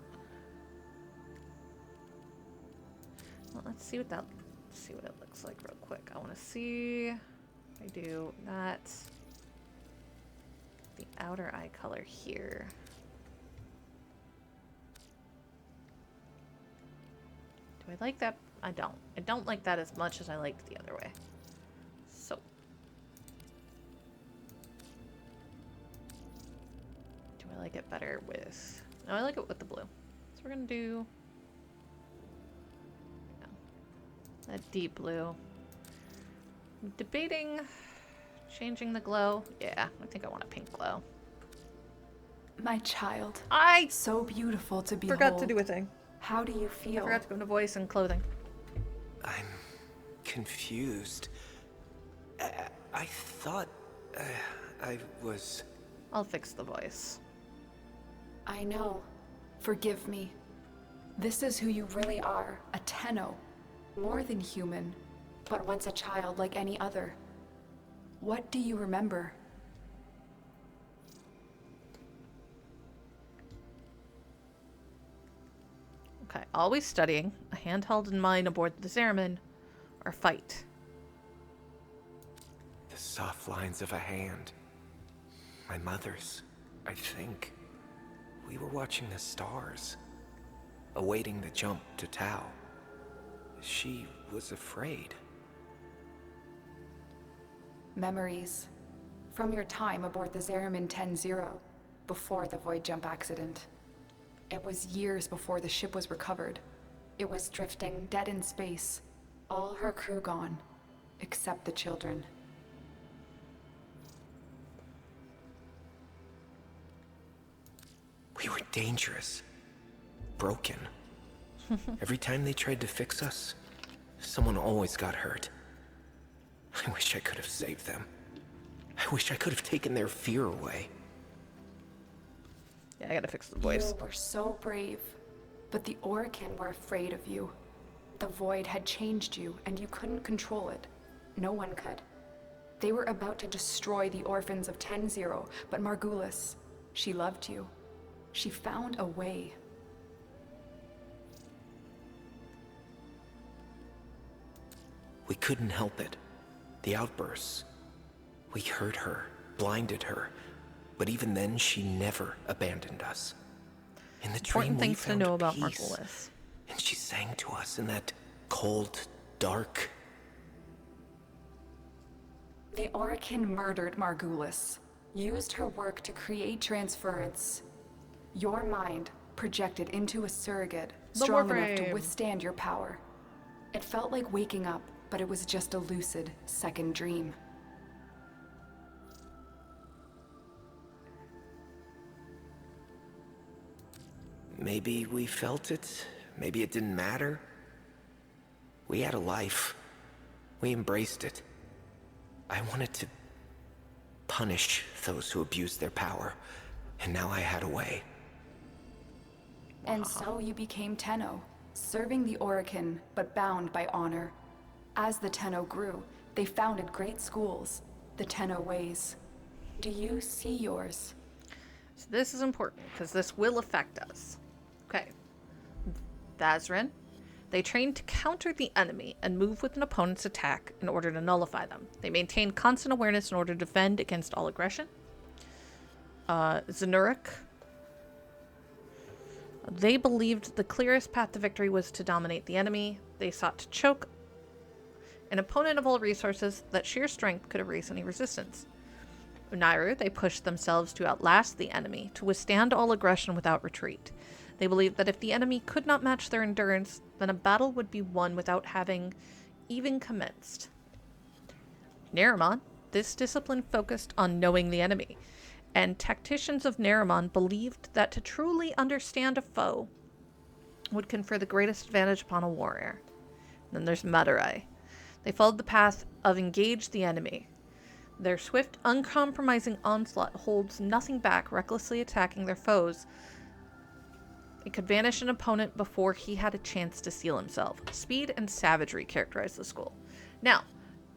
Well, let's see what it looks like real quick. I want to see if I do that. The outer eye color here. Do I like that? I don't. I don't like that as much as I like the other way. So. I like it better with... No, I like it with the blue. So we're going to do... that deep blue. I'm debating changing the glow. Yeah, I think I want a pink glow. My child. I so beautiful to behold. forgot to do a thing. How do you feel? I forgot to go into voice and clothing. I'm confused. I thought I was... I'll fix the voice. I know. Forgive me. This is who you really are, a Tenno. More than human, but once a child like any other. What do you remember? Okay, always studying, a hand held in mine aboard the Zeramin, or fight. The soft lines of a hand. My mother's, I think. We were watching the stars, awaiting the jump to Tau. She was afraid. Memories. From your time aboard the Zeramin 10-0, before the void jump accident. It was years before the ship was recovered. It was drifting dead in space. All her crew gone, except the children. We were dangerous. Broken. Every time they tried to fix us, someone always got hurt. I wish I could have saved them. I wish I could have taken their fear away. Yeah, I gotta fix the voice. You were so brave, but the Orokin were afraid of you. The void had changed you, and you couldn't control it. No one could. They were about to destroy the orphans of 10-0, but Margulis, she loved you. She found a way. We couldn't help it. The outbursts. We hurt her, blinded her. But even then, she never abandoned us. In the dream, Important things to know about peace. Margulis. And she sang to us in that cold, dark... The Orokin murdered Margulis, used her work to create transference. Your mind projected into a surrogate strong enough to withstand your power. It felt like waking up, but it was just a lucid second dream. Maybe we felt it. Maybe it didn't matter. We had a life. We embraced it. I wanted to punish those who abused their power, and now I had a way. And so you became Tenno, serving the Orokin, but bound by honor. As the Tenno grew, they founded great schools, the Tenno Ways. Do you see yours? So this is important, because this will affect us. Okay. Vazrin. They train to counter the enemy and move with an opponent's attack in order to nullify them. They maintain constant awareness in order to defend against all aggression. Zenurik. They believed the clearest path to victory was to dominate the enemy. They sought to choke an opponent of all resources that sheer strength could erase any resistance. Unairu, they pushed themselves to outlast the enemy, to withstand all aggression without retreat. They believed that if the enemy could not match their endurance, then a battle would be won without having even commenced. Naramon, this discipline focused on knowing the enemy, and tacticians of Naramon believed that to truly understand a foe would confer the greatest advantage upon a warrior. And then there's Madurai. They followed the path of engage the enemy. Their swift, uncompromising onslaught holds nothing back, recklessly attacking their foes. It could vanish an opponent before he had a chance to seal himself. Speed and savagery characterize the school. Now,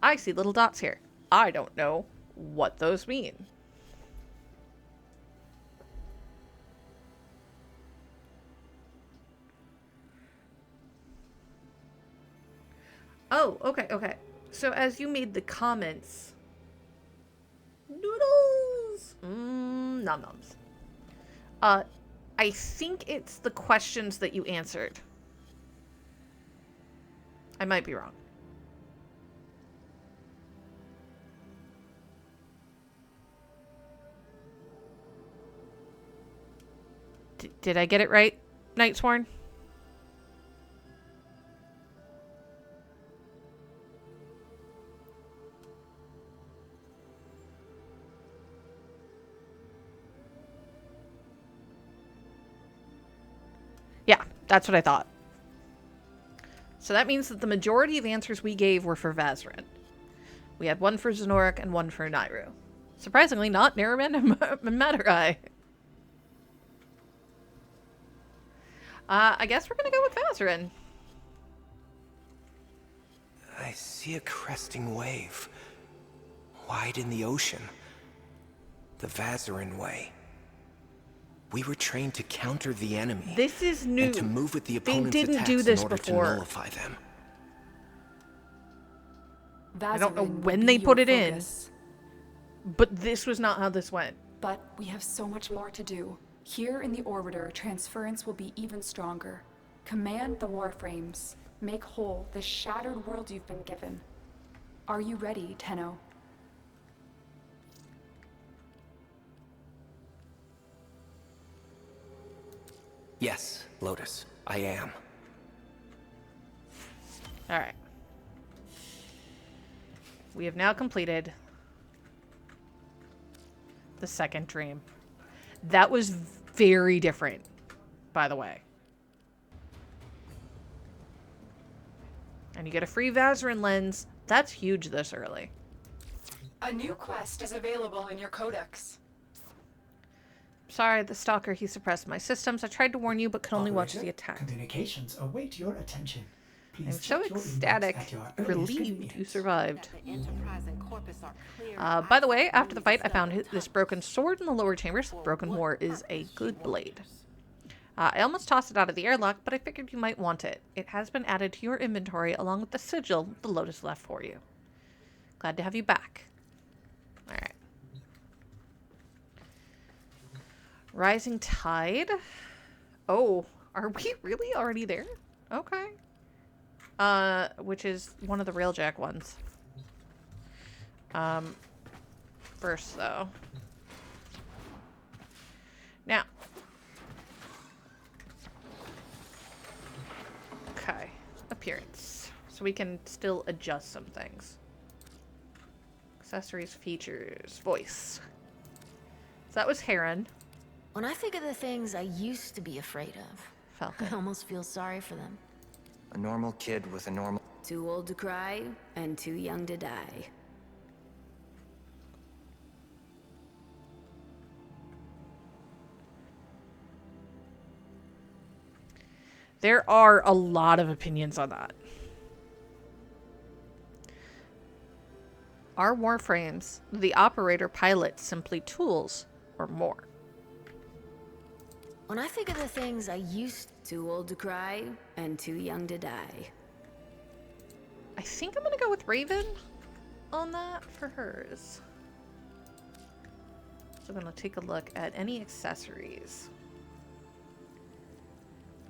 I see little dots here. I don't know what those mean. Oh, okay. So as you made the comments... Noodles! Nom-noms. I think it's the questions that you answered. I might be wrong. Did I get it right, Nightsworn? Yeah, that's what I thought. So that means that the majority of answers we gave were for Vazrin. We had one for Zenurik and one for Nairu. Surprisingly, not Naraman and Madurai. I guess we're gonna go with Vazrin. see a cresting wave. Wide in the ocean. The Vazarin way. We were trained to counter the enemy. This is new. And to move with the They opponent's didn't attacks do this in order before. to nullify them. I don't know Vazarin will when be they put your it focus. in, but this was not how this went. But we have so much more to do. Here in the Orbiter, transference will be even stronger. Command the Warframes. Make whole the shattered world you've been given. Are you ready, Tenno? Yes, Lotus, I am. Alright. We have now completed the second dream. That was very different, by the way. And you get a free Vazarin lens. That's huge this early. A new quest is available in your codex. Sorry, the stalker, he suppressed my systems. I tried to warn you, but could only watch Operator, the attack. Communications await your attention. Please I'm so check your inbox ecstatic, at your earliest relieved you convenience. survived. The Enterprise and Corpus are clear. By the way, after the fight, I found this broken sword in the lower chambers. Broken War is a good blade. I almost tossed it out of the airlock, but I figured you might want it. It has been added to your inventory along with the sigil the Lotus left for you. Glad to have you back. Alright. Rising Tide. Oh, are we really already there? Okay. Which is one of the Railjack ones. First, though. Now. Okay. Appearance. So we can still adjust some things. Accessories, features, voice. So that was Heron. When I think of the things I used to be afraid of, Falcon. I almost feel sorry for them. A normal kid with a normal... Too old to cry and too young to die. There are a lot of opinions on that. Are Warframes the operator pilots simply tools or more? When I think of the things I used too old to cry and too young to die. I think I'm gonna go with Raven on that for hers. So I'm gonna take a look at any accessories.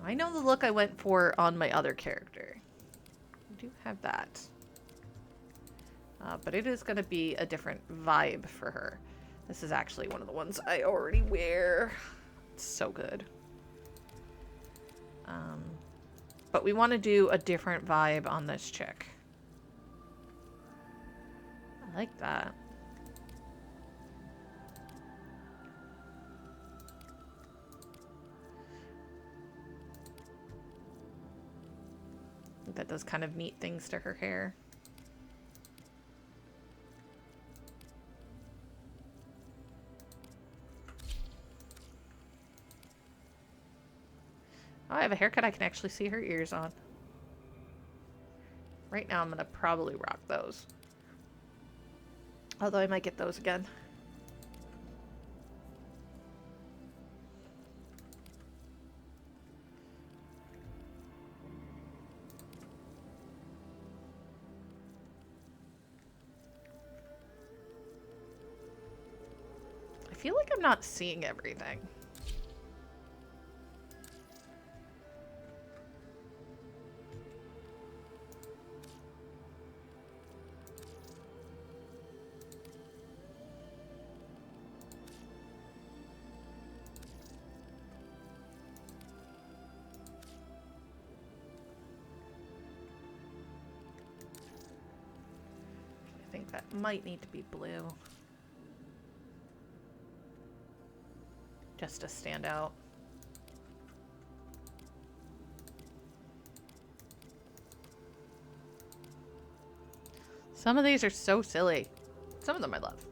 I know the look I went for on my other character. I do have that. But it is going to be a different vibe for her. This is actually one of the ones I already wear. It's so good. But we want to do a different vibe on this chick. I like that. That does kind of neat things to her hair. Oh, I have a haircut I can actually see her ears on. Right now I'm going to probably rock those. Although I might get those again. I feel like I'm not seeing everything. I think that might need to be blue. Just to stand out. Some of these are so silly. Some of them I love.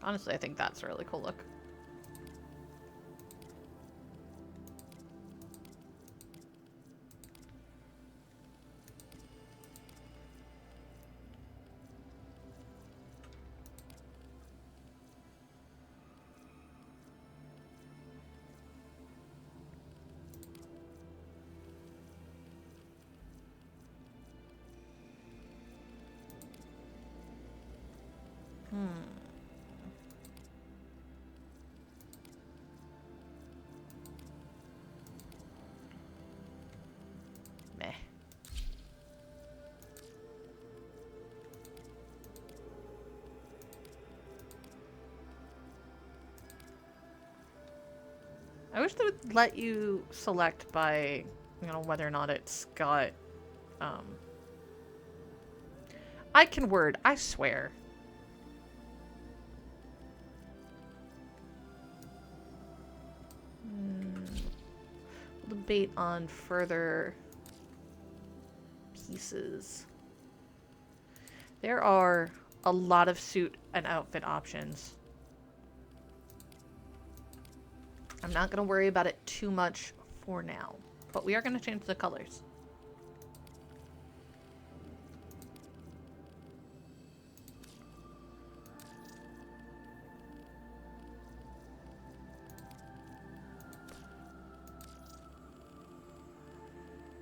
Honestly, I think that's a really cool look. Meh. I wish they would let you select by, you know, whether or not it's got, I can word, I swear. We'll debate on further pieces. There are a lot of suit and outfit options. I'm not going to worry about it too much for now, but we are going to change the colors.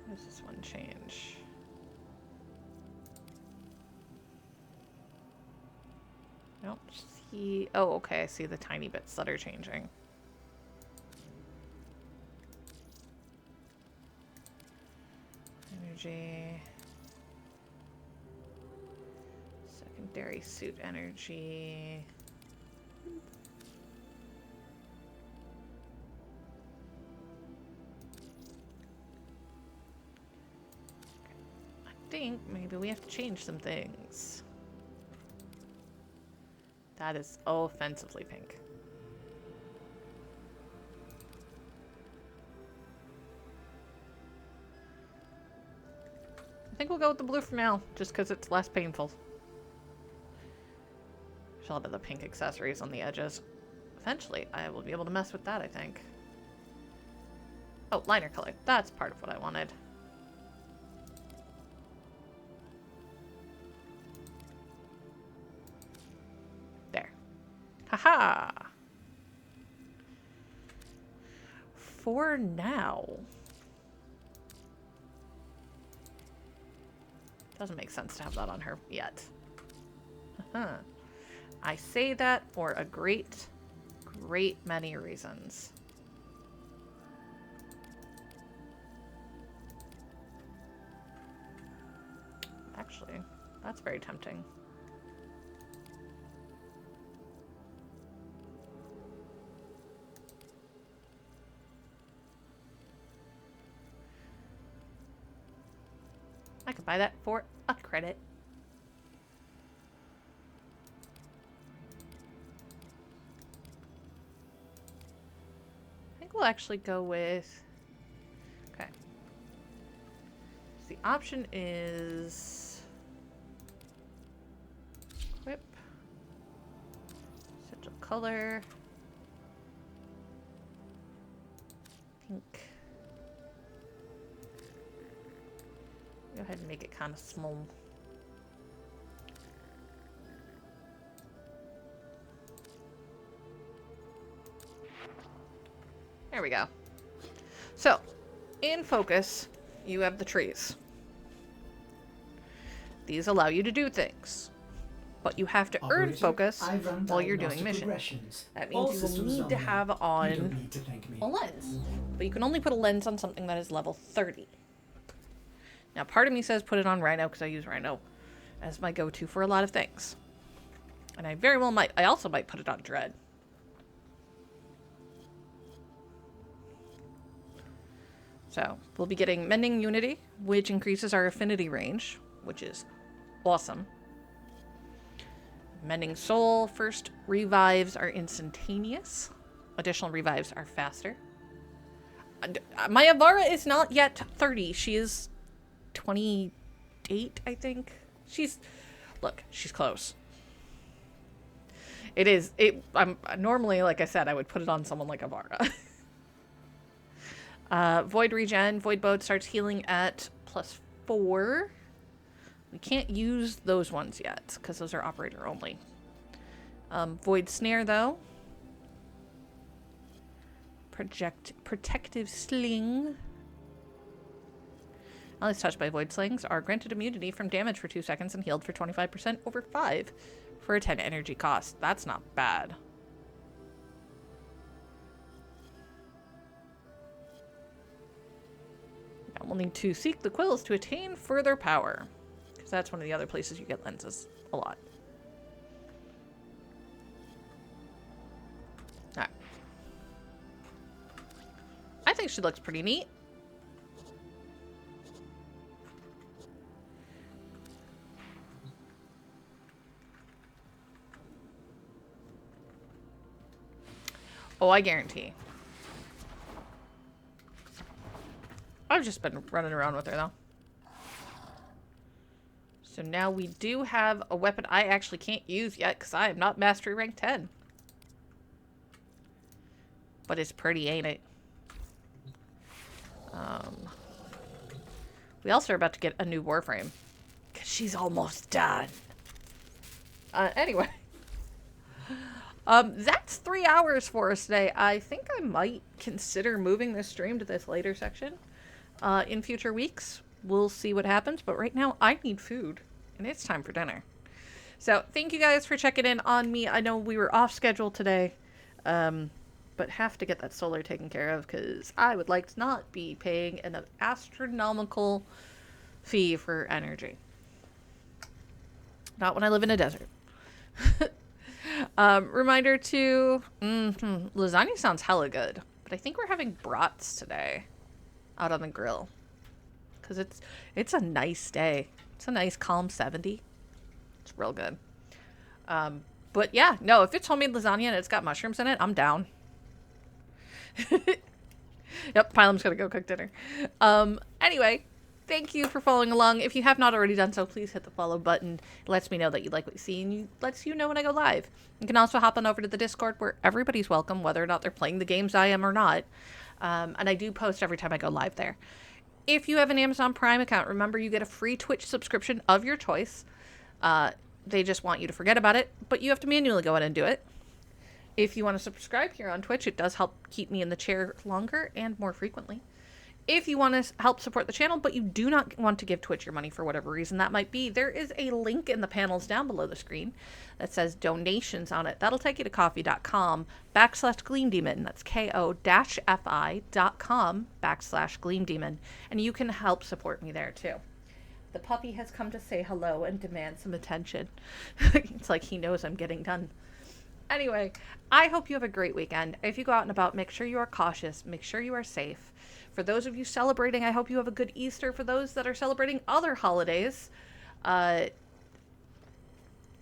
Where's this one change? Nope. See. Oh, okay. I see the tiny bits that are changing. Energy. Secondary suit energy. I think maybe we have to change some things. That is offensively pink. I think we'll go with the blue for now, just because it's less painful. She'll have the pink accessories on the edges. Eventually, I will be able to mess with that, I think. Oh, liner color. That's part of what I wanted. There. Haha! For now. Doesn't make sense to have that on her yet. I say that for a great many reasons. Actually, that's very tempting. I could buy that for a credit. I think we'll actually go with... Okay. So the option is... Equip. Essential color. Pink. Go ahead and make it kind of small. There we go. So, in focus, you have the trees. These allow you to do things. But you have to earn focus while you're doing missions. That means you will need to have on a lens. But you can only put a lens on something that is level 30. Now, part of me says put it on Rhino because I use Rhino as my go-to for a lot of things. And I very well might. I also might put it on Dread. So, we'll be getting Mending Unity, which increases our affinity range, which is awesome. Mending Soul, first revives are instantaneous. Additional revives are faster. My Avara is not yet 30. She is 28, I think. Look, she's close. I'm normally, like I said, I would put it on someone like Avara. Void Regen, Void Boat starts healing at +4. We can't use those ones yet, because those are operator only. Void Snare, though. Protective Sling. Allies touched by Void Slings are granted immunity from damage for 2 seconds and healed for 25% over 5 for a 10 energy cost. That's not bad. Now we'll need to seek the quills to attain further power, because that's one of the other places you get lenses a lot. Alright. I think she looks pretty neat. Oh, I guarantee. I've just been running around with her, though. So now we do have a weapon I actually can't use yet because I am not Mastery Rank 10. But it's pretty, ain't it? We also are about to get a new Warframe. Because she's almost done. Anyway. That's 3 hours for us today. I think I might consider moving this stream to this later section in future weeks. We'll see what happens, but right now I need food and it's time for dinner. So thank you guys for checking in on me. I know we were off schedule today, but have to get that solar taken care of because I would like to not be paying an astronomical fee for energy. Not when I live in a desert. Reminder to lasagna sounds hella good, but I think we're having brats today out on the grill because it's a nice day. It's a nice calm 70. It's real good. But yeah, no, if it's homemade lasagna and it's got mushrooms in it, I'm down. Yep, Pylam's gonna go cook dinner. Anyway, thank you for following along. If you have not already done so, please hit the follow button. It lets me know that you like what you see and lets you know when I go live. You can also hop on over to the Discord where everybody's welcome, whether or not they're playing the games I am or not. And I do post every time I go live there. If you have an Amazon Prime account, remember you get a free Twitch subscription of your choice. They just want you to forget about it, but you have to manually go in and do it. If you want to subscribe here on Twitch, it does help keep me in the chair longer and more frequently. If you want to help support the channel, but you do not want to give Twitch your money for whatever reason that might be, there is a link in the panels down below the screen that says donations on it. That'll take you to coffee.com/GleamDemon. That's ko-fi.com/GleamDemon. And you can help support me there too. The puppy has come to say hello and demand some attention. It's like he knows I'm getting done. Anyway, I hope you have a great weekend. If you go out and about, make sure you are cautious. Make sure you are safe. For those of you celebrating, I hope you have a good Easter. For those that are celebrating other holidays,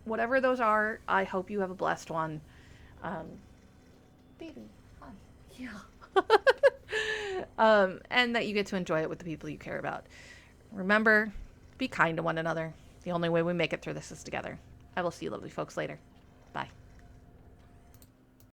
whatever those are, I hope you have a blessed one. Baby, hi. Yeah. And that you get to enjoy it with the people you care about. Remember, be kind to one another. The only way we make it through this is together. I will see you lovely folks later. Bye.